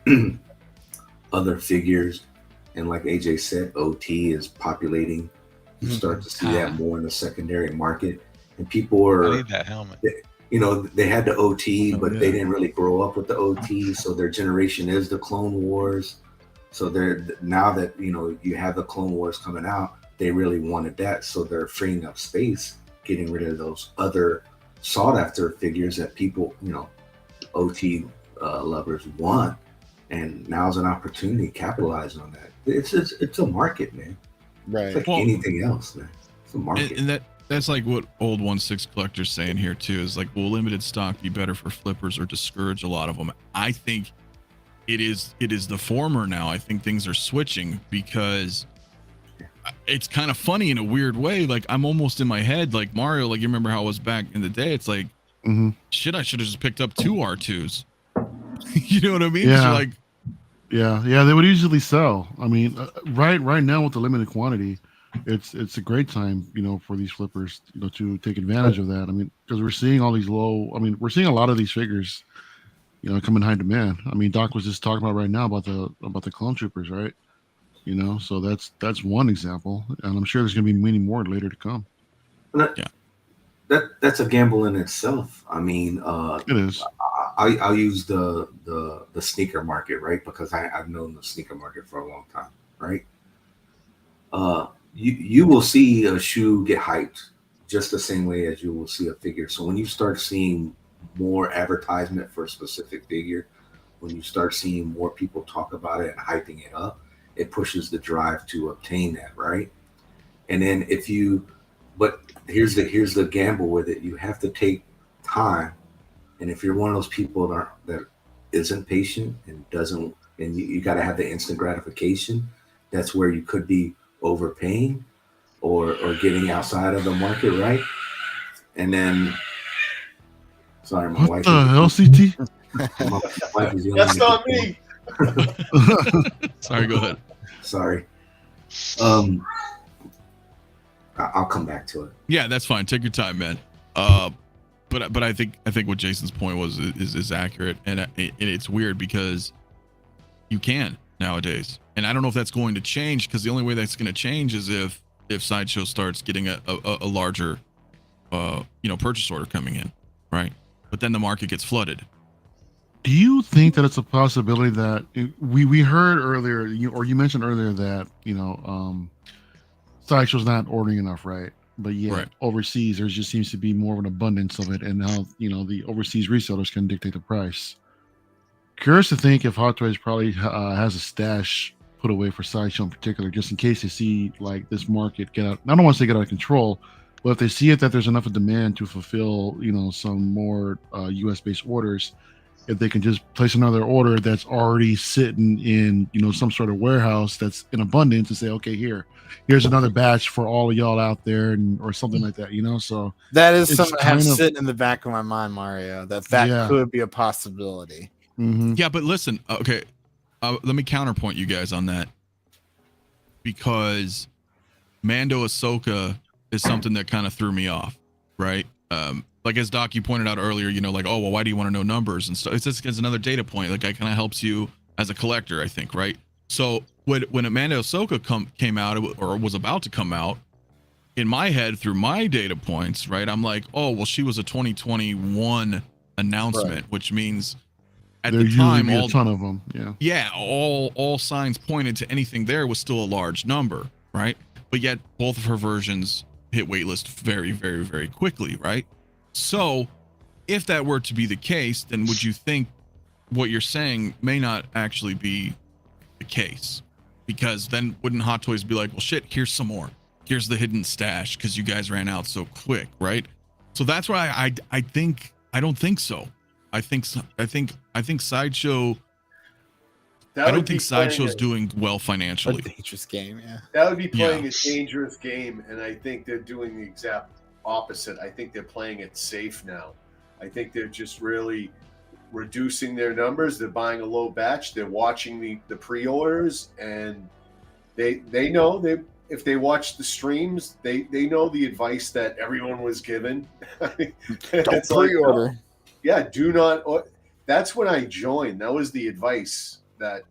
other figures, and like AJ said, OT is populating. You start to see that more in the secondary market, and people are.
I need that helmet.
you know, they had the OT, but they didn't really grow up with the OT. So their generation is the Clone Wars. So they're now that, you know, you have the Clone Wars coming out, they really wanted that. So they're freeing up space, getting rid of those other sought after figures that people, you know, OT lovers want. And now's an opportunity to capitalize on that. It's a market, man.
Right.
It's like anything else, man. It's a market.
And that's like what old 1/6 collectors saying here too, is like, will limited stock be better for flippers or discourage a lot of them? I think it is the former now. I think things are switching because it's kind of funny in a weird way. Like I'm almost in my head, like Mario, like you remember how it was back in the day. It's like, shit, I should have just picked up 2 R2s. You know what I mean?
Yeah.
Like,
yeah, they would easily sell. I mean, right now with the limited quantity, it's a great time, you know, for these flippers, you know, to take advantage of that. I mean, because we're seeing all these we're seeing a lot of these figures, you know, come in high demand. I mean, Doc was just talking about right now about the clone troopers, right? You know, so that's one example, and I'm sure there's going to be many more later to come.
That's a gamble in itself. I mean,
it is.
I'll use the sneaker market, right? Because I've known the sneaker market for a long time, right? You will see a shoe get hyped just the same way as you will see a figure. So when you start seeing more advertisement for a specific figure, when you start seeing more people talk about it and hyping it up, it pushes the drive to obtain that, right? And then but here's the gamble with it. You have to take time. And if you're one of those people that isn't patient and doesn't, and you got to have the instant gratification, that's where you could be overpaying or getting outside of the market, right? And then, sorry, my wife.
What the hell, CT?
My wife is
That's not me.
Sorry, go ahead.
Sorry. I'll come back to it.
Yeah, that's fine. Take your time, man. But I think what Jason's point was is accurate, and it's weird because you can nowadays, and I don't know if that's going to change, because the only way that's going to change is if SideShow starts getting a larger purchase order coming in, right? But then the market gets flooded.
Do you think that it's a possibility that we heard earlier, you mentioned earlier that SideShow's not ordering enough, right? But yet overseas, there just seems to be more of an abundance of it, and now the overseas resellers can dictate the price. Curious to think if Hot Toys probably has a stash put away for SideShow in particular, just in case they see like this market get out. I don't want to say get out of control, but if they see it that there's enough of demand to fulfill some more U.S. based orders, if they can just place another order that's already sitting in some sort of warehouse that's in abundance, and say, okay, here's another batch for all of y'all out there, or something like that, So
that is something I have sitting in the back of my mind, Mario. That could be a possibility.
Mm-hmm.
Yeah, but listen, okay, let me counterpoint you guys on that, because Mando Ahsoka is something that kind of threw me off, right? Like as Doc, you pointed out earlier, like, oh, well, why do you want to know numbers and stuff? It's just as another data point. Like, it kind of helps you as a collector, I think, right? So when Amanda Ahsoka came out, or was about to come out, in my head, through my data points, right, I'm like, oh, well, she was a 2021 announcement, which means at the time,
a ton of them,
all signs pointed to anything there was still a large number, right? But yet both of her versions hit waitlist very, very, very quickly, right? So if that were to be the case, then would you think what you're saying may not actually be the case? Because then wouldn't Hot Toys be like, well, shit, here's some more. Here's the hidden stash because you guys ran out so quick, right? So that's why I think I don't think so. I think SideShow. I don't think SideShow's doing well financially.
A dangerous game, yeah.
That would be playing a dangerous game, and I think they're doing the exact opposite. I think they're playing it safe now. I think they're just really reducing their numbers. They're buying a low batch. They're watching the pre-orders, and they know if they watch the streams, they know the advice that everyone was given.
Don't pre-order.
Do not. That's when I joined. That was the advice that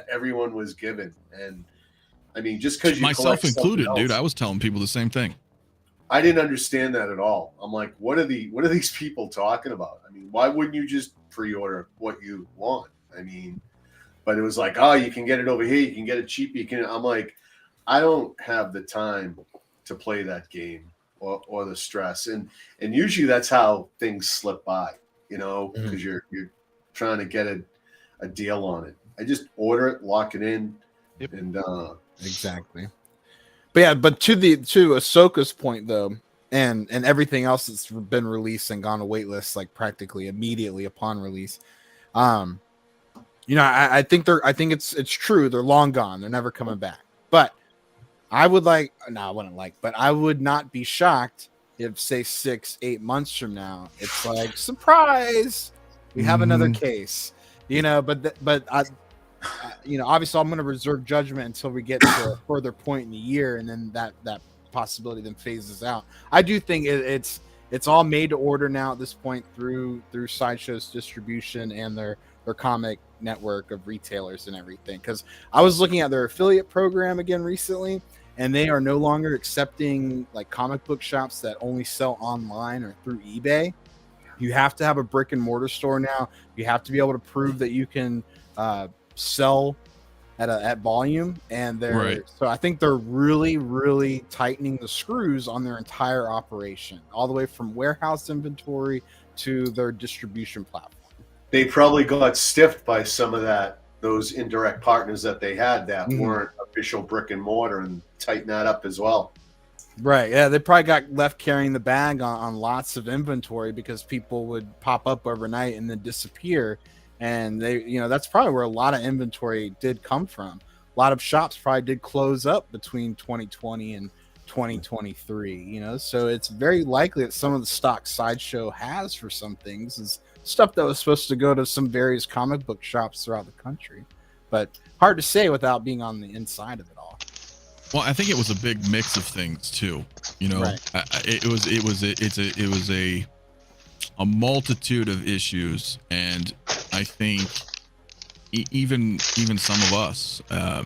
everyone was given, and I mean, just because you
myself included, dude, I was telling people the same thing.
I didn't understand that at all. I'm like, what are these people talking about? I mean, why wouldn't you just pre-order what you want? I mean, but it was like, oh, you can get it over here, you can get it cheap, you can. I'm like, I don't have the time to play that game or the stress, and usually that's how things slip by, you know, because you're trying to get a deal on it. I just order it, lock it in, and
exactly. But yeah, but to Ahsoka's point though, and everything else that's been released and gone to waitlist like practically immediately upon release, you know, I think it's true. They're long gone. They're never coming back. But I would but I would not be shocked if, say, 6-8 months from now, it's like, surprise, we have another case, you know. But I, you know, obviously, I'm going to reserve judgment until we get to a further point in the year, and then that possibility then phases out. I do think it's all made to order now at this point through SideShow's distribution and their comic network of retailers and everything. Because I was looking at their affiliate program again recently, and they are no longer accepting like comic book shops that only sell online or through eBay. You have to have a brick and mortar store now. You have to be able to prove that you can sell at volume, and so I think they're really tightening the screws on their entire operation, all the way from warehouse inventory to their distribution platform.
They probably got stiffed by some of those indirect partners that they had that weren't official brick and mortar, and tighten that up as well.
Right. Yeah, they probably got left carrying the bag on lots of inventory because people would pop up overnight and then disappear. And they, you know, that's probably where a lot of inventory did come from. A lot of shops probably did close up between 2020 and 2023, you know, so it's very likely that some of the stock SideShow has for some things is stuff that was supposed to go to some various comic book shops throughout the country, but hard to say without being on the inside of it all.
Well, I think it was a big mix of things too, you know.
Right.
It was a multitude of issues, and I think even some of us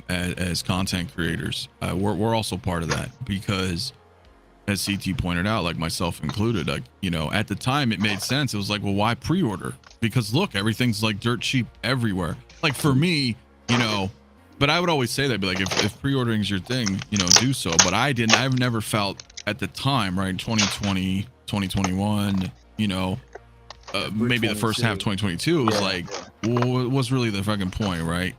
as content creators, we're also part of that, because as CT pointed out, like myself included, like, you know, at the time it made sense. It was like, well, why pre-order? Because look, everything's like dirt cheap everywhere. Like for me, you know, but I would always say that, be like, if pre-ordering is your thing, you know, do so. But I've never felt at the time, right, 2020, 2021, you know, maybe the first half of 2022, it was like, well, what's really the fucking point, right?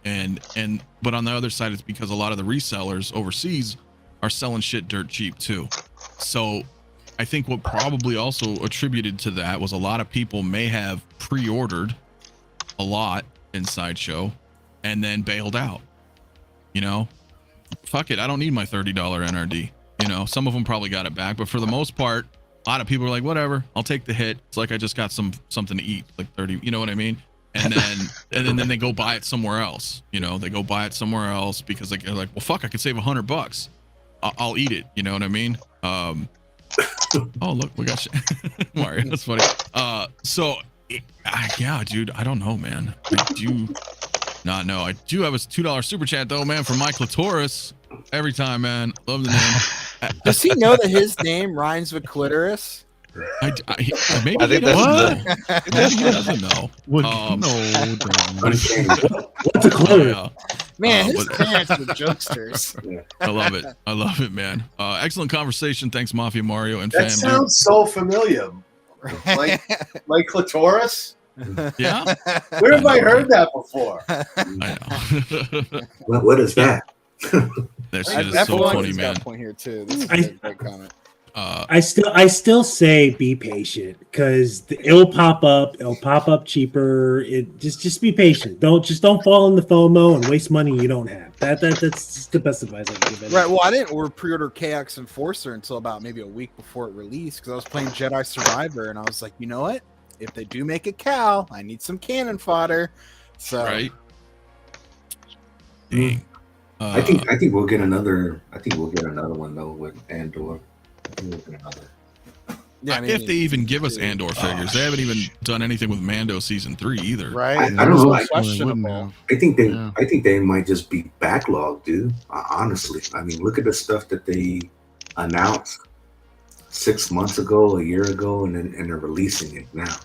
But on the other side, it's because a lot of the resellers overseas are selling shit dirt cheap too. So I think what probably also attributed to that was a lot of people may have pre-ordered a lot in SideShow and then bailed out. You know, fuck it, I don't need my $30 NRD. You know, some of them probably got it back, but for the most part, a lot of people are like, whatever, I'll take the hit. It's like I just got something to eat, like 30, you know what I mean? And then they go buy it somewhere else. You know, they go buy it somewhere else because they're like, well, fuck, I could save $100. I'll eat it. You know what I mean? Oh, look, we got Mario. That's funny. Yeah, dude, I don't know, man. I do not know. I do have a $2 super chat though, man, from Mike Clitoris. Every time, man. Love the name.
Does he know that his name rhymes with clitoris?
Maybe
I think
maybe he doesn't know.
What's a clue?
Man, his parents were jokesters.
I love it, man. Excellent conversation. Thanks, Mafia Mario and
that
fam.
Sounds so familiar. Like clitoris.
Yeah.
Where have I heard that before?
I know.
What is that?
That shit is so funny, man.
Point here too. This is a great comment.
I still say be patient, because it'll pop up cheaper. It just be patient. Don't fall in the FOMO and waste money you don't have. That's just the best advice I can give.
Right. Well, I didn't pre-order KX Enforcer until about maybe a week before it released, because I was playing Jedi Survivor and I was like, you know what? If they do make a cow, I need some cannon fodder. So
right. Dang.
I think we'll get another. I think we'll get another one though with Andor. We'll get another.
Yeah, I mean,
if they even give us Andor figures, they haven't even done anything with Mando season 3 either.
Right?
I don't know.
Questionable.
I think they might just be backlogged, dude. Honestly, I mean, look at the stuff that they announced. 6 months ago, a year ago, and they're releasing it now.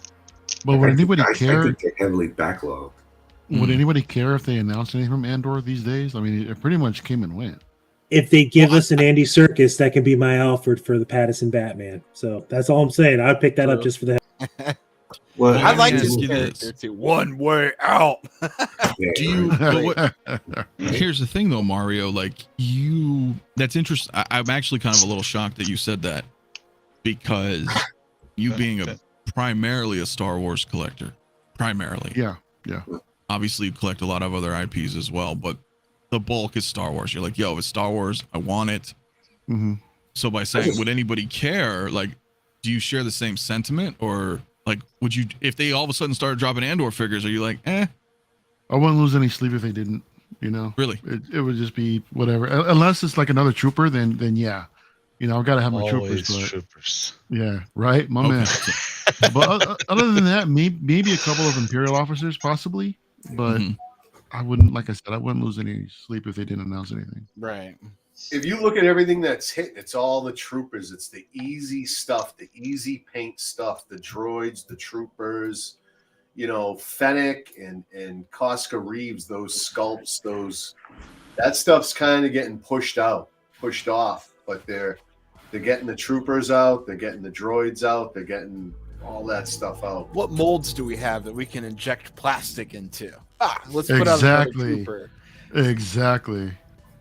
But would anybody care?
I think they're heavily backlogged.
Would anybody care if they announced anything from Andor these days? I mean, it pretty much came and went.
If they give us an Andy Serkis, that can be my offer for the Pattinson Batman. So that's all I'm saying. I'd pick that up just for that.
Well,
I'd like to
ask
see
you
character too. One way out.
Do you? Here's the thing, though, Mario. Like that's interesting. I'm actually kind of a little shocked that you said that, because you being primarily a Star Wars collector, primarily.
Yeah.
Obviously, you collect a lot of other IPs as well, but the bulk is Star Wars. You're like, yo, it's Star Wars. I want it.
Mm-hmm.
So by saying, would anybody care? Like, do you share the same sentiment, or like, would you, if they all of a sudden started dropping Andor figures, are you like, eh?
I wouldn't lose any sleep if they didn't. You know,
Really?
it would just be whatever. Unless it's like another trooper, then yeah. You know, I've got to have my
Always
troopers. But,
troopers.
yeah, right, my man. But other than that, maybe a couple of Imperial officers, possibly. But I wouldn't, like I said, I wouldn't lose any sleep if they didn't announce anything.
Right.
If you look at everything that's hit, it's all the troopers. It's the easy stuff, the easy paint stuff, the droids, the troopers, you know, Fennec and Casca Reeves, those sculpts, that stuff's kind of getting pushed off, but they're getting the troopers out, they're getting the droids out, they're getting all that stuff out.
What molds do we have that we can inject plastic into? Let's put out another trooper.
Exactly.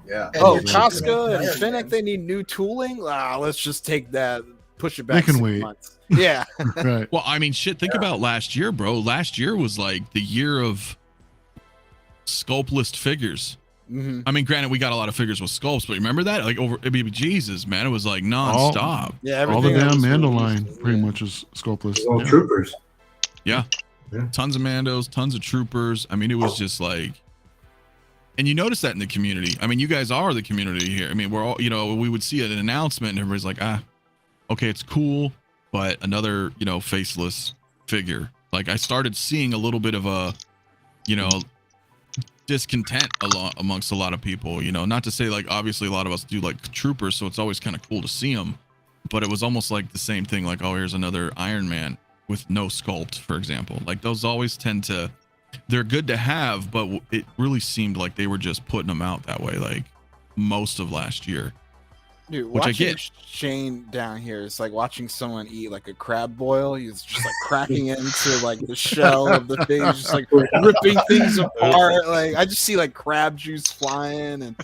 Yeah.
Oh, Casca and Fennec, they need new tooling. Let's just take that, push it back.
They can wait.
Months. Yeah.
Right.
Well, I mean, shit. Think about last year, bro. Last year was like the year of sculptless figures.
Mm-hmm.
I mean, granted, we got a lot of figures with sculpts, but remember that? Like Jesus, man, it was like nonstop.
All the damn Mando line pretty much is sculptless.
All troopers.
Yeah. Tons of Mandos, tons of troopers. I mean, it was just like, and you notice that in the community. I mean, you guys are the community here. I mean, we're all, you know, we would see an announcement and everybody's like, okay, it's cool, but another, you know, faceless figure. Like, I started seeing a little bit of a, you know, discontent amongst a lot of people, you know, not to say like, obviously a lot of us do like troopers, so it's always kind of cool to see them, but it was almost like the same thing. Like, oh, here's another Iron Man with no sculpt, for example. Like, those always tend to, they're good to have, but it really seemed like they were just putting them out that way, like most of last year.
Dude,
which I
watching
get.
Shane down here, it's like watching someone eat like a crab boil. He's just like cracking into like the shell of the thing, just like ripping things apart. Like, I just see like crab juice flying and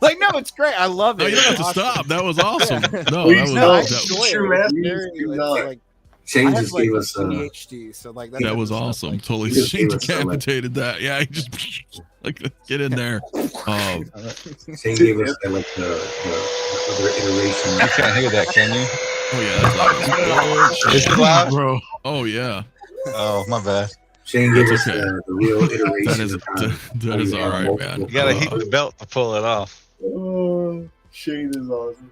like, no, it's great. I love it.
No, you don't have to stop. That was awesome. No,
Please
that
no,
was
I
enjoy
Sure,
it.
man.
It's very,
Please do
it's
not.
like,
Shane
I have
just
like
gave us
ADHD, so like
that was awesome.
Like,
Totally
He just
Shane
gave us some,
decapitated that. Yeah, he just like, get in there.
Shane gave us like the other iteration.
You can't hear that, can you?
Oh yeah, that's loud.
Is it loud?
Bro.
Oh yeah,
Oh, my bad.
Shane gave us
okay.
the real iteration.
that is
of how
that is
you
all
have
right,
multiple
man.
You gotta heat the belt to pull it off.
Oh, Shane is awesome.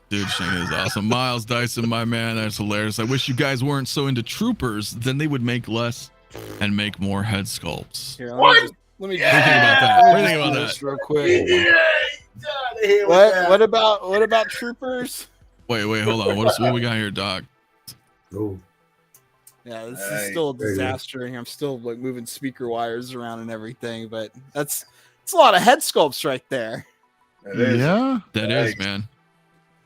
Dude, Shane is awesome. Miles Dyson, my man, that's hilarious. I wish you guys weren't so into troopers. Then they would make less and make more head sculpts.
Here,
What do you think about that? What do you think about
this
that?
real quick.
What?
What about troopers?
Wait, hold on. What we got here, Doc?
Oh,
Yeah, this
Hey,
is still a
there you go.
disaster. I'm still like moving speaker wires around and everything, but it's a lot of head sculpts right there.
It is
Yeah.
That is, man.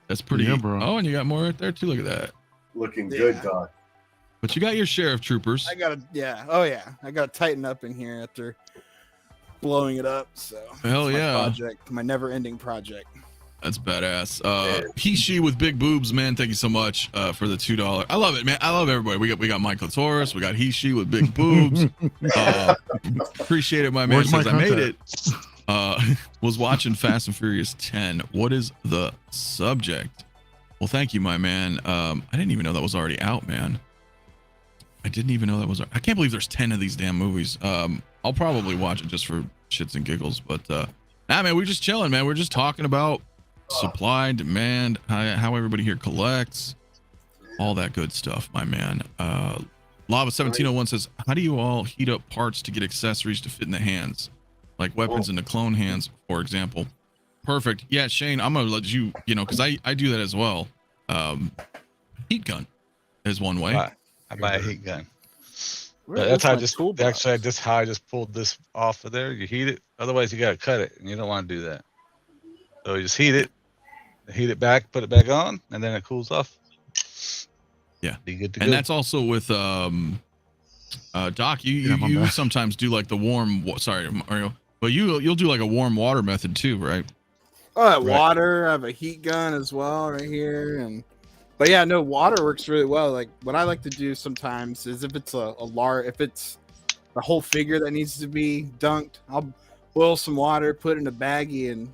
That's pretty.
Yeah, bro.
Oh, and you got more right there too. Look at that.
looking
Yeah.
good, Doc.
But you got your share of troopers.
I gotta I gotta tighten up in here after blowing it up. So
Hell
it's my
yeah.
project, my never-ending project.
That's badass. He/she with big boobs, man. Thank you so much for the $2. I love it, man. I love everybody. We got Michael Taurus. We got he/she with big boobs. Appreciate it, my man.
Where's my
Says I made it. Was watching Fast and Furious 10. What is the subject? Well, thank you, my man. I didn't even know that was already out, man. I didn't even know that was. I can't believe there's 10 of these damn movies. I'll probably watch it just for shits and giggles. But nah, man, we're just chilling, man. We're just talking about supply, demand, how everybody here collects, all that good stuff, my man. Lava 1701 says, how do you all heat up parts to get accessories to fit in the hands, like weapons in the clone hands, for example? Perfect. Yeah, Shane, I'm gonna let you, because I do that as well. heat gun is one way.
I buy a heat gun.
Where
That's
is
how I
my
just
toolbox?
pulled this off of there. You heat it, otherwise you gotta cut it, and you don't want to do that. So you just heat it back, put it back on, and then it cools off.
Yeah,
be good to
and
go.
that's also with Doc. You
Yeah, my
you
bad.
sometimes do like the warm. Sorry, Mario, but you'll do like a warm water method too, right?
Oh, water. I have a heat gun as well right here, but yeah, no, water works really well. Like what I like to do sometimes is if it's if it's the whole figure that needs to be dunked, I'll boil some water, put it in a baggie, and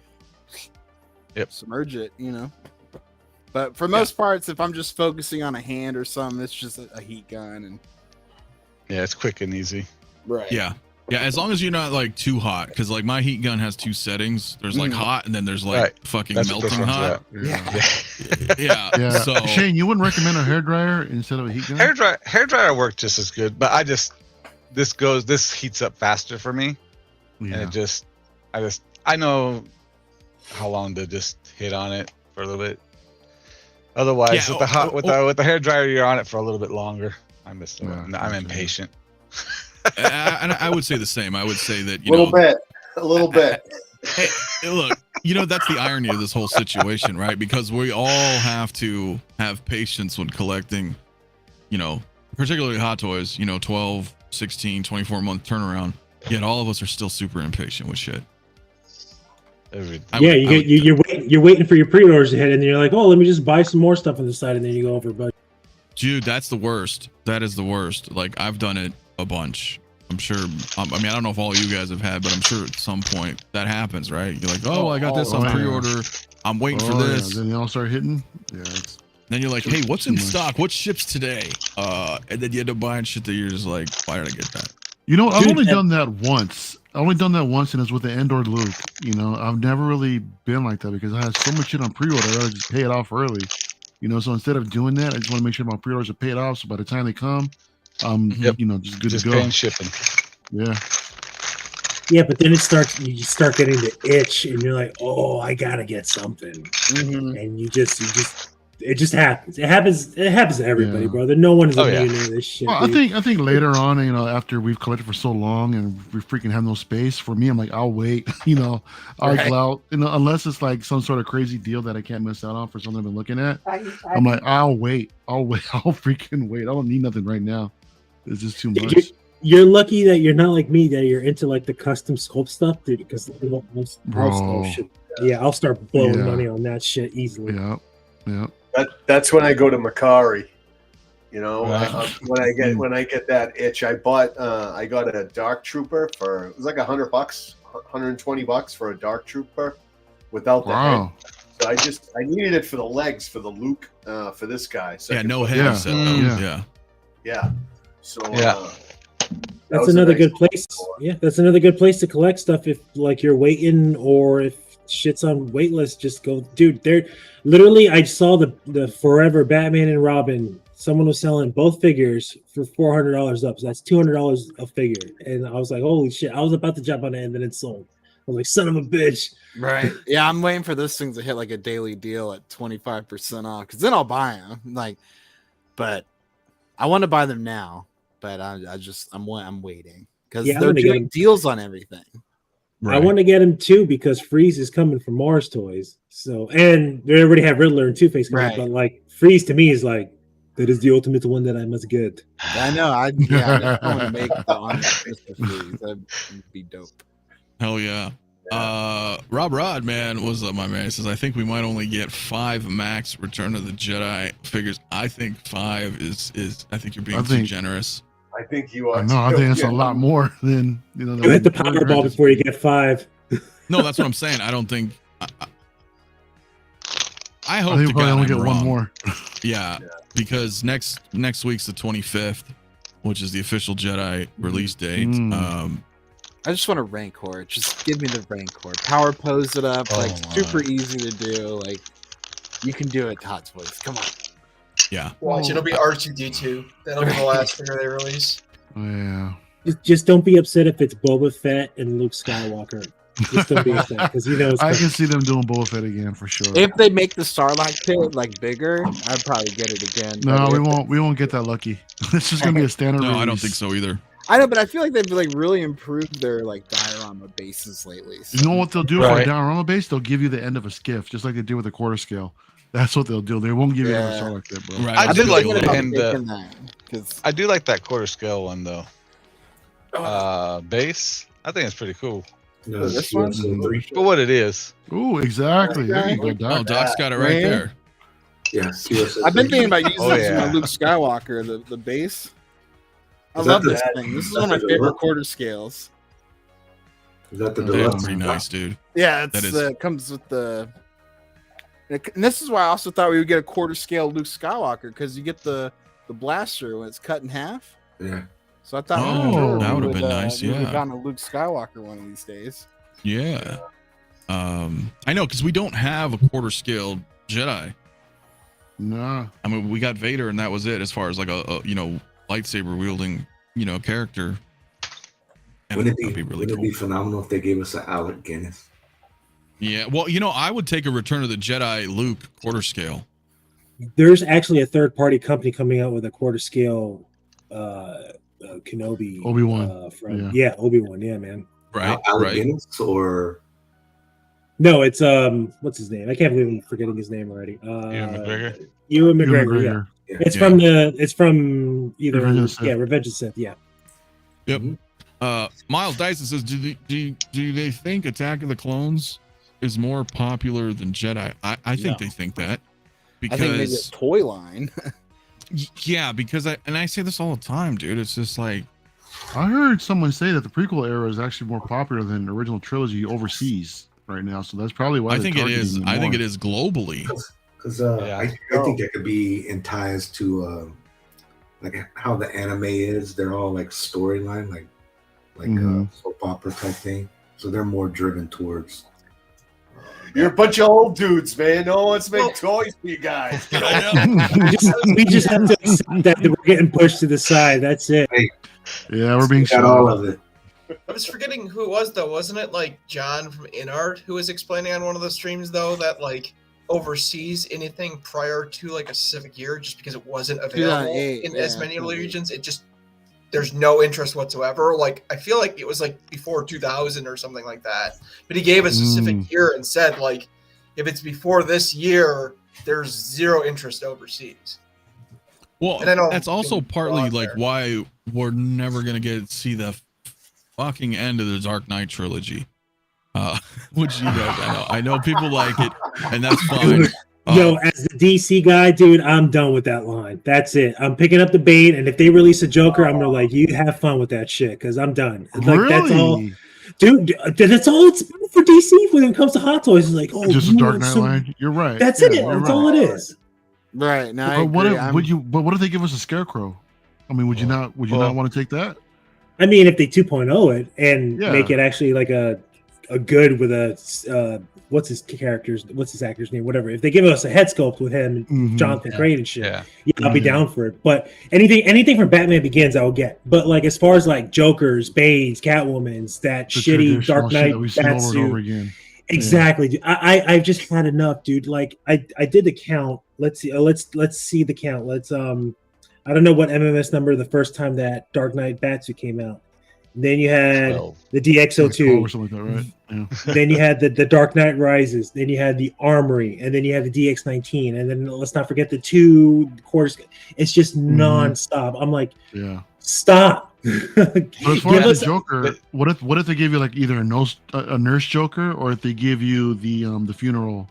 submerge it. But for most parts, if I'm just focusing on a hand or something, it's just a heat gun, and
yeah, it's quick and easy.
Right.
Yeah. Yeah, as long as you're not like too hot, because like my heat gun has 2 settings. There's like hot, and then there's like fucking
That's what
melting
this one's
hot.
Yeah.
Yeah. So
Shane, you wouldn't recommend a hairdryer instead of a heat gun?
Hairdryer worked just as good, but this heats up faster for me, and I know how long to just hit on it for a little bit. Otherwise, with the hairdryer, you're on it for a little bit longer. I'm impatient.
and I would say the same. I would say that
a little bit.
Hey, look, that's the irony of this whole situation, right? Because we all have to have patience when collecting, particularly hot toys. 12, 16, 24-month turnaround. Yet all of us are still super impatient with shit.
You're waiting for your pre-orders to hit, and then you're like, oh, let me just buy some more stuff on the side, and then you go over budget.
Dude, that's the worst. That is the worst. Like, I've done it a bunch. I'm sure. I don't know if all you guys have had, but I'm sure at some point that happens, right? You're like, oh, I got this on pre-order. I'm waiting for this.
Then they all start hitting. Yeah.
Then you're like, hey, what's in stock? What ships today? And then you end up buying shit that you're just like, why did I get that?
I've only done that once. And it's with the Endor Luke. I've never really been like that because I had so much shit on pre-order. I'd rather just pay it off early. So instead of doing that, I just want to make sure my pre-orders are paid off. So by the time they come, just good to go.
Paying shipping.
Yeah.
Yeah, but then you start getting the itch, and you're like, oh, I gotta get something, and it just happens. It happens to everybody, brother. No one is immune to this shit.
Well, I think later on, after we've collected for so long and we freaking have no space, for me, I'm like, I'll wait. I'll go out, unless it's like some sort of crazy deal that I can't miss out on for something I've been looking at. I'm like, I'll wait. I'll freaking wait. I don't need nothing right now. It's just too much.
You're lucky that you're not like me, that you're into like the custom sculpt stuff, dude. Because I'll start blowing money on that shit easily.
Yeah.
That's when I go to Macari. When I get that itch, I got a Dark Trooper for, it was like $100, $120 for a Dark Trooper without the head. So I needed it for the legs, for the Luke, for this guy. So
no head set though.
Yeah. So
that's another good place. Yeah, that's another good place to collect stuff if like you're waiting, or if shit's on waitlist, just go, dude. They're literally, I saw the Forever Batman and Robin. Someone was selling both figures for $400 up, so that's $200 a figure. And I was like, holy shit! I was about to jump on it, and then it sold. I was like, son of a bitch.
Right. Yeah, I'm waiting for those things to hit like a daily deal at 25% off, because then I'll buy them. But I want to buy them now. But I'm waiting because they're doing deals on everything.
Right. I want to get him too because Freeze is coming from Mars Toys. So, and they already have Riddler and Two-Face coming, but like Freeze to me is like, that is the ultimate one that I must get.
I know. I want to make the on Freeze. That'd be dope.
Hell yeah. Rob Rod, man, what's up, my man? He says, I think we might only get 5 max Return of the Jedi figures. I think 5 is I think you're being too generous.
I think you are.
No, I think it's a lot more than
you hit the Powerball before you get 5.
No, that's what I'm saying. I don't think. I hope
to God only get one more.
Yeah, because next week's the 25th, which is the official Jedi release date.
I just want a Rancor. Just give me the Rancor. Power pose it up, super easy to do. Like you can do it, Hot Toys. Come on.
Yeah.
Watch, it'll be R2D2. That'll be the last figure they release.
Yeah.
Just don't be upset if it's Boba Fett and Luke Skywalker. Just to be because you know it's
I can see them doing Boba Fett again for sure.
If they make the Sarlacc pit like bigger, I'd probably get it again.
No, we won't. We won't get that lucky. It's just gonna be a standard.
No,
release.
I don't think so either.
I know, but I feel like they've like really improved their like diorama bases lately. So.
You know what they'll do
Right.
for a diorama base? They'll give you the end of a skiff, just like they did with the quarter scale. That's what they'll do. They won't give you
Yeah.
a show like that, bro.
Right.
I
That's
did
a
like
good
the
one.
end.
Because
I do like that quarter scale one though. Base. I think it's pretty cool.
No,
this one?
For what it is.
Ooh, exactly. There you go,
Oh,
Doc.
Doc's got it right
Man.
there.
Yeah,
I've been thinking about using
Oh,
this in my
yeah.
Luke Skywalker, the base. I
Is that
love
the-
this thing. This is
that's
one of my
the
favorite
deluxe?
quarter scales.
Is that the
They're
deluxe?
pretty nice, dude.
Yeah,
That
it's
is-
it comes with the. And this is why I also thought we would get a quarter scale Luke Skywalker because you get the blaster when it's cut in half.
Yeah.
So I thought,
Oh,
that would've been nice,
we would
yeah.
have gotten a Luke Skywalker one of these days.
Yeah. I know because we don't have a quarter scale Jedi.
Nah.
I mean, we got Vader, and that was it as far as like a lightsaber wielding character. And
Wouldn't
that'd be really
wouldn't
cool.
it be phenomenal if they gave us an Alec Guinness?
Yeah. Well, I would take a Return of the Jedi Luke quarter scale.
There's actually a third-party company coming out with a quarter scale Kenobi
Obi-Wan.
from
Yeah.
Obi-Wan, yeah, man.
Right.
Alec
Right.
Guinness or
No, it's what's his name? I can't believe I'm forgetting his name already.
Ewan McGregor.
Ewan
Ewan
McGregor, yeah.
McGregor.
Yeah.
It's from either
Revenge of the Sith.
Revenge of the Sith, yeah.
Yep.
Mhm.
Miles Dyson says, do they think Attack of the Clones is more popular than Jedi? I think
No.
they think that
I think maybe a
because
toy line.
yeah, because I say this all the time, dude. It's just like
I heard someone say that the prequel era is actually more popular than the original trilogy overseas right now. So that's probably why
I think it is. I think it is globally.
because
Yeah.
I think that could be in ties to like how the anime is. They're all like storyline, like
Mhm.
soap opera type thing. So they're more driven towards.
You're a bunch of old dudes, man. No one wants to make toys for you guys.
We just have to accept that we're getting pushed to the side. That's it.
Yeah, we're being
Got all
shot.
of it.
I was forgetting who it was though. Wasn't it like John from InArt who was explaining on one of the streams though that like overseas anything prior to like a specific year just because it wasn't available
2008,
in as
yeah,
many
2008.
regions, it just there's no interest whatsoever. Like I feel like it was like before 2000 or something like that. But he gave a specific year and said like if it's before this year, there's zero interest overseas.
Well,
And I know
that's also
it's
partly
out
like
there.
why we're never gonna get to see the fucking end of the Dark Knight trilogy. Which I know people like it, and that's fine.
Yo, as the DC guy, dude, I'm done with that line. That's it. I'm picking up the bait, and if they release a Joker, I'm gonna like, you have fun with that shit, because I'm done. Like
Really?
that's all, dude. That's all it's been for DC when it comes to Hot Toys. It's like, oh,
Just a
you
Dark
want
Knight
some-
line. You're right.
That's
Yeah,
it.
you're
That's
right.
all it is.
Right. Now, I
But what
agree.
if
I'm-
would you? But what if they give us a Scarecrow? I mean, would you not? Would you
well-
not want to take that?
I mean, if they 2.0 it and
Yeah.
make it actually like a good with a what's his actor's name, whatever. If they give us a head sculpt with him,
Mhm.
Jonathan Crane and shit,
Yeah.
yeah, I'll be
Mhm.
down for it. But anything from Batman Begins, I will get. But like as far as like Jokers, Banes, Catwoman's, that
The
shitty
traditional
Dark
shit
Knight
that we see over and over
Batsuit.
again.
Exactly. Dude. I've just had enough, dude. Like I did the count. Let's see. Let's see the count. Let's I don't know what MMS number the first time that Dark Knight Batsuit came out. Then you had
12.
the
Or
DX02.
something like that, right? Yeah.
Then you had the Dark Knight Rises. Then you had the Armory, and then you had the DX19, and then let's not forget the 2 quarters. It's just nonstop. I'm like,
Yeah.
stop.
But as far
Give
as
us-
the Joker, what if they give you like either a nurse Joker, or if they give you the funeral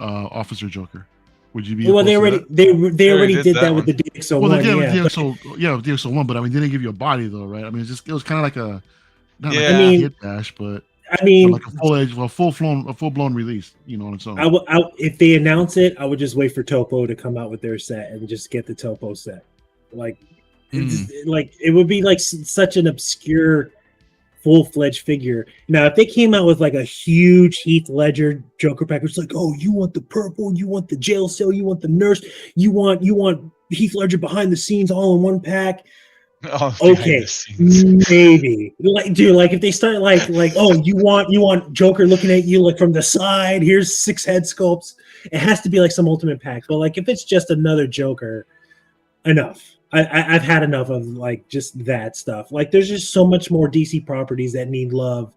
officer Joker? Would you be?
well, they
opposed to
already
that?
they already
did
did
that
that with
one.
the DX01.
Well, they did
yeah,
with
but-
DX01, but I mean, they didn't give you a body though, right? I mean, it was kind of like a not
Yeah.
like a
I mean-
hit bash, but
I mean,
like a full blown release. You know what I'm saying?
if they announce it, I would just wait for Topo to come out with their set and just get the Topo set. Like, it would be like such an obscure, full-fledged figure. Now, if they came out with like a huge Heath Ledger Joker package, it's like, oh, you want the purple, you want the jail cell, you want the nurse, you want Heath Ledger behind the scenes all in one pack.
Oh,
Okay, maybe. Like, dude, like if they start like, oh, you want Joker looking at you like from the side. Here's 6 head sculpts. It has to be like some ultimate pack. But like if it's just another Joker, enough. I've had enough of like just that stuff. Like there's just so much more DC properties that need love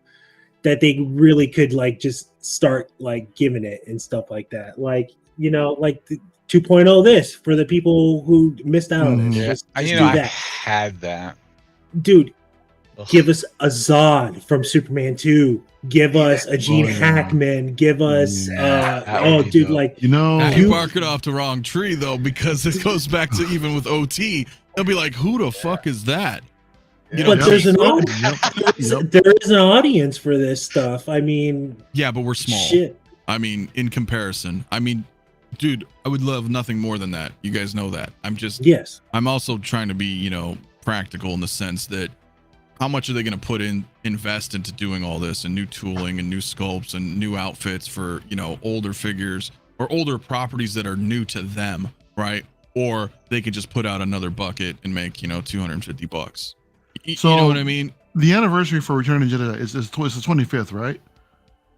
that they really could like just start like giving it and stuff like that. Like, you know, like the 2.0 this for the people who missed out on it.
Yeah,
Just
you
do
know, I
that.
had that.
Dude,
Ugh.
give us a Zod from Superman 2. Give us a Gene Hackman. Give us dude, like
you know,
now you bark it off the wrong tree though, because it goes back to even with OT. They'll be like, "Who the fuck is that?" You know,
but there's an there is an audience for this stuff. I mean,
yeah, but we're small.
Shit.
I mean, in comparison, I mean, dude, I would love nothing more than that. You guys know that. I'm also trying to be, you know, practical in the sense that how much are they going to invest into doing all this and new tooling and new sculpts and new outfits for, you know, older figures or older properties that are new to them, right? Or they could just put out another bucket and make, you know, $250.
So,
you know what I mean?
The anniversary for Return of the Jedi is the 25th, right?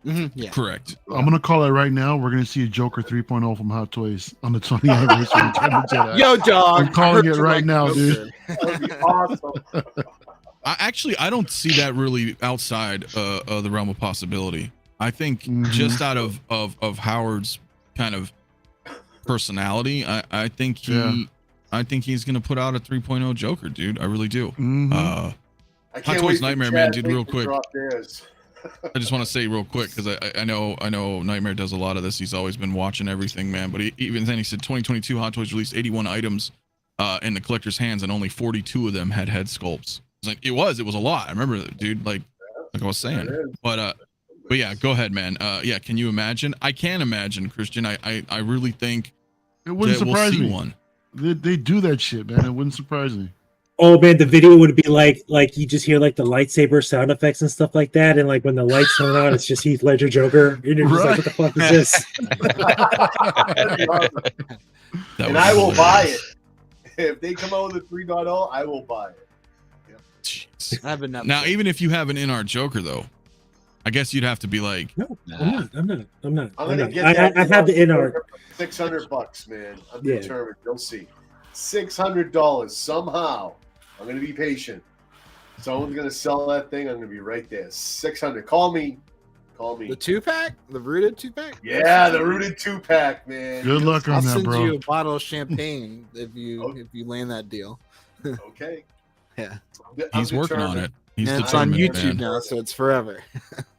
Yeah.
Correct.
I'm gonna call it right now. We're gonna see a Joker 3.0 from Hot Toys on the 20th anniversary of Return of the Jedi.
Yo, dog.
I'm calling it right now, dude.
That would be awesome.
I don't see that really outside of the realm of possibility. I think just out of Howard's kind of personality, I think he's gonna put out a 3.0 Joker, dude. I really do.
I
Hot
can't
Toys
wait for
Nightmare,
Chad
man, dude.
Link
Real
to
quick,
drop theirs.
I just want to say real quick because I know Nightmare does a lot of this. He's always been watching everything, man. But even then, he said 2022 Hot Toys released 81 items in the collector's hands, and only 42 of them had head sculpts. It's like it was a lot. I remember, dude. Like I was saying, but yeah, go ahead, man. Yeah, can you imagine? I can imagine, Christian. I really think
it wouldn't surprise
we'll see
me.
one.
They do that shit, man. It wouldn't surprise me.
oh man, the video would be like you just hear like the lightsaber sound effects and stuff like that, and like when the lights turn on, it's just Heath Ledger Joker. And you're just like, what the fuck is this?
And I will buy it. If they come out with a 3.0, I will buy it.
Now, even if you have an in-art Joker, though, I guess you'd have to be like,
no, I'm not.
I'm gonna get
I
that.
have the in-art.
$600, man. I'm determined. You'll see. $600 somehow. I'm gonna be patient. Someone's gonna sell that thing. I'm gonna be right there. 600. Call me.
The 2-pack, the rooted 2-pack.
Yeah, the rooted 2-pack, man.
Good luck on that, bro.
I'll send you a bottle of champagne if you land that deal.
Okay.
Yeah.
He's working on it. He's
and it's on YouTube
man.
now, so it's forever.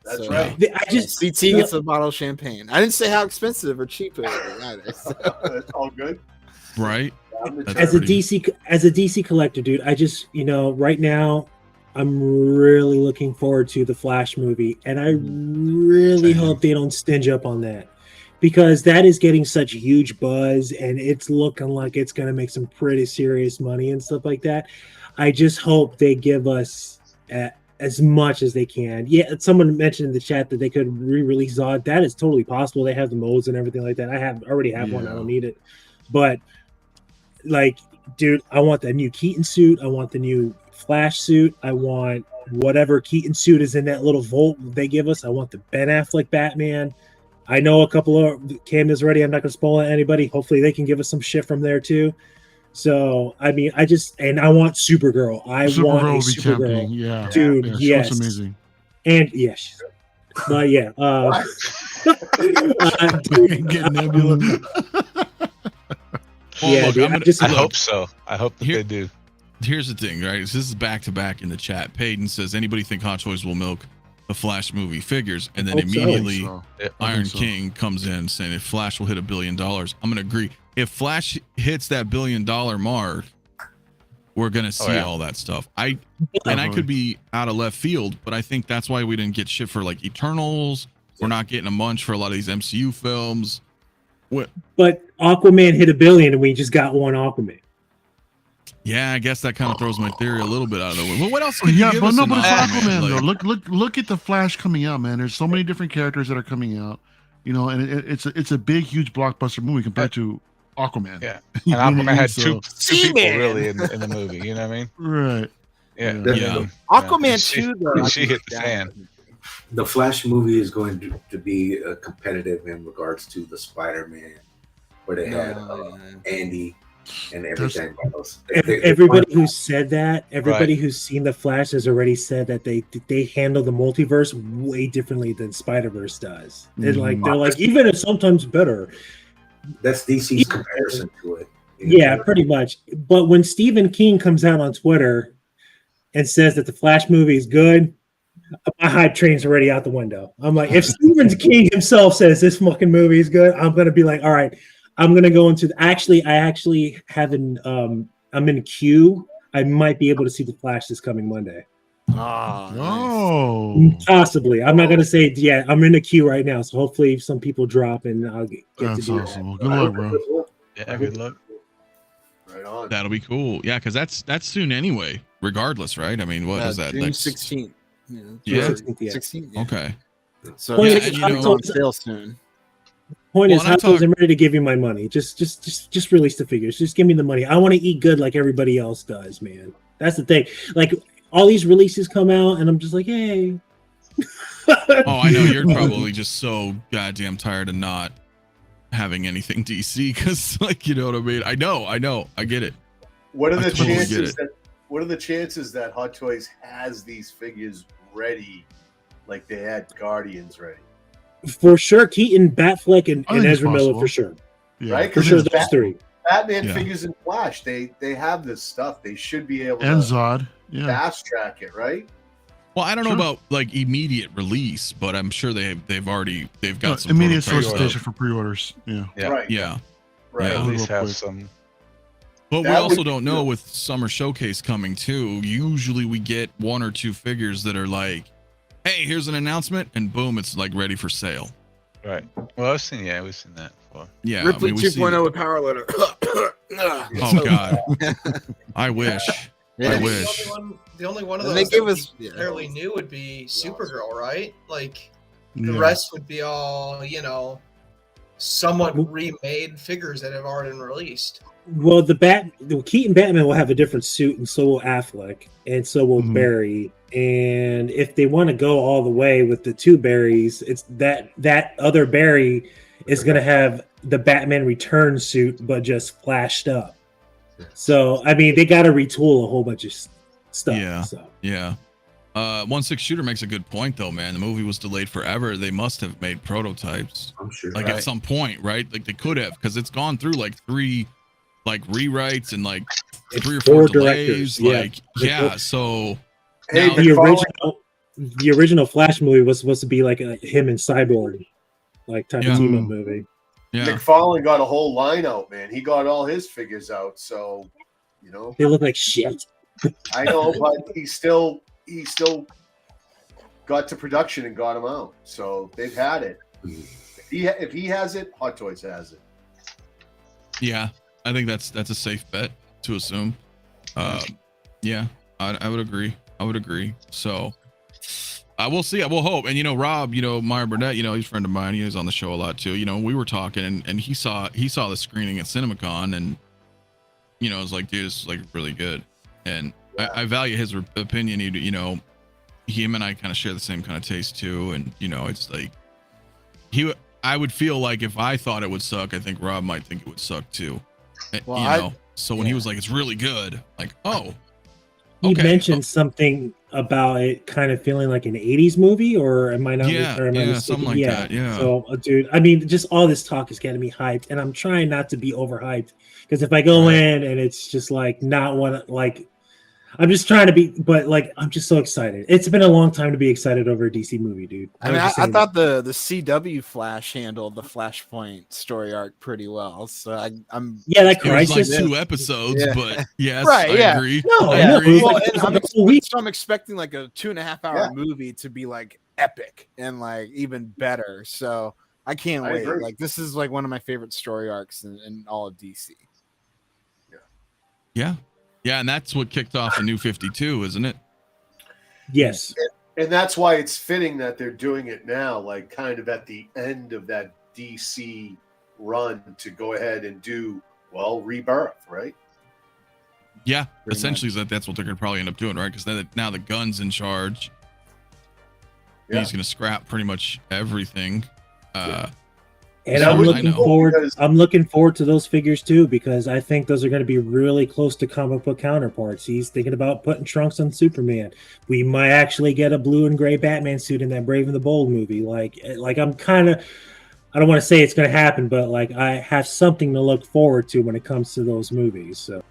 That's
so,
right.
I just
CT gets a bottle of champagne. I didn't say how expensive or cheap it is either. So.
That's all good.
Right.
As a DC collector, dude, I just, you know, right now I'm really looking forward to the Flash movie, and I really hope they don't stinge up on that, because that is getting such huge buzz and it's looking like it's going to make some pretty serious money and stuff like that. I just hope they give us as much as they can. Yeah, someone mentioned in the chat that they could re-release Zod. That is totally possible. They have the molds and everything like that. I already have one. I don't need it. But like, dude, I want the new Keaton suit. I want the new Flash suit. I want whatever Keaton suit is in that little vault they give us. I want the Ben Affleck Batman. I know a couple of cameos already. I'm not going to spoil anybody. Hopefully they can give us some shit from there too. So, I mean, I want Supergirl. Want a Supergirl.
Yeah.
Dude, yes.
That's amazing.
And yes. But yeah.
Dude,
I hope so. I hope that they do.
Here's the thing, right? This is back to back in the chat. Peyton says, anybody think Hot Toys will milk the Flash movie figures? And then immediately Iron King comes in saying, if Flash will hit $1 billion, I'm going to agree. If Flash hits that $1 billion mark, we're going to see all that stuff. And I could be out of left field, but I think that's why we didn't get shit for like Eternals. We're not getting a munch for a lot of these MCU films.
But Aquaman hit $1 billion and we just got one Aquaman.
Yeah, I guess that kind of throws my theory a little bit out of the way. Well, what else can you give
but
us?
no, but it's
Aquaman,
though. Look at the Flash coming out, man. There's so many different characters that are coming out, you know, and it's a big, huge blockbuster movie compared to Aquaman.
Yeah,
You
and
know what I
Aquaman
mean?
had
So-
two people
Seaman.
really in the movie. You know what I mean?
Right.
Yeah,
Yeah.
Aquaman
She-
2, though.
she hit the fan.
The Flash movie is going to be competitive in regards to the Spider-Man, where they had Andy and everything else.
Everybody who said that, everybody who's seen the Flash has already said that they handle the multiverse way differently than Spider-Verse does. And like they're like, even it's sometimes better.
That's DC's comparison to it.
Yeah, pretty much. But when Stephen King comes out on Twitter and says that the Flash movie is good, my hype train's already out the window. I'm like, if Stephen King himself says this fucking movie is good, I'm gonna be like, all right, I'm gonna go into. I actually haven't. I'm in a queue. I might be able to see the Flash this coming Monday.
Oh,
Possibly. I'm not gonna say it yet. I'm in a queue right now, so hopefully some people drop and I'll get
that's
to do
awesome. Well,
that.
good luck, bro.
Yeah, good luck.
Right on.
That'll be cool. Yeah, because that's soon anyway. Regardless, right? I mean, what is that?
June
Like
16th.
Yeah.
16th. Yeah.
Okay.
So
Point
it's
is,
on sale soon.
Point
Well,
is,
and I'm
I'm ready to give you my money. Just release the figures. Just give me the money. I want to eat good like everybody else does, man. That's the thing. Like all these releases come out, and I'm just like, hey.
Oh, I know you're probably just so goddamn tired of not having anything DC because, like, you know what I mean. I know, I get it.
What are
I
the
totally get
chances
it.
that? What are the chances that Hot Toys has these figures ready, like they had Guardians ready?
For sure, Keaton, Batfleck, and
I think it's
Ezra Miller
possible.
for sure.
Yeah.
Right?
For
'Cause
sure,
it's
those three.
Batman
Yeah.
figures and Flash, they have this stuff. They should be able
And
to
Zod. Yeah.
fast track it, right?
Well, I don't know
Sure.
about like immediate release, but I'm sure they've got some
Immediate
prototypes
solicitation
up.
for pre-orders. Yeah.
Yeah,
Right.
Yeah,
Right.
Yeah.
at least
Real
have
quick.
some.
but we
That
also
would be
don't know
cool.
with Summer Showcase coming too. Usually we get one or two figures that are like, "Hey, here's an announcement," and boom, it's like ready for sale.
Right. Well, we've seen that before.
Yeah,
Ripley
I mean, we see
2.0
it.
with power loader.
Oh God, I wish.
Yeah.
I
The
wish.
the only one of
And
those
they give
that
us-
would be
yeah.
fairly new would be Supergirl, right? Like the
Yeah.
rest would be all, somewhat remade figures that have already been released.
Well, the Keaton Batman will have a different suit, and so will Affleck, and so will
Mhm.
Barry. And if they want to go all the way with the two Barrys, it's that other Barry is going to have the Batman Return suit, but just flashed up. So, I mean, they got to retool a whole bunch of stuff.
Yeah.
So.
Yeah. 1/6 Shooter makes a good point though, man. The movie was delayed forever. They must have made prototypes.
I'm sure.
Like at some point, right? Like they could have, because it's gone through like 3 like rewrites and like 3 or 4
4
delays.
directors, yeah.
Like, yeah. So
Hey,
now,
The original Flash movie was supposed to be like him and Cyborg, like type
Yeah.
of team up movie.
yeah.
McFarlane got a whole line out, man. He got all his figures out, so
They look like shit.
I know, but he still got to production and got them out. So they've had it. If he has it, Hot Toys has it.
Yeah. I think that's a safe bet to assume. Yeah, I would agree. So I will see. I will hope. And Rob, Meyer Burnett, he's a friend of mine. He's on the show a lot too. We were talking, and he saw the screening at CinemaCon, and it was like, dude, this is like really good. And I value his opinion. Him and I kind of share the same kind of taste too. And it's like I would feel like if I thought it would suck, I think Rob might think it would suck too.
Well,
So when he was like, it's really good, like, oh.
He
Okay.
mentioned something about it kind of feeling like an 80s movie, or am I not?
Yeah,
or am I
yeah,
mistaken?
something like that, yeah.
So, dude, I mean, just all this talk is getting me hyped, and I'm trying not to be overhyped, because if I go in and it's just like not one, like, I'm just trying to be, but like, I'm just so excited. It's been a long time to be excited over a DC movie, dude.
I mean, I thought the CW Flash handled the Flashpoint story arc pretty well. So I'm
yeah, that
It was like
Crisis.
2 episodes,
Yeah.
but yes,
Right,
I
yeah.
agree.
No,
I
no,
agree.
it's
well,
like-
and
it's
I'm,
like a week.
so I'm expecting like a 2.5-hour movie to be like epic and like even better. So I can't
I
wait.
agree.
Like this is like one of my favorite story arcs in all of DC.
Yeah. Yeah, and that's what kicked off the new 52, isn't it?
Yes.
And that's why it's fitting that they're doing it now, like kind of at the end of that DC run, to go ahead and do well, rebirth, right?
Yeah,
Pretty
essentially that's what they're gonna probably end up doing, right? Because now the gun's in charge.
Yeah.
He's gonna scrap pretty much everything.
And
So
I'm
I
looking
know.
forward.
Because-
I'm looking forward to those figures too, because I think those are going to be really close to comic book counterparts. He's thinking about putting trunks on Superman. We might actually get a blue and gray Batman suit in that Brave and the Bold movie. Like I'm kind of. I don't want to say it's going to happen, but like I have something to look forward to when it comes to those movies. So,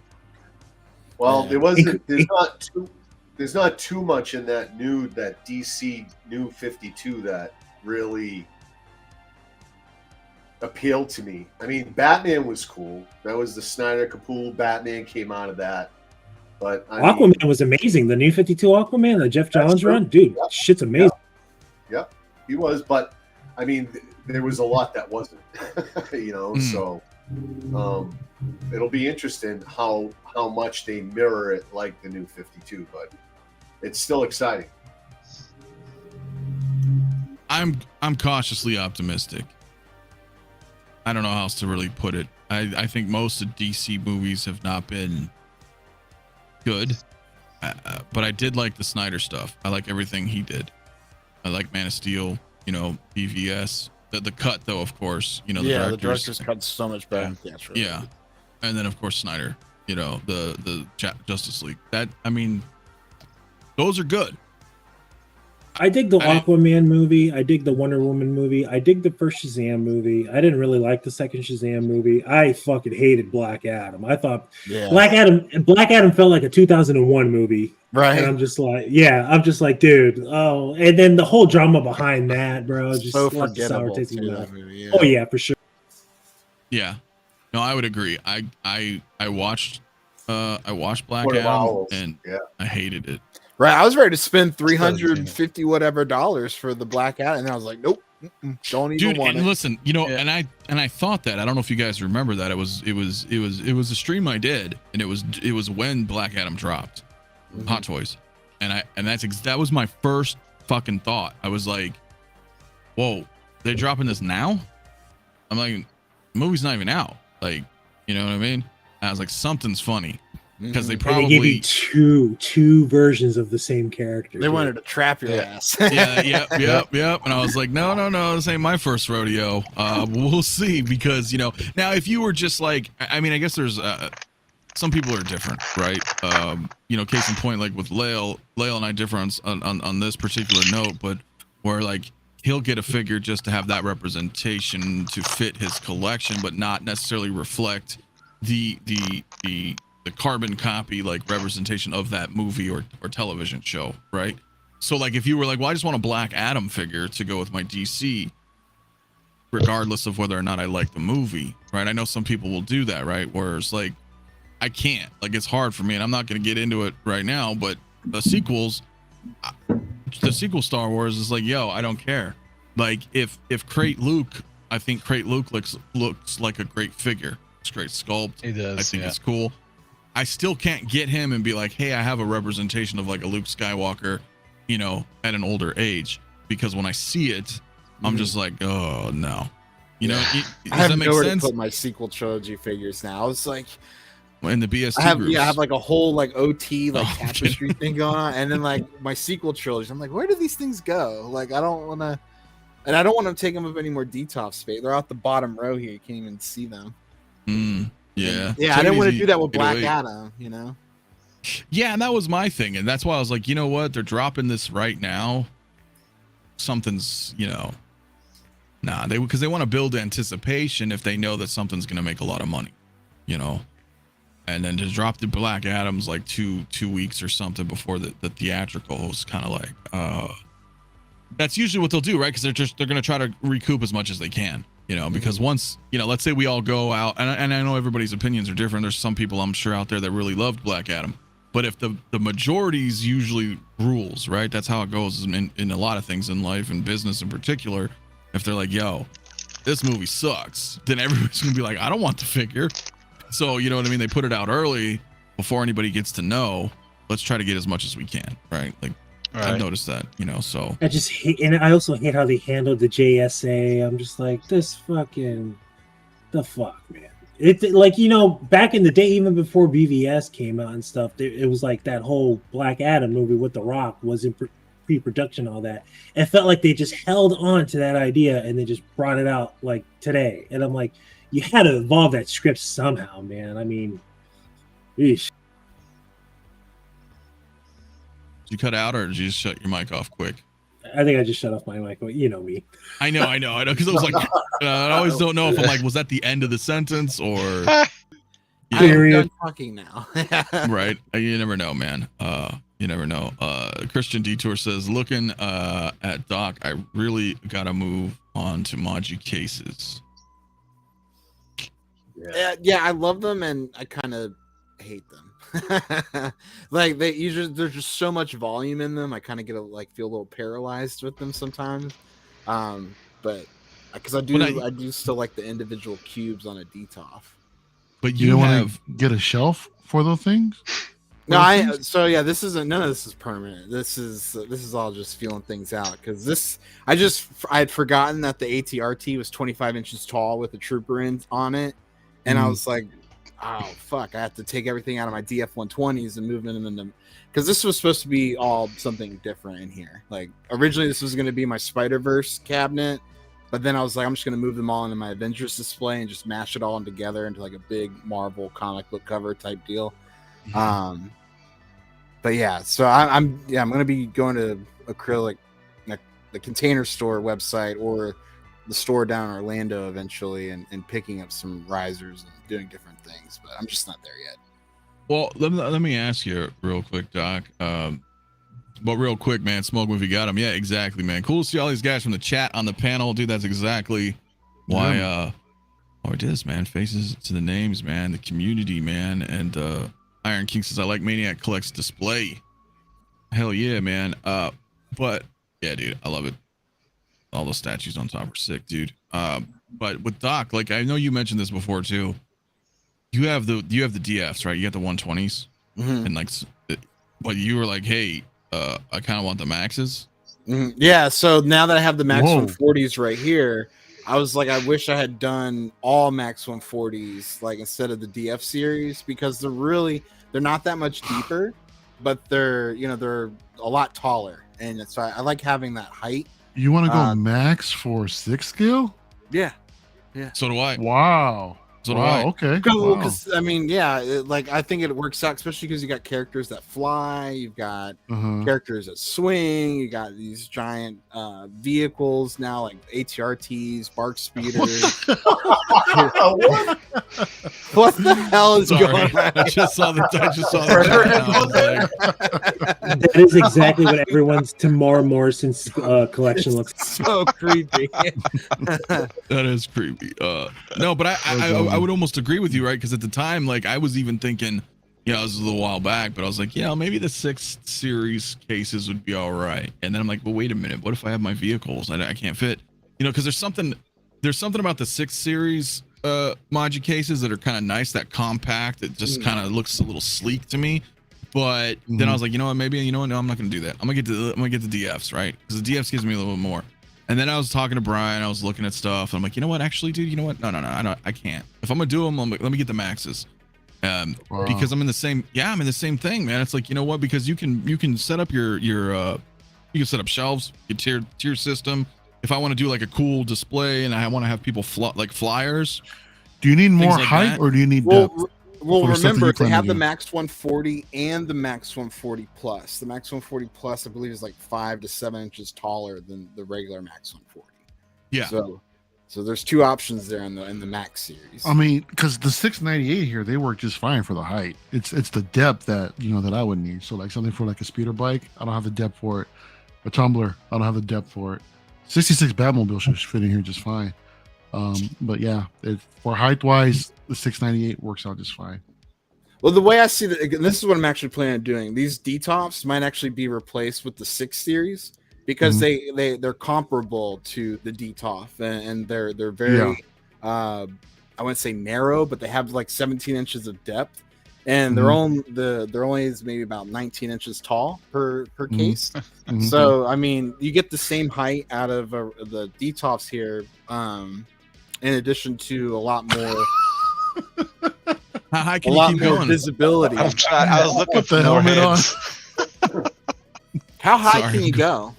Well,
Yeah.
there wasn't. There's not too much in that DC new 52 that really appealed to me. I mean, Batman was cool. That was the Snyder Capullo Batman came out of that. But I mean,
Aquaman was amazing. The new 52 Aquaman, the Jeff Johns
true.
run, dude,
Yep.
shit's amazing.
Yep, he was. But I mean, there was a lot that wasn't. So it'll be interesting how much they mirror it like the new 52. But it's still exciting.
I'm cautiously optimistic. I don't know how else to really put it. I think most of DC movies have not been good, but I did like the Snyder stuff. I like everything he did. I like Man of Steel, BVS. The cut, though, of course, the
the director's cut's so much better.
Yeah, and then of course Snyder, the Justice League. Those are good.
I dig the Aquaman movie. I dig the Wonder Woman movie. I dig the first Shazam movie. I didn't really like the second Shazam movie. I fucking hated Black Adam. I thought Black Adam felt like a 2001 movie.
Right.
And I'm just like, dude. Oh, and then the whole drama behind that, bro. Just
so
left a sour
forgettable.
taste in
Too,
my
that
mouth.
movie, yeah.
Oh yeah, for sure.
Yeah, no, I would agree. I watched Black
What
Adam
about-
and
yeah.
I hated it.
Right, I was ready to spend $350 whatever for the Black Adam, and I was like, nope, don't even
Dude,
want
and
it.
listen, and I thought that, I don't know if you guys remember that, it was a stream I did, and it was when Black Adam dropped Hot Toys, and that was my first fucking thought. I was like, whoa, they're dropping this now? I'm like, the movie's not even out, like, you know what I mean? And I was like, something's funny. Because they probably
give you two versions of the same character.
They wanted to trap your ass.
Yep. And I was like, no, this ain't my first rodeo. We'll see, because now if you were just like, I mean, I guess there's some people are different, right? Case in point, like with Lael and I differ on this particular note, but where like he'll get a figure just to have that representation to fit his collection, but not necessarily reflect the carbon copy like representation of that movie or television show, right? So like if you were like, well, I just want a Black Adam figure to go with my DC, regardless of whether or not I like the movie, right? I know some people will do that, right? Whereas like I can't, like it's hard for me, and I'm not going to get into it right now, but the sequel Star Wars is like, yo, I don't care. Like if Crate Luke, I think Crate Luke looks like a great figure. It's great sculpt.
He does.
I think it's cool. I still can't get him and be like, hey, I have a representation of like a Luke Skywalker, at an older age, because when I see it, I'm just like, oh no, does
I have
that make
nowhere
sense?
to put my sequel trilogy figures now. I was like,
In the BS2
I have like a whole like OT like
Oh,
tapestry thing going on, and then like my sequel trilogy. I'm like, where do these things go? Like, I don't want to, and I don't want to take them up any more detox space. They're out the bottom row here. You can't even see them.
Yeah.
Yeah, I didn't want to do that with Black Adam,
Yeah, and that was my thing. And that's why I was like, you know what? They're dropping this right now. Something's, because they want to build anticipation if they know that something's going to make a lot of money, And then to drop the Black Adams like two weeks or something before the theatrical was kind of like, that's usually what they'll do, right? Because they're going to try to recoup as much as they can. Because once, let's say we all go out, and I know everybody's opinions are different. There's some people I'm sure out there that really loved Black Adam. But if the majority's usually rules, right? That's how it goes in a lot of things in life and business in particular. If they're like, yo, this movie sucks, then everybody's going to be like, I don't want the figure. So, you know what I mean? They put it out early before anybody gets to know. Let's try to get as much as we can, right? Like, I've noticed that, so
I just hate, and I also hate how they handled the JSA. I'm just like, this fucking the fuck, man. It's like, you know, back in the day, even before BVS came out and stuff, it was like that whole Black Adam movie with The Rock was in pre-production, all that. It felt like they just held on to that idea and they just brought it out like today. And I'm like, you had to evolve that script somehow, man. I mean, eesh.
Did you cut out or did you just shut your mic off quick?
I think I just shut off my mic. You know me.
I know. Because I was like, I always don't know if I'm like, was that the end of the sentence or?
I'm done talking now.
Right. You never know, man. You never know. Christian Detour says, looking at Doc, I really gotta move on to �𝗔𝗩 cases.
Yeah, I love them and I kind of hate them. Like there's just so much volume in them. I kind of feel a little paralyzed with them sometimes. But because I do still like the individual cubes on a DTOF.
But you don't want to get a shelf for those things?
No, this isn't. None of this is permanent. This is all just feeling things out because I had forgotten that the ATRT was 25 inches tall with a trooper on it, and I was like, oh fuck, I have to take everything out of my DF-120s and move them into, because this was supposed to be all something different in here. Like originally this was going to be my Spider-Verse cabinet, but then I was like, I'm just going to move them all into my Avengers display and just mash it all together into like a big Marvel comic book cover type deal. But yeah, so I'm going to be going to Acrylic, the Container Store website or the store down in Orlando eventually, and picking up some risers and doing different things, but I'm just not there yet.
Well, let me ask you real quick, Doc. But real quick, man, Smoke, if you got him. Yeah, exactly, man. Cool to see all these guys from the chat on the panel, dude. That's exactly why it is, man. Faces to the names, man. The community, man. And Iron King says, I like Maniac collects display. Hell yeah, man. But yeah, dude, I love it. All the statues on top are sick, dude. But with Doc, like I know you mentioned this before too. You have the DFs, right? You got the 120s, and like, but you were like, hey, I kind of want the maxes.
Yeah. So now that I have the Max 140s right here, I was like, I wish I had done all Max 140s, like instead of the DF series, because they're not that much deeper, but they're a lot taller, and so I like having that height.
You want to go max for 6 scale?
Yeah.
So do I.
Wow.
So do I.
Okay.
Because I mean, yeah, I think it works out, especially because you got characters that fly, you've got characters that swing, you got these giant vehicles now, like ATRTs, bark speeders. What the hell is going on?
I just saw the
That is exactly what everyone's Tamar Morrison's collection looks like.
So creepy.
That is creepy. No, but I would almost agree with you, right? Because at the time, like I was even thinking, this was a little while back, but I was like, maybe the 6 series cases would be all right. And then I'm like, well, wait a minute, what if I have my vehicles? I can't fit, because there's something about the 6 series 𝗕𝗩 cases that are kind of nice, that compact, it just kind of looks a little sleek to me. But then I was like, no, I'm not gonna do that. I'm gonna get the DFs, right? Because the DFs gives me a little bit more. And then I was talking to Brian, I was looking at stuff, and I'm like, you know what, actually, dude, No, I can't. If I'm gonna do them, let me get the maxes. Because I'm in the same thing, man. It's like, you know what, because you can set up your you can set up shelves, your tier system. If I want to do like a cool display and I want to have people like flyers.
Do you need more height or do you need depth?
Well, remember, they have the Max 140 and the Max 140 Plus. The Max 140 Plus, I believe, is like 5 to 7 inches taller than the regular Max 140.
Yeah.
So there's 2 options there in the Max series.
I mean, because the 698 here, they work just fine for the height. It's the depth that that I would need. So like something for like a speeder bike, I don't have the depth for it. A tumbler, I don't have the depth for it. 66 Batmobile should fit in here just fine. But yeah, for height wise, the 698 works out just fine.
Well, the way I see that, again, this is what I'm actually planning on doing. These DTOFs might actually be replaced with the 6 series because they're comparable to the DTOF, and they're very I wouldn't say narrow, but they have like 17 inches of depth, and they're only is maybe about 19 inches tall per case. So I mean, you get the same height out of the DTOFs here, in addition to a lot more.
How high
A
can you
lot
keep
more
going?
visibility.
I was looking
Put
for
the
more
helmet on.
heads.
How high
Sorry.
can you go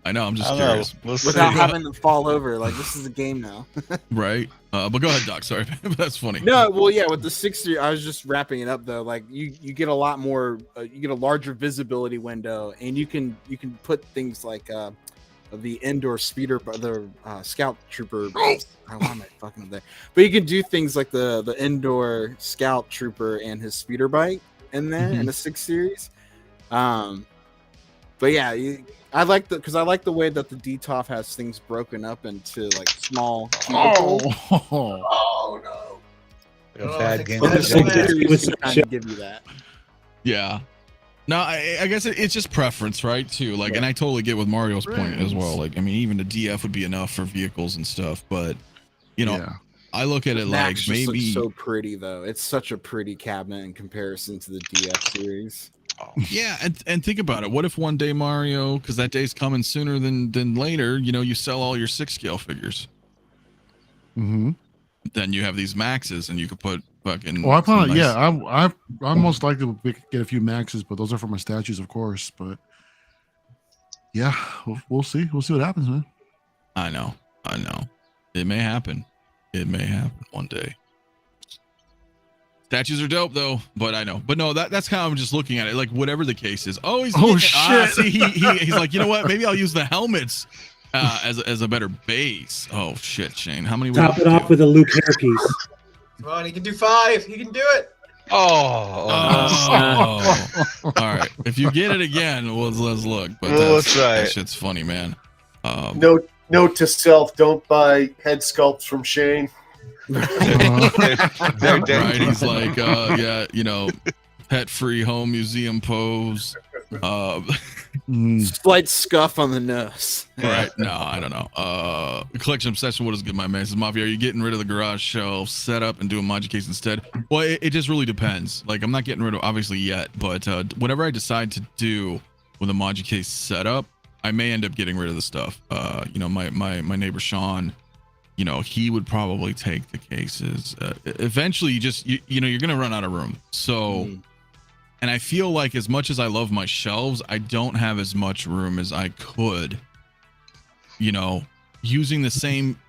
I know. I'm just
I don't know.
curious.
We'll see.
without having to fall over? Like, this is a game now.
Right. But go ahead, Doc. Sorry, that's funny.
No, well, yeah, with the 60, I was just wrapping it up though. Like, you get a lot more, you get a larger visibility window, and you can put things like the indoor speeder, the scout trooper. Why am I fucking up there? But you can do things like the indoor scout trooper and his speeder bike in there in the 6 Series. But yeah, I like the way that the DTOF has things broken up into like small cubicles.
Oh no.
Like a bad game.
That's
of
like
Jenga.
it was
Kind of give you that.
Yeah. No, I guess it's just preference, right? Too like, and I totally get with Mario's point as well. Like, I mean, even the DF would be enough for vehicles and stuff, but you know, I look at it like
Max just
maybe
looks so pretty though. It's such a pretty cabinet in comparison to the DF series.
yeah, and think about it. What if one day Mario, because that day's coming sooner than later, you know, you sell all your 6 scale figures.
Mm-hmm.
Then you have these maxes, and you could put fucking.
Well, I plan.
nice-
Yeah, I most likely will get a few maxes, but those are for my statues, of course. But yeah, we'll see. We'll see what happens, man.
I know. It may happen. It may happen one day. Statues are dope though, but I know. But no, that's how I'm just looking at it. Like whatever the case is. Oh,
shit.
See, he's like, you know what? Maybe I'll use the helmets as a better base. Oh shit, Shane. How many?
Top it off with a Luke hairpiece.
Come on, he can do 5. He can do it.
Oh. All right. If you get it again, let's look. But
Let's try
that
it.
shit's funny, man.
Note to self: don't buy head sculpts from Shane.
They're dead.
Right? He's like, yeah, you know, pet-free home museum pose.
Slight scuff on the nose.
Right? No, I don't know. Collection obsession. What is good, my man? Says Mafia. Are you getting rid of the garage shelf setup and doing �ģi case instead? Well, it just really depends. Like, I'm not getting rid of obviously yet, but whatever I decide to do with a �ģi case setup, I may end up getting rid of the stuff. You know, my neighbor Sean, you know, he would probably take the cases. Eventually, you know, you're gonna run out of room. So, and I feel like as much as I love my shelves, I don't have as much room as I could. You know, using the same,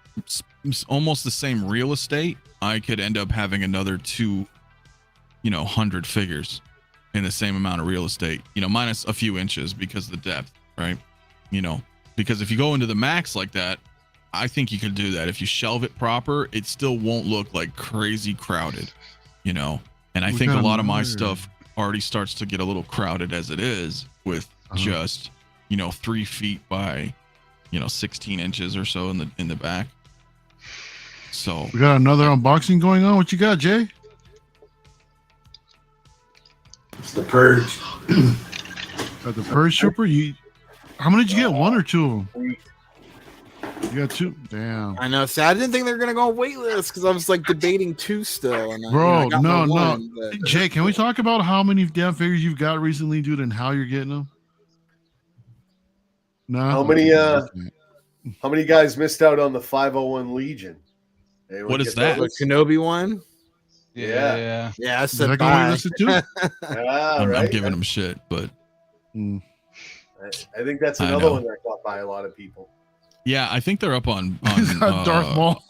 almost the same real estate, I could end up having another 100 figures in the same amount of real estate. You know, minus a few inches because of the depth, right? You know, because if you go into the max like that, I think you could do that. If you shelve it proper, it still won't look like crazy crowded, you know? And I think a lot of my stuff already starts to get a little crowded as it is with just, 3 feet by, 16 inches or so in the back. So
we got another unboxing going on. What you got, Jay?
It's the Purge.
Got the Purge Trooper. How many did you get? 1 or 2 of them? You got 2. Damn.
I know. See, I didn't think they were gonna go on waitlist because I was like debating 2 still. And
Bro,
I got my
no.
one, but-
Jay, can we talk about how many damn figures you've got recently, dude, and how you're getting them? No.
How many guys missed out on the 501 Legion? Anyone
What is
get
that?
The
those?
Kenobi one.
Yeah.
Yeah, I
Is
said
that going
bye.
to listen to?
Yeah,
I'm
right.
giving them shit, but
I think that's
I
another
know.
one that got by a lot of people.
yeah, I think they're up on
Darth Maul.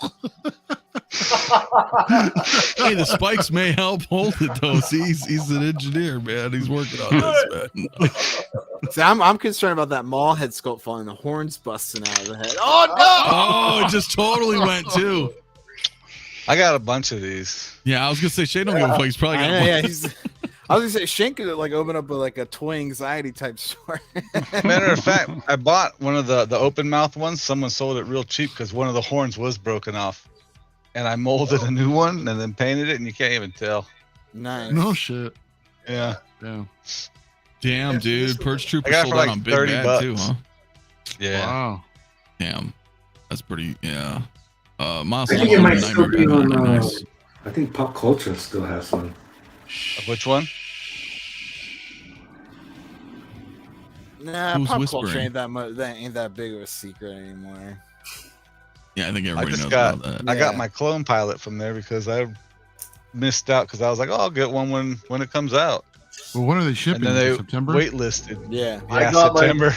Hey, the spikes may help hold it though. See, he's an engineer, man. He's working on this, man.
See, I'm concerned about that Maul head sculpt falling, the horns busting out of the head. Oh no!
Oh, it just totally went too.
I got a bunch of these.
Yeah, I was gonna say Shane don't give a fuck. He's probably
I
got
know,
one.
yeah, I was gonna say Shane could like open up with like a toy anxiety type store.
Matter of fact, I bought one of the open mouth ones. Someone sold it real cheap because one of the horns was broken off, and I molded a new one and then painted it, and you can't even tell.
Nice.
No shit.
Yeah.
Damn.
Damn, dude, Purge Trooper
I got it
sold
for
out
like
on Big
$30
Bad too, huh?
Yeah.
Wow.
Damn, that's pretty. Yeah. Miles,
I
Teller
think it
and
might
Nightmare
still be
Bad
on.
are nice.
I think Pop Culture still has one.
Which one?
Nah,
Who's
pop
whispering?
culture ain't that much. That ain't that big of a secret anymore.
Yeah, I think
I
everybody
just
knows
got
about that.
I got
Yeah.
my clone pilot from there because I missed out because I was like, oh, I'll get one when it comes out.
Well, when are they shipping?
And then they
September?
waitlisted.
Yeah.
I got
September.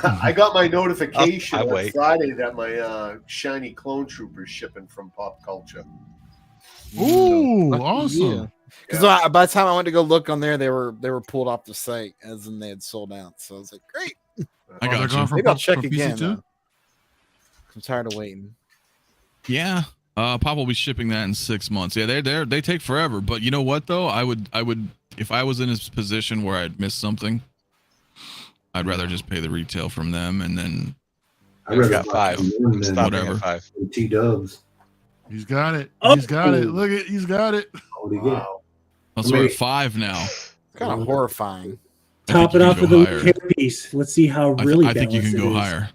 I got my notification
I
on
wait.
Friday that my shiny clone trooper is shipping from Pop Culture.
Ooh,
Lucky
awesome.
you. Because by the time I went to go look on there, they were pulled off the site, as in they had sold out. So I was like, great.
I
they're
got
going
you.
for
Maybe I'll
PC
check
too?
again. Though. I'm tired of waiting.
Yeah. Pop will be shipping that in 6 months. Yeah, they take forever. But you know what though? I would if I was in his position where I'd missed something, I'd rather just pay the retail from them and then
I rather
got
buy
5.
one than
Stopping
whatever.
at 5.
T-dubs.
He's got it.
Oh.
He's got it. Look at, he's got it.
What do you get?
Wow.
so we're at 5 now.
Kind of horrifying.
I think
Top
you
it
can
off
go
with a
higher.
little piece. Let's see how
I
really.
think you can
balanced
go
it is.
higher.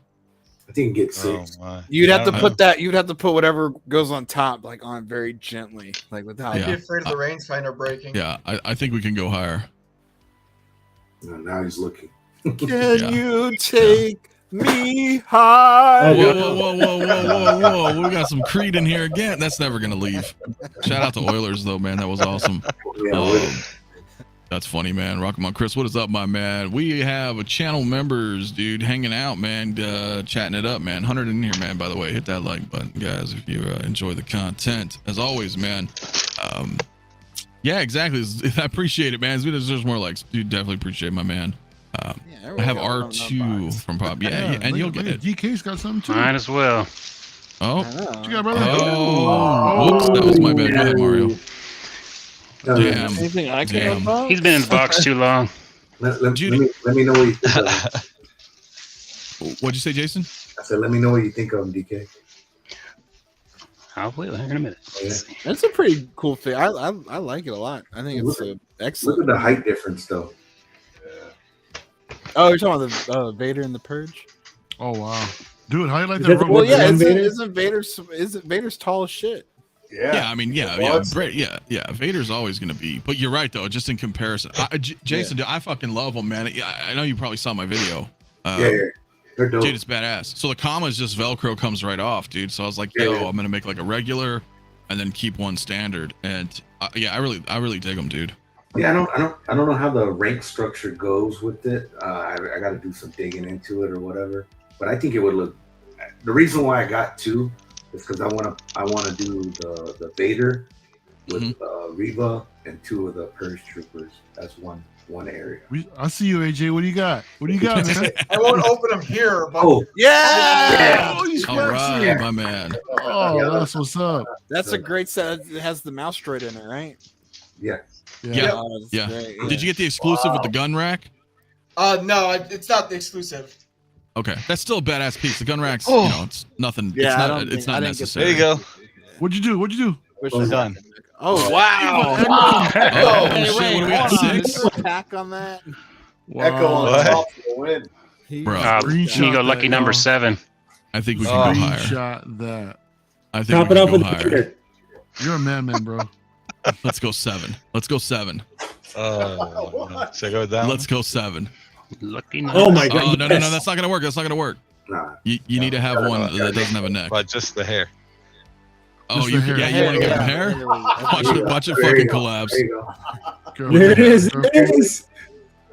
I think get
Oh,
6.
my.
You'd have
I
to
don't
put that. You'd have to put whatever goes on top, like on it very gently, like without.
I'd be
Yeah.
afraid of the rangefinder breaking.
Yeah, I think we can go higher.
Now he's looking.
Can
Yeah.
you take me high?
Whoa. We got some Creed in here again. That's never going to leave. Shout out to Oilers, though, man. That was awesome.
Yeah,
That's funny, man. Rock'em on Chris. What is up, my man? We have a channel members, dude, hanging out, man, chatting it up, man. 100 in here, man, by the way. Hit that like button, guys, if you enjoy the content. As always, man. Yeah, exactly. I appreciate it, man. There's more likes. Dude, definitely appreciate my man. I have R2 from Pop. Yeah, and you'll get it.
DK's got something too.
Mine as well.
Oh.
What you got, brother?
Whoops, that was my bad. Go ahead, Mario. Damn.
Anything I can
Damn.
about?
He's been in the box too long.
let me know what you think of him.
What'd you say, Jason?
I said, let me know what you think of him, DK.
I'll wait here in a minute.
Yeah.
That's a pretty cool thing. I like it a lot. I think it's
Look
excellent.
at the height difference, though.
Oh, you're talking about the Vader and the Purge?
Oh wow, dude, how you like
Is
that?
that the-
rubber
Well, yeah,
band?
isn't Vader's tall as shit?
Yeah, I mean, yeah,
Well,
yeah. Vader's always gonna be, but you're right though. Just in comparison, Jason, dude, I fucking love him, man. I know you probably saw my video.
Yeah, they're dope.
Dude, it's badass. So the comma is just Velcro comes right off, dude. So I was like, yo,
Yeah.
I'm gonna make like a regular, and then keep one standard. And yeah, I really dig them, dude.
Yeah, I don't know how the rank structure goes with it. I got to do some digging into it or whatever. But I think it would look. The reason why I got 2 is because I want to do the Vader with Reva and 2 of the Purge Troopers. That's one area.
I see you, AJ. What do you got? What do you got, man?
I won't open them here, but
Oh,
Yeah!
Oh, he's
All
flexing.
right, my man.
Oh, that's what's up.
That's a great set. It has the mouse droid in it, right?
yeah.
Yeah.
Oh, that's
Yeah.
great,
Did you get the exclusive with the gun rack?
no, it's not the exclusive.
Okay, that's still a badass piece. The gun rack's,
Oh.
you know, it's nothing.
Yeah,
it's not
I didn't get
necessary.
There you go.
What'd you do?
Wish
Oh,
I-
Done.
Oh wow!
Oh,
Hey,
shit,
wait,
what do we got?
hold on.
6?
Is there a pack on that?
Echo on
What?
top for the win.
Bro.
Here you go, lucky number 7.
I think we
Oh.
can go higher.
Screenshot that.
I think
Top
we
it
can
off
go
with
higher.
Vader.
You're a man, bro.
Let's go 7. Let's go 7.
Oh, no. So go down.
Let's go 7.
Lucky number
Oh my
Oh,
god!
no,
yes.
that's not gonna work. That's not gonna work.
Nah.
You need to have one that doesn't have a neck.
But just the hair.
Oh,
Just
you
the hair.
yeah, you want to give him hair? Watch it
There
fucking
you go.
collapse.
There you go.
Girl,
There it is.
girl.
There it is.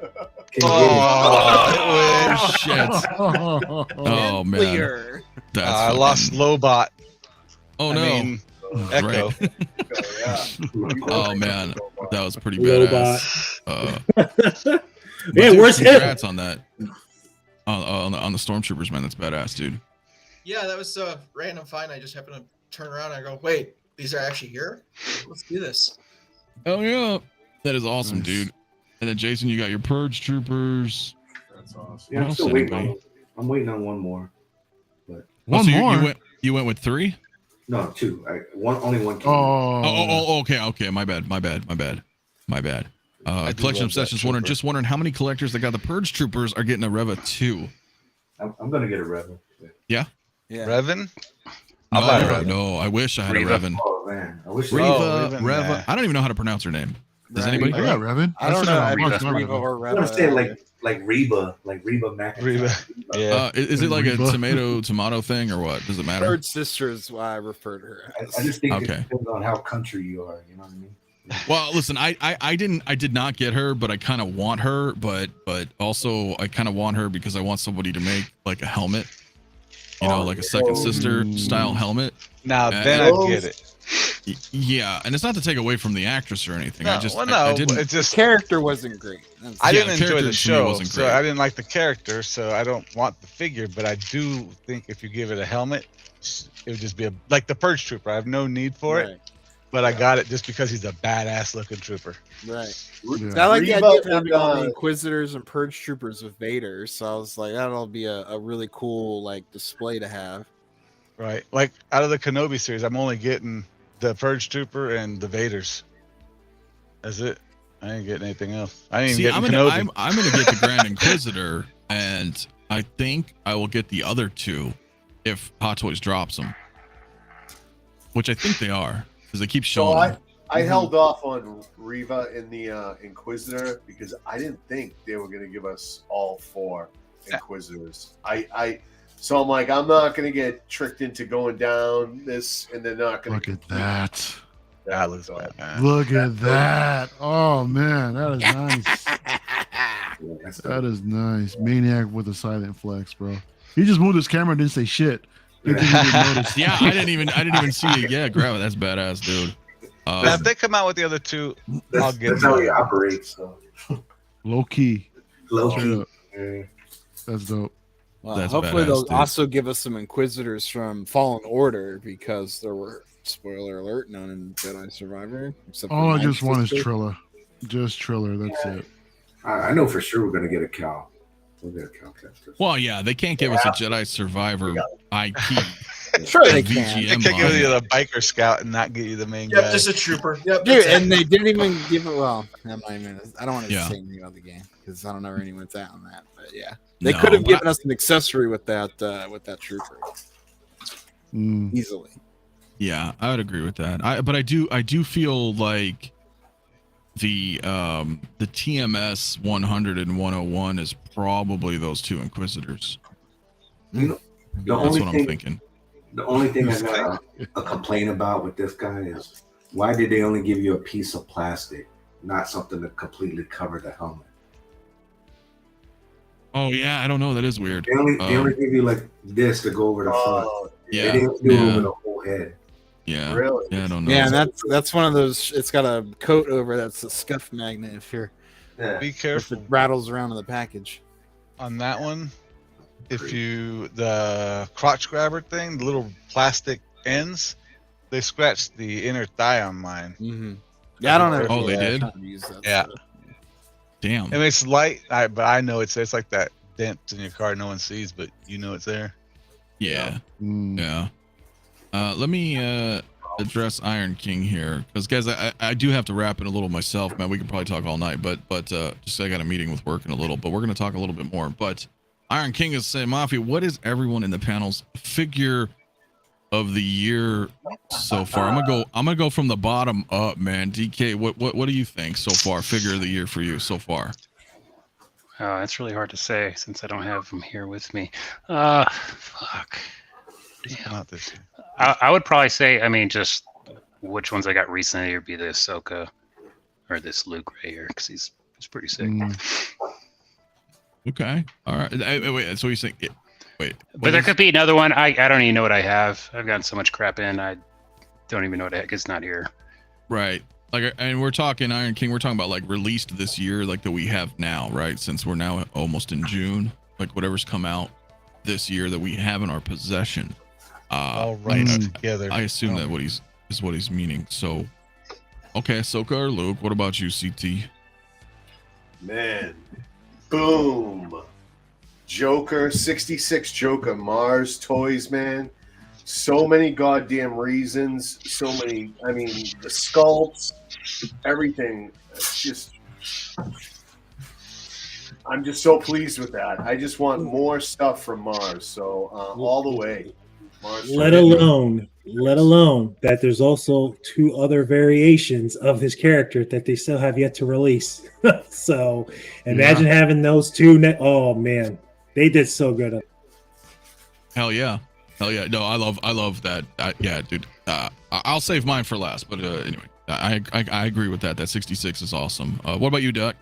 Can you get
Oh, shit.
Oh,
Oh man,
Clear.
that's
I
fucking-
lost Lobot.
Oh
I
no.
mean, Echo.
Right.
it?
Oh man, that was pretty
Lobot.
badass.
Yeah,
dude,
where's him?
congrats on that. On the stormtroopers, man. That's badass, dude.
Yeah, that was a random find. I just happened to turn around and I go, wait, these are actually here? Let's do this.
Oh yeah, that is awesome,
Nice.
dude. And then Jason, you got your purge troopers.
That's awesome.
Yeah, I'm still waiting on. I'm waiting on one more.
One
so
more.
You went with 3?
No, 2. Only one. Came.
Oh, okay. My bad.
I do
Collection
love that
Obsessions
trooper.
wondering how many collectors that got the Purge Troopers are getting a Reva 2.
I'm gonna get a Rebel.
Yeah.
Revan? I'll buy a Revan.
No, I wish I had
Reva.
a Revan.
Oh man, I wish.
Reva,
Revan,
Reva.
nah.
I don't even know how to pronounce her name. Does
Right.
anybody?
Yeah, Revan.
I don't
said
know.
that
I
on
just
Mark's
Reva
Reva.
or
I want
Reva.
to say like Reba McIntyre.
Reba. Yeah.
Is it like
Reba.
a tomato thing or what? Does it matter?
Third sister is what I refer to her as.
I just think
Okay.
it depends on how country you are. You know what I mean?
Well, listen, I did not get her, but I kind of want her, but also I kind of want her because I want somebody to make like a helmet, like a second sister style helmet.
Now then I get it.
Yeah, and it's not to take away from the actress or anything.
No,
I didn't.
It's just
The character wasn't great.
I
Yeah,
didn't
the
enjoy
character
the
to me
show,
wasn't
so
great.
I didn't like the character, so I don't want the figure. But I do think if you give it a helmet, it would just be like the Purge Trooper. I have no need for it, but I got it just because he's a badass looking trooper.
Right.
Yeah.
I like the
Reba
idea of having
and,
all the Inquisitors and Purge Troopers with Vader, so I was like, that'll be a really cool like display to have.
Right. Like out of the Kenobi series, I'm only getting the Purge Trooper and the Vaders. That's it. I ain't getting anything else. I ain't
See,
getting
I'm
Kenobi.
gonna get the Grand Inquisitor, and I think I will get the other two if Hot Toys drops them, which I think they are because they keep showing.
So
them.
I held off on Reva in the Inquisitor because I didn't think they were going to give us all 4 Inquisitors. So I'm like, I'm not going to get tricked into going down this, and they're not going
Look
to.
at that.
That looks bad, man.
Look at that. Oh man, that is nice.
Yeah, that's
That is nice. Maniac with a silent flex, bro. He just moved his camera and didn't say shit. Didn't think he didn't notice.
Yeah, I didn't even see it. Yeah, grab it. That's badass, dude.
Now, if they come out with the other two, I'll get
that's how
them.
he operates. So.
Low key.
Low
Straight
key.
up. That's dope.
Well,
That's
hopefully
badass,
they'll
dude.
also give us some Inquisitors from Fallen Order because there were, spoiler alert, none in Jedi Survivor. Except for
All I
Night
just want is
Sister.
Trilla. Just Triller. That's it.
I know for sure we're gonna get a Cal. We'll get a Cal tester.
Well, yeah, they can't give us a Jedi Survivor IP.
Sure they
VGM
can.
They can't give
line.
you the biker scout and not get you the main
Yep,
guy.
just a trooper. Yep,
Dude,
that's it.
and they didn't even give it. Well, I'm not even, I don't want to
Yeah.
say anything about the game because I don't know where anyone's at on that. But yeah, they
No,
could have
but
given us an accessory with that trooper
Mm.
easily.
Yeah, I would agree with that. But I do feel like the TMS 100 and 101 is probably those 2 Inquisitors.
You know, the
That's
only
what I'm
thing,
thinking.
the only thing I got a complaint about with this guy is why did they only give you a piece of plastic, not something to completely cover the helmet?
Oh yeah, I don't know. That is weird.
They only give you like this to go over the front.
Oh,
They
Yeah,
didn't do it over
yeah,
the whole head.
yeah.
really?
Yeah, I don't know.
Yeah, and that's one of those. It's got a coat over that's a scuff magnet. If you're
Yeah.
Be
if
careful
it rattles around in the package.
on that one. If you the crotch grabber thing, the little plastic ends, they scratched the inner thigh on mine.
Mm-hmm. Yeah, I don't know.
Oh, they did?
Use that
Yeah.
stuff.
Damn.
I mean, it's light, but I know it's like that dent in your car no one sees, but you know it's there.
Yeah,
Mm.
yeah. Let me address Iron King here, because guys, I do have to wrap it a little myself, man. We could probably talk all night, but just I got a meeting with work in a little, but we're gonna talk a little bit more. But Iron King is saying, Mafia, what is everyone in the panel's figure of the year so far? I'm gonna go from the bottom up, man. DK, what do you think so far? Figure of the year for you so far?
It's really hard to say since I don't have them here with me. Fuck. Damn.
Not this year.
I would probably say, I mean, just which ones I got recently would be the Ahsoka or this Luke right here because he's pretty sick.
Mm.
Okay, all right. Wait, so you think? Wait,
But there could be another one. I don't even know what I have. I've gotten so much crap in. I don't even know what the heck is not here.
Right. Like, and we're talking Iron King. We're talking about like released this year, like that we have now, right? Since we're now almost in June, like whatever's come out this year that we have in our possession.
All right together.
I assume that is what he's meaning. So, okay, Ahsoka or Luke. What about you, CT?
Man, boom. Joker, 66 Joker, Mars toys, man. So many goddamn reasons. So many, I mean, the sculpts, everything. It's just, I'm just so pleased with that. I just want more stuff from Mars. So, all the way. Mars
Let alone let alone that there's also 2 other variations of his character that they still have yet to release. So imagine having those 2. Oh man, they did so good.
Hell yeah. No, I love that. Yeah, dude. I'll save mine for last, but anyway, I agree with that. That 66 is awesome. What about you, Duck?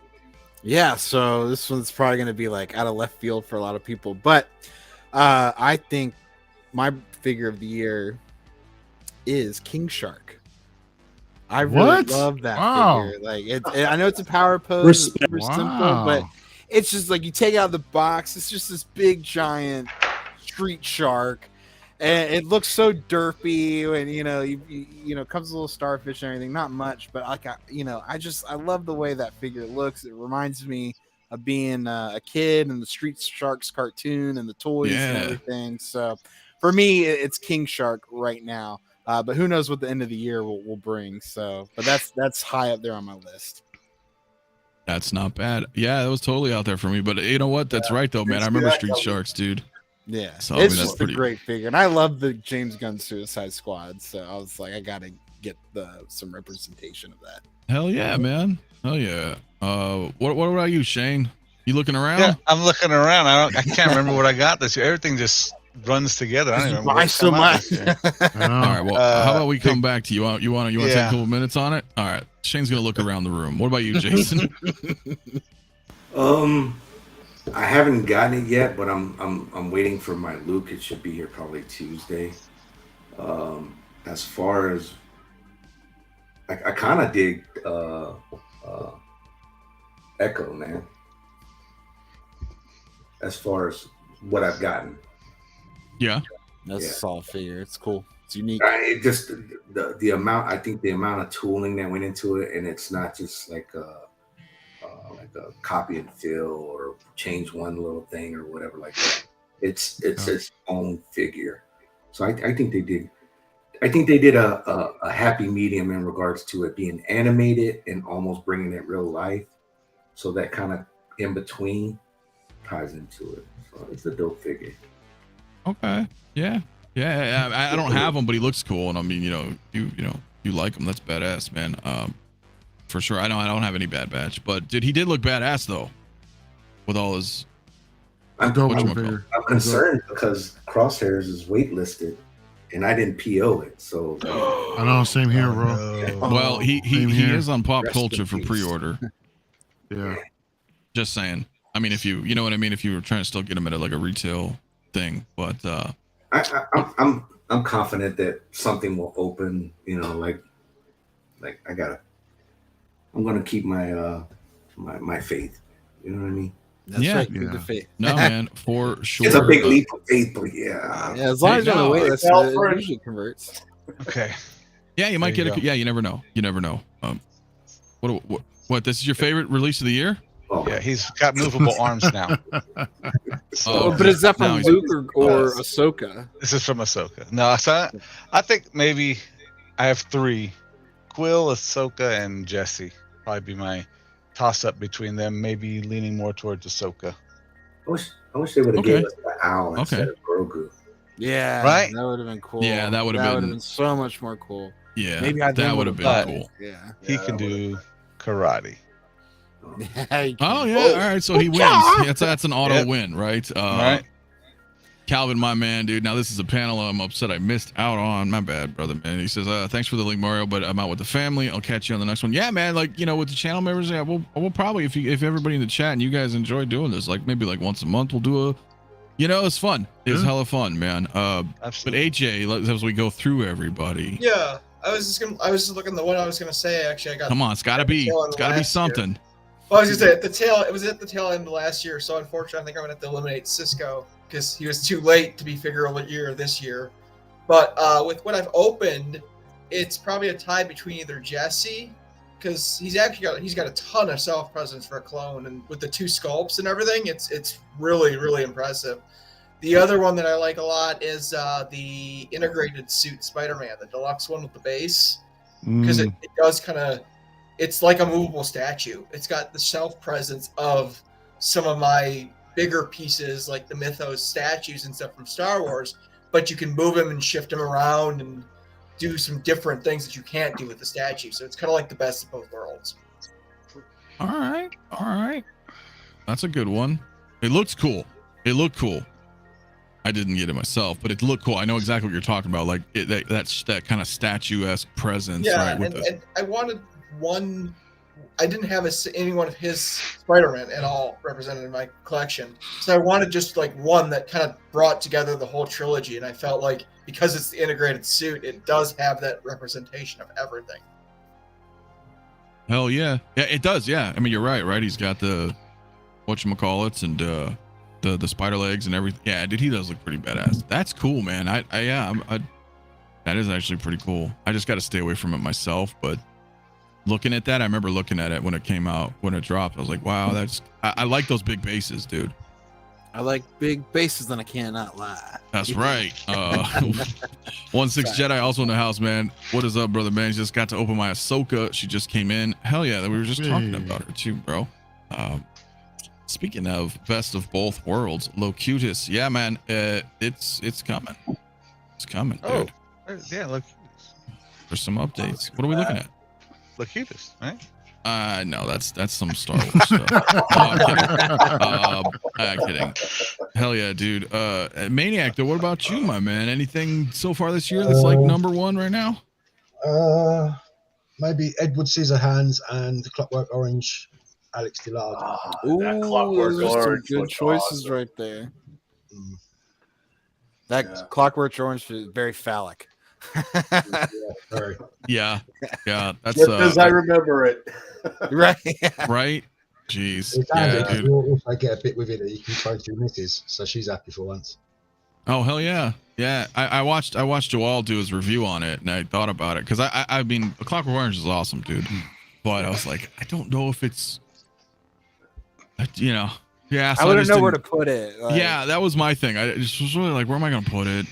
Yeah, so this one's probably going to be like out of left field for a lot of people, but I think my figure of the year is King Shark. I really love that figure. Like, I know it's a power pose, it's super simple, but it's just like you take out the box, it's just this big giant street shark, and it looks so derpy, and you know comes with a little starfish and everything, not much, but like I love the way that figure looks. It reminds me of being a kid and the Street Sharks cartoon and the toys and everything. So for me, it's King Shark right now, but who knows what the end of the year will bring. So, but that's high up there on my list.
That's not bad. Yeah, that was totally out there for me, but you know what? That's right though, man. I remember Street Sharks, dude.
Yeah,
so,
it's just a great figure, and I love the James Gunn Suicide Squad. So I was like, I gotta get some representation of that.
Hell yeah, man. Hell yeah. What about you, Shane? You looking around?
Yeah, I'm looking around. I can't remember what I got this year. Everything just runs together. I don't even remember.
Buy so much.
All right. Well, how about we come back to you? You want to take a couple minutes on it? All right. Shane's gonna look around the room. What about you, Jason?
I haven't gotten it yet, but I'm waiting for my Luke. It should be here probably Tuesday. As far as I kind of dig Echo, man. As far as what I've gotten,
that's a solid figure. It's cool. It's unique.
It just the amount. I think the amount of tooling that went into it, and it's not just like a copy and fill or change one little thing or whatever like that. It's its own figure. So I think they did. I think they did a happy medium in regards to it being animated and almost bringing it real life. So that kind of in between ties into it. So it's a dope figure.
Okay. Yeah. I don't have him, but he looks cool, and I mean, you like him. That's badass, man. For sure. I don't have any Bad Batch, but he did look badass though, with all his.
I'm concerned because Crosshairs is waitlisted, and I didn't PO it. So
I know, same here, bro.
Well, he is on Pop Culture for pre-order.
Yeah.
Just saying. I mean, if you know what I mean, if you were trying to still get him at like a retail thing, but
I'm confident that something will open. I'm gonna keep my my faith. You know what I mean?
That's right. Keep the faith.
No, man, for sure.
It's a big leap of faith, but
as long as you're on the wait list, it usually converts.
Okay.
Yeah, you might get it. Yeah, you never know. What? This is your favorite release of the year?
Oh.
Yeah, he's got movable arms now.
But is that from Luke or Ahsoka?
This is from Ahsoka. No, I think maybe I have 3: Quill, Ahsoka, and Jesse. Probably be my toss-up between them. Maybe leaning more towards Ahsoka.
I wish they would have given us the owl instead of Grogu.
Yeah,
right.
That would have been cool.
Yeah, that would have been
so much more cool.
Yeah,
maybe
that would have been cool.
Yeah,
he can do karate.
Oh yeah, all right. So he wins. That's an auto win, right?
Right.
Calvin, my man, dude. Now this is a panel I'm upset I missed out on. My bad, brother, man. He says, "Thanks for the link, Mario, but I'm out with the family. I'll catch you on the next one." Yeah, man. Like with the channel members, yeah, we'll probably if everybody in the chat and you guys enjoy doing this, like maybe like once a month we'll do a. It's fun. It's hella fun, man. But AJ, as we go through everybody.
Yeah, I was just looking. The one I was gonna say, actually, I got.
Come on, it's gotta be something.
Year. Well, I was gonna say it was at the tail end of last year, so unfortunately, I think I'm gonna have to eliminate Cisco because he was too late to be figure of the year this year. But with what I've opened, it's probably a tie between either Jesse, because he's got a ton of self-presence for a clone, and with the 2 sculpts and everything, it's really, really impressive. The other one that I like a lot is the integrated suit Spider-Man, the deluxe one with the base, because it does kind of. It's like a movable statue. It's got the self-presence of some of my bigger pieces, like the Mythos statues and stuff from Star Wars, but you can move him and shift him around, and do some different things that you can't do with the statue. So it's kind of like the best of both worlds.
All right. That's a good one. It looks cool. It looked cool. I didn't get it myself, but it looked cool. I know exactly what you're talking about. Like that's that kind of statuesque presence,
Yeah,
right?
and I wanted one. I didn't have any one of his Spider-Man at all represented in my collection, so I wanted just like one that kind of brought together the whole trilogy. And I felt like because it's the integrated suit, it does have that representation of everything.
Hell yeah, it does. Yeah, I mean you're right. He's got the whatchamacallits and the spider legs and everything. Yeah, dude, he does look pretty badass. That's cool, man. That is actually pretty cool. I just got to stay away from it myself, but looking at that, I remember looking at it when it came out, when it dropped. I was like, wow, I like those big bases, dude.
I like big bases, and I cannot lie.
That's right. 16 also in the house, man. What is up, brother, man? Just got to open my Ahsoka. She just came in. Hell yeah, we were just talking about her too, bro. Speaking of best of both worlds, 𝗕𝗘𝗢𝗖𝗢𝗠𝗘. Yeah, man, it's coming. It's coming, dude.
Yeah, look.
There's some updates. What are we looking at?
𝗕𝗘𝗢𝗢𝗖𝗢𝗠, right?
No, that's some Star Wars stuff. I'm kidding. Hell yeah, dude. Maniac, though, what about you, my man? Anything so far this year that's like #1 right now?
Maybe 𝗦𝗔𝗩𝗘 and Clockwork Orange, 𝗕𝗘𝗢𝗙.
Ooh,
Clockwork
those are some
Orange
good
looks
choices
awesome.
right there. That Clockwork Orange is very phallic.
Very.
Yeah. That's
because I remember it.
Right.
Right. Jeez.
It's
Yeah,
handy.
dude.
If I get a bit with it, that you can throw to misses, so she's happy for once.
Oh hell yeah. Yeah. I watched Joel do his review on it, and I thought about it because I mean, Clockwork Orange is awesome, dude. But I was like, I don't know if it's, yeah. So
I wouldn't know where to put it.
Yeah, that was my thing. I just was really like, where am I gonna put it?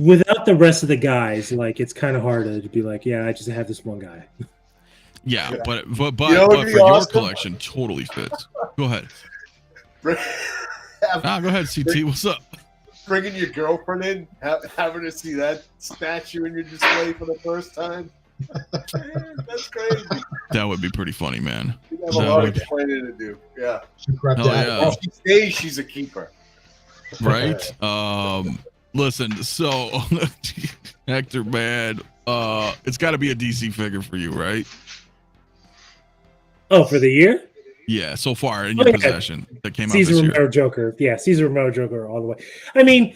Without the rest of the guys, like it's kind of hard to be like, yeah, I just have this one guy.
Yeah, but
know
for
what'd be
your
awesome?
collection, totally fits. Go ahead. Go ahead, CT. What's up?
Bringing your girlfriend in, having her see that statue in your display for the first time. That's crazy.
That would be pretty funny, man.
You'd have a lot of explaining to do. Yeah.
Hell yeah.
If she stays, she's a keeper.
Right? Listen, so Hector, man, it's got to be a DC figure for you, right?
Oh, for the year?
Yeah, so far in your possession that came out this
𝗕𝗔𝗦𝗡
year.
Joker. Yeah, 𝗕𝗔𝗦𝗡 Joker all the way. I mean,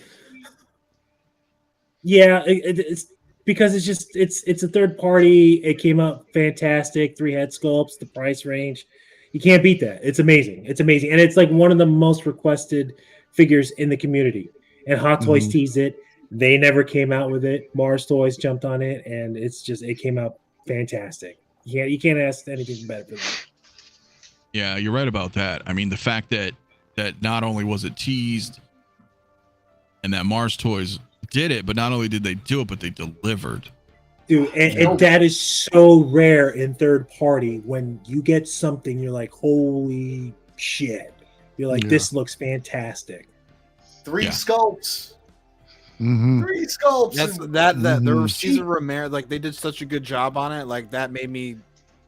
yeah, it's because it's a third party. It came out fantastic. 3 head sculpts, the price range. You can't beat that. It's amazing. It's amazing. And it's like one of the most requested figures in the community. And Hot Toys teased it. They never came out with it. Mars Toys jumped on it, and it came out fantastic. You can't ask anything better for that.
Yeah, you're right about that. I mean, the fact that not only was it teased and that Mars Toys did it, but not only did they do it, but they delivered.
Dude, and that is so rare in third party. When you get something, you're like, holy shit. You're like, this looks fantastic.
3 sculpts. 3 sculpts.
That's the Cesar Romero, like they did such a good job on it. Like that made me,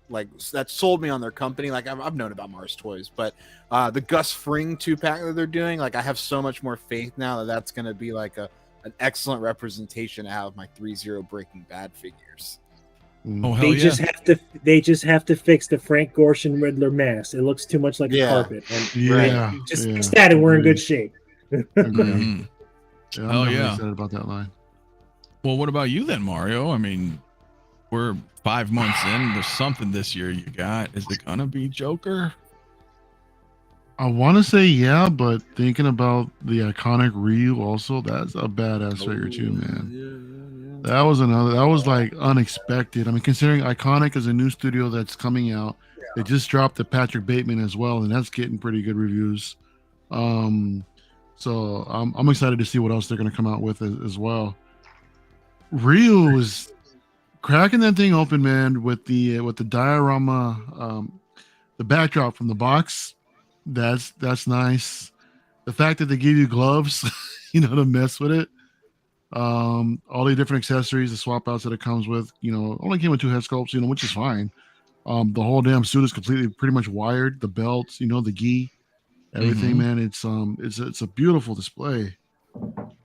like that sold me on their company. Like I've known about Mars Toys, but the Gus Fring 2-pack that they're doing, like I have so much more faith now that that's going to be like an excellent representation out of my 3-0 Breaking Bad figures.
Oh hell
They just have to fix the Frank Gorshin Riddler mask. It looks too much like a carpet. And just fix that, and we're in good shape.
Yeah, I'm really excited about that line.
Well, what about you then, Mario? I mean, we're 5 months in. There's something this year you got. Is it gonna be Joker?
I want to say yeah, but thinking about the iconic Ryu also, that's a badass figure too, man. That was like unexpected. I mean, considering Iconic is a new studio that's coming out, they just dropped the Patrick Bateman as well, and that's getting pretty good reviews. So I'm excited to see what else they're going to come out with as well. Ryu was cracking that thing open, man, with the diorama, the backdrop from the box. That's nice. The fact that they give you gloves, to mess with it. All the different accessories, the swap outs that it comes with, only came with 2 head sculpts, which is fine. The whole damn suit is completely pretty much wired, the belts, the gi, everything, man. It's a beautiful display.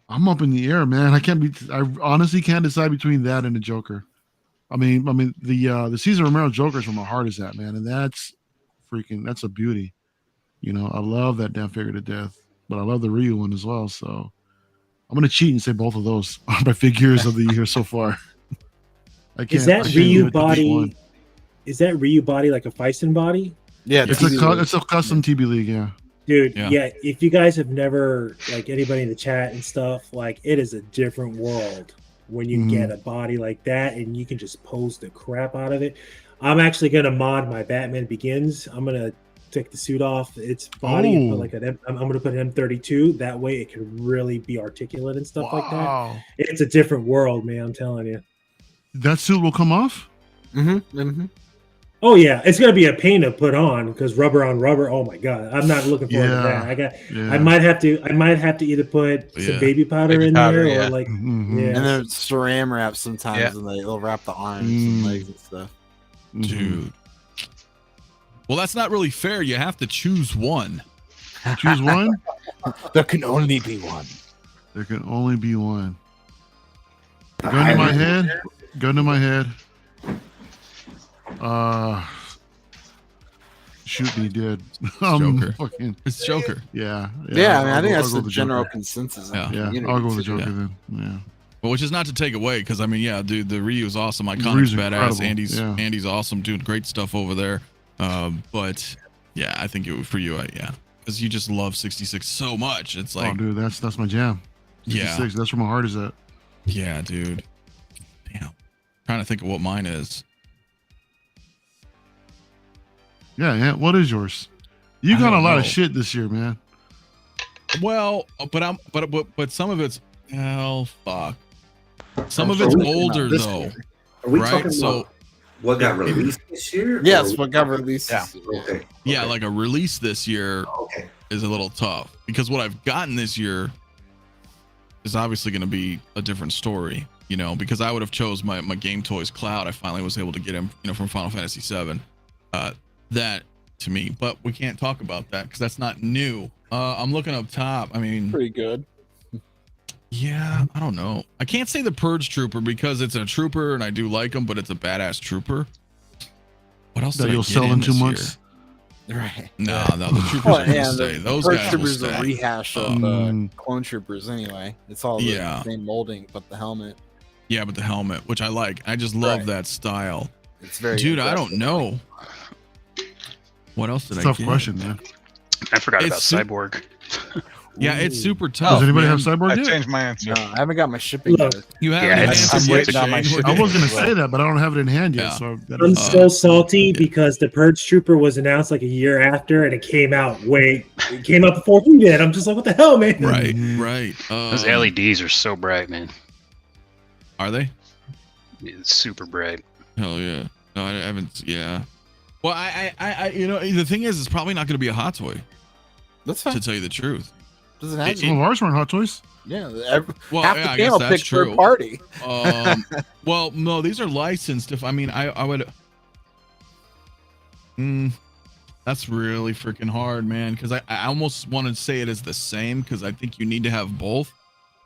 I'm up in the air, man. I honestly can't decide between that and the Joker. I mean the Cesar Romero Joker is where my heart is at, man, and that's a beauty. I love that damn figure to death, but I love the Ryu one as well. So I'm gonna cheat and say both of those are my figures of the year so far.
Is that Ryu body? Is that Ryu body like a Fison body?
Yeah,
it's a custom TB League, yeah.
Dude, yeah. If you guys have never, like anybody in the chat and stuff, like it is a different world when you get a body like that and you can just pose the crap out of it. I'm actually gonna mod my Batman Begins. I'm gonna take the suit off its body and put I'm gonna put an M32. That way it can really be articulate and stuff like that. It's a different world, man. I'm telling you.
That suit will come off?
Oh yeah, it's gonna be a pain to put on because rubber on rubber. Oh my god, I'm not looking forward to that. I might have to either put some baby powder in there or like
and then saran wrap sometimes, and they'll wrap the arms and legs and stuff.
Dude, well, that's not really fair. You have to choose one.
Choose one.
There can only be one.
There can only be one. Gun to my head. Gun to my head. Shoot me dead.
Joker.
It's
Joker.
Yeah.
I mean, I think that's the general consensus.
Yeah, I'll go with the Joker then. Yeah.
Well, which is not to take away, because I mean, dude, the Ryu is awesome. Iconic's badass.
Incredible.
Andy's awesome, doing great stuff over there. But yeah, I think for you, because you just love 66 so much. It's like,
oh, dude, that's my jam. 66, that's where my heart is at.
Yeah, dude. Damn. Trying to think of what mine is.
Yeah. What is yours? You got a lot of shit this year, man.
Well, but some of it's fuck. Some of it's older though.
Are we talking about what got released this year?
Yes, what got released.
Yeah. Okay.
Yeah, like a release this year is a little tough because what I've gotten this year is obviously going to be a different story. Because I would have chose my Game Toys Cloud. I finally was able to get him, from Final Fantasy VII. That to me, but we can't talk about that because that's not new. I'm looking up top. I mean,
pretty good.
Yeah, I don't know. I can't say the Purge Trooper because it's a trooper and I do like him, but it's a badass trooper. What else
that you'll sell in 2 months?
Right.
No, the troopers are gonna stay. Those guys
troopers
will stay.
A rehash of clone troopers anyway. It's all the same molding, but the helmet.
Yeah, but the helmet, which I like. I just love that style.
It's very
dude. I don't know. What else did I
tough
get?
Question, man.
I forgot about Cyborg.
Yeah, it's super tough.
Does anybody
man.
have Cyborg yet?
I changed my answer.
No, I haven't got my shipping yet.
You haven't
I'm waiting on my shipping.
I was going to say that, but I don't have it in hand yet. So
I'm so salty because the Purge Trooper was announced like a year after, and it came out before we did. I'm just like, what the hell, man?
Right.
Those LEDs are so bright, man.
Are they?
It's super bright.
Hell yeah. No, I haven't. Yeah. Well, I the thing is, it's probably not going to be a hot toy.
That's fine.
To tell you the truth.
Does it have
some of ours weren't hot toys?
Yeah.
Well,
half the panel picked third party.
Well, no, these are licensed. If I mean, I would. That's really freaking hard, man. Because I almost want to say it is the same because I think you need to have both.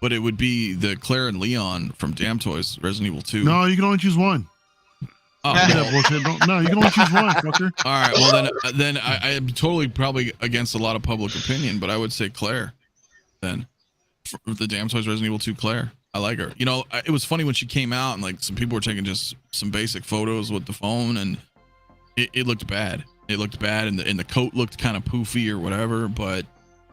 But it would be the Claire and Leon from Damn Toys, Resident Evil 2.
No, you can only choose one.
Oh,
no, you can only choose one, fucker.
All right, well then I am totally probably against a lot of public opinion, but I would say Claire. Then, for the Damn Toys Resident Evil 2 Claire, I like her. It was funny when she came out and like some people were taking just some basic photos with the phone, and it looked bad. It looked bad, and the coat looked kind of poofy or whatever. But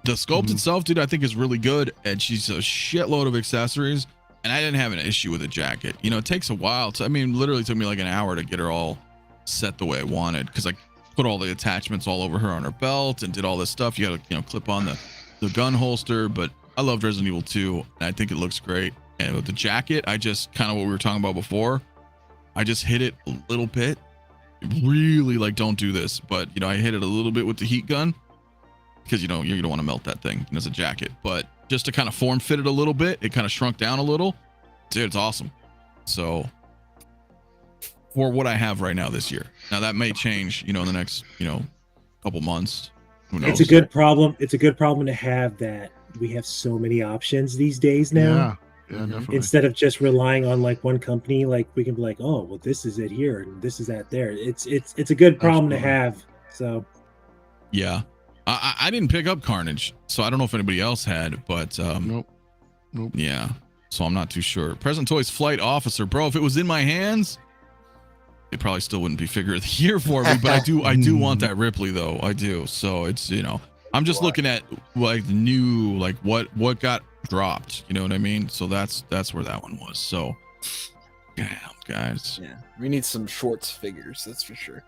the sculpt itself, dude, I think is really good, and she's a shitload of accessories. And I didn't have an issue with the jacket. It takes a while. Literally took me like an hour to get her all set the way I wanted because I put all the attachments all over her on her belt and did all this stuff. You got to, clip on the gun holster. But I loved Resident Evil 2, and I think it looks great. And with the jacket, I just kind of what we were talking about before. I just hit it a little bit. Really, don't do this, but I hit it a little bit with the heat gun because you don't want to melt that thing as a jacket. But just to kind of form fit it a little bit. It kind of shrunk down a little. Dude, it's awesome. So for what I have right now this year, now that may change, in the next, couple months. Who knows?
It's a good problem. It's a good problem to have that we have so many options these days now.
Yeah, definitely.
Instead of just relying on like one company, like we can be like, oh, well, this is it here and this is that there. It's a good problem to have. So
yeah, I didn't pick up Carnage, so I don't know if anybody else had, but
Nope.
yeah, so I'm not too sure. Present Toys Flight Officer, bro, if it was in my hands, it probably still wouldn't be figure of the year for me, but I do want that Ripley though. I do. So it's, I'm just looking at like the new, like what got dropped, you know what I mean? So that's where that one was. So damn, guys.
Yeah, we need some Schwartz figures, that's for sure.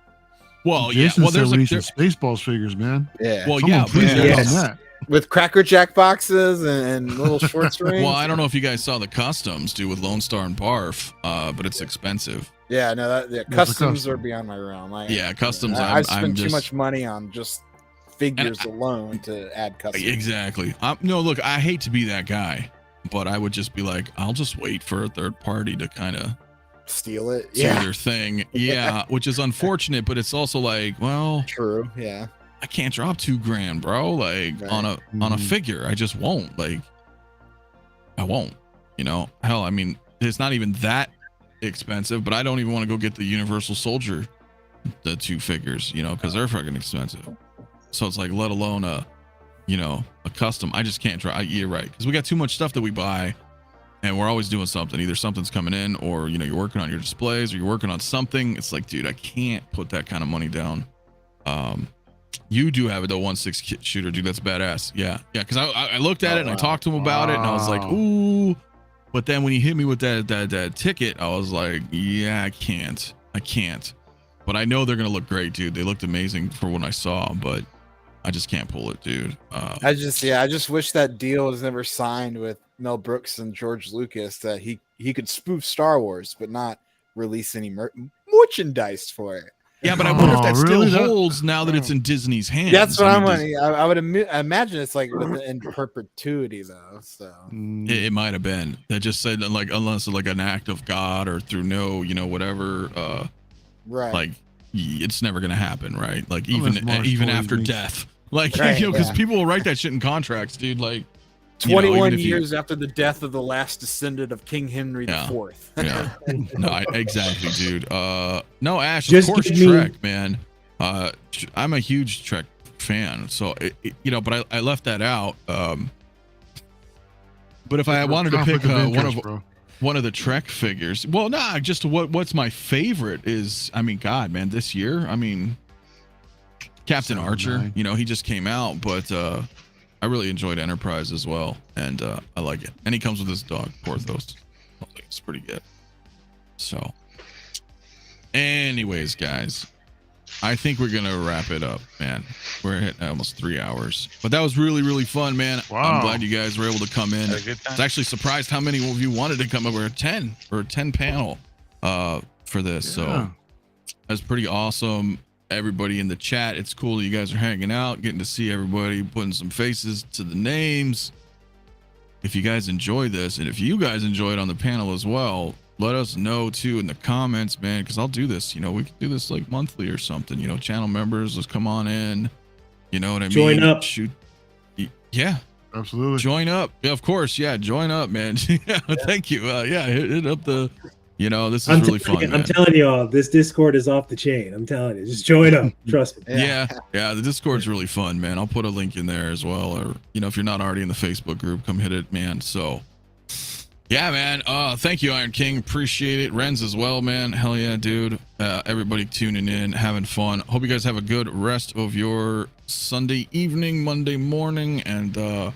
Well,
Jason
well,
said
there's
we
a
need some Spaceballs figures, man.
Yeah.
well,
Someone please
yeah,
get
yes.
on that.
With Cracker Jack boxes and little Schwartz rings.
well, I don't know if you guys saw the customs, dude, with Lone Star and Barf, but it's expensive.
Yeah, no, customs are beyond my realm.
Yeah, customs.
I've spent
I'm
too
just,
much money on just figures alone to add customs.
Exactly. No, look, I hate to be that guy, but I would just be like, I'll just wait for a third party to kind of
Steal it.
do their thing. Yeah, which is unfortunate, but it's also like, well,
True. Yeah.
I can't drop $2,000, bro. Like
Right.
on a figure, I just won't. Like, I won't. Hell, I mean, it's not even that expensive, but I don't even want to go get the Universal Soldier, the 2 figures, because they're fucking expensive. So it's like, let alone a custom. I just can't try. You're right, because we got too much stuff that we buy, and we're always doing something. Either something's coming in, or you're working on your displays, or you're working on something. It's like, dude, I can't put that kind of money down. You do have it though, 1.6 shooter, dude. That's badass. Yeah, because I looked at it and I talked to him about it, and I was like, ooh. But then when he hit me with that ticket, I was like, yeah, I can't. But I know they're gonna look great, dude. They looked amazing for what I saw, but I just can't pull it, dude.
I just wish that deal was never signed with Mel Brooks and George Lucas, that he could spoof Star Wars but not release any merchandise for it.
Yeah, but I wonder if that still
really?
holds now that it's in Disney's hands.
That's what I'm
Dis-
wondering. I would imagine it's like in perpetuity though. So
It might have been. That just said like, unless like an act of God or through whatever.
right.
Like it's never gonna happen, right? Like
Unless Mars
even
toys
after
makes-
death, like
Right,
because
yeah.
people will write that shit in contracts, dude. Like
21
even if you-
years after the death of the last descendant of King Henry
Yeah.
IV.
Yeah. No, exactly, dude. No, Ash,
Just
of course,
give me-
Trek, man. I'm a huge Trek fan, so but I left that out. But if I wanted to pick
Conflict of interest, bro.
one of the Trek figures, well, just what's my favorite is, I mean, God, man, this year, I mean, Captain Archer,
79.
he just came out, but I really enjoyed Enterprise as well, and I like it. And he comes with his dog, Porthos. It's pretty good. So, anyways, guys, I think we're gonna wrap it up, man. We're hitting almost 3 hours, but that was really, really fun, man.
Wow.
I'm glad you guys were able to come in.
Had a good time.
I was actually surprised how many of you wanted to come over. 10 panel for this,
Yeah.
so that's pretty awesome. Everybody in the chat, it's cool that you guys are hanging out, getting to see everybody, putting some faces to the names. If you guys enjoy this, and if you guys enjoy it on the panel as well, let us know too in the comments, man, because I'll do this. We can do this like monthly or something. Channel members, let's come on in. You know what I mean?
Join up.
Shoot. Yeah.
Absolutely.
Join up. Yeah, of course. Yeah, join up, man. Yeah, thank you. Yeah, hit up the. This is really fun.
I'm
man.
telling you all, this Discord is off the chain. I'm telling you, just join up. Trust me.
Yeah, the Discord's really fun, man. I'll put a link in there as well, or if you're not already in the Facebook group, come hit it, man. So yeah, man, thank you, Iron King, appreciate it. Renz as well, man. Hell yeah, dude. Everybody tuning in, having fun. Hope you guys have a good rest of your Sunday evening, Monday morning, and I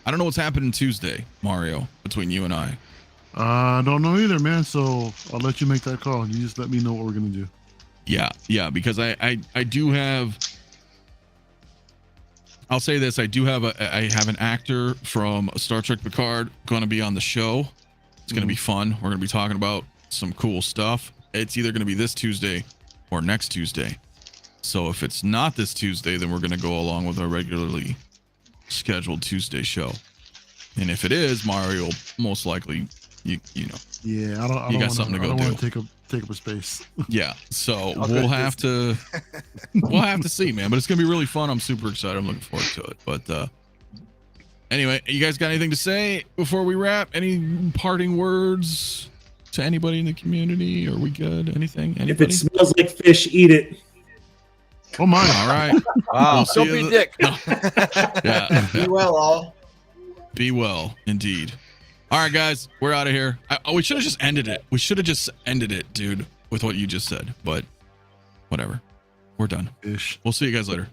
don't know what's happening Tuesday, Mario, between you and I.
I don't know either, man. So I'll let you make that call. You just let me know what we're gonna do.
Yeah, because I do have. I'll say this: I have an actor from Star Trek Picard going to be on the show. It's going to be fun. We're going to be talking about some cool stuff. It's either going to be this Tuesday or next Tuesday. So if it's not this Tuesday, then we're going to go along with our regularly scheduled Tuesday show. And if it is Mario, most likely you know.
Yeah, I don't.
You got
wanna,
something to go
I don't
do.
want to take up a space.
Yeah, so
I'll go
we'll
to
have to see, man. But it's gonna be really fun. I'm super excited. I'm looking forward to it. But anyway, you guys got anything to say before we wrap? Any parting words to anybody in the community? Are we good? Anything? Anybody?
If it smells like fish, eat it.
Oh my!
All right.
Wow.
We'll see
Don't
you
be a dick.
No. Yeah.
Be well, all.
Be well, indeed. All right, guys, we're out of here. We should have just ended it. We should have just ended it, dude, with what you just said. But whatever. We're done.
Fish.
We'll see you guys later.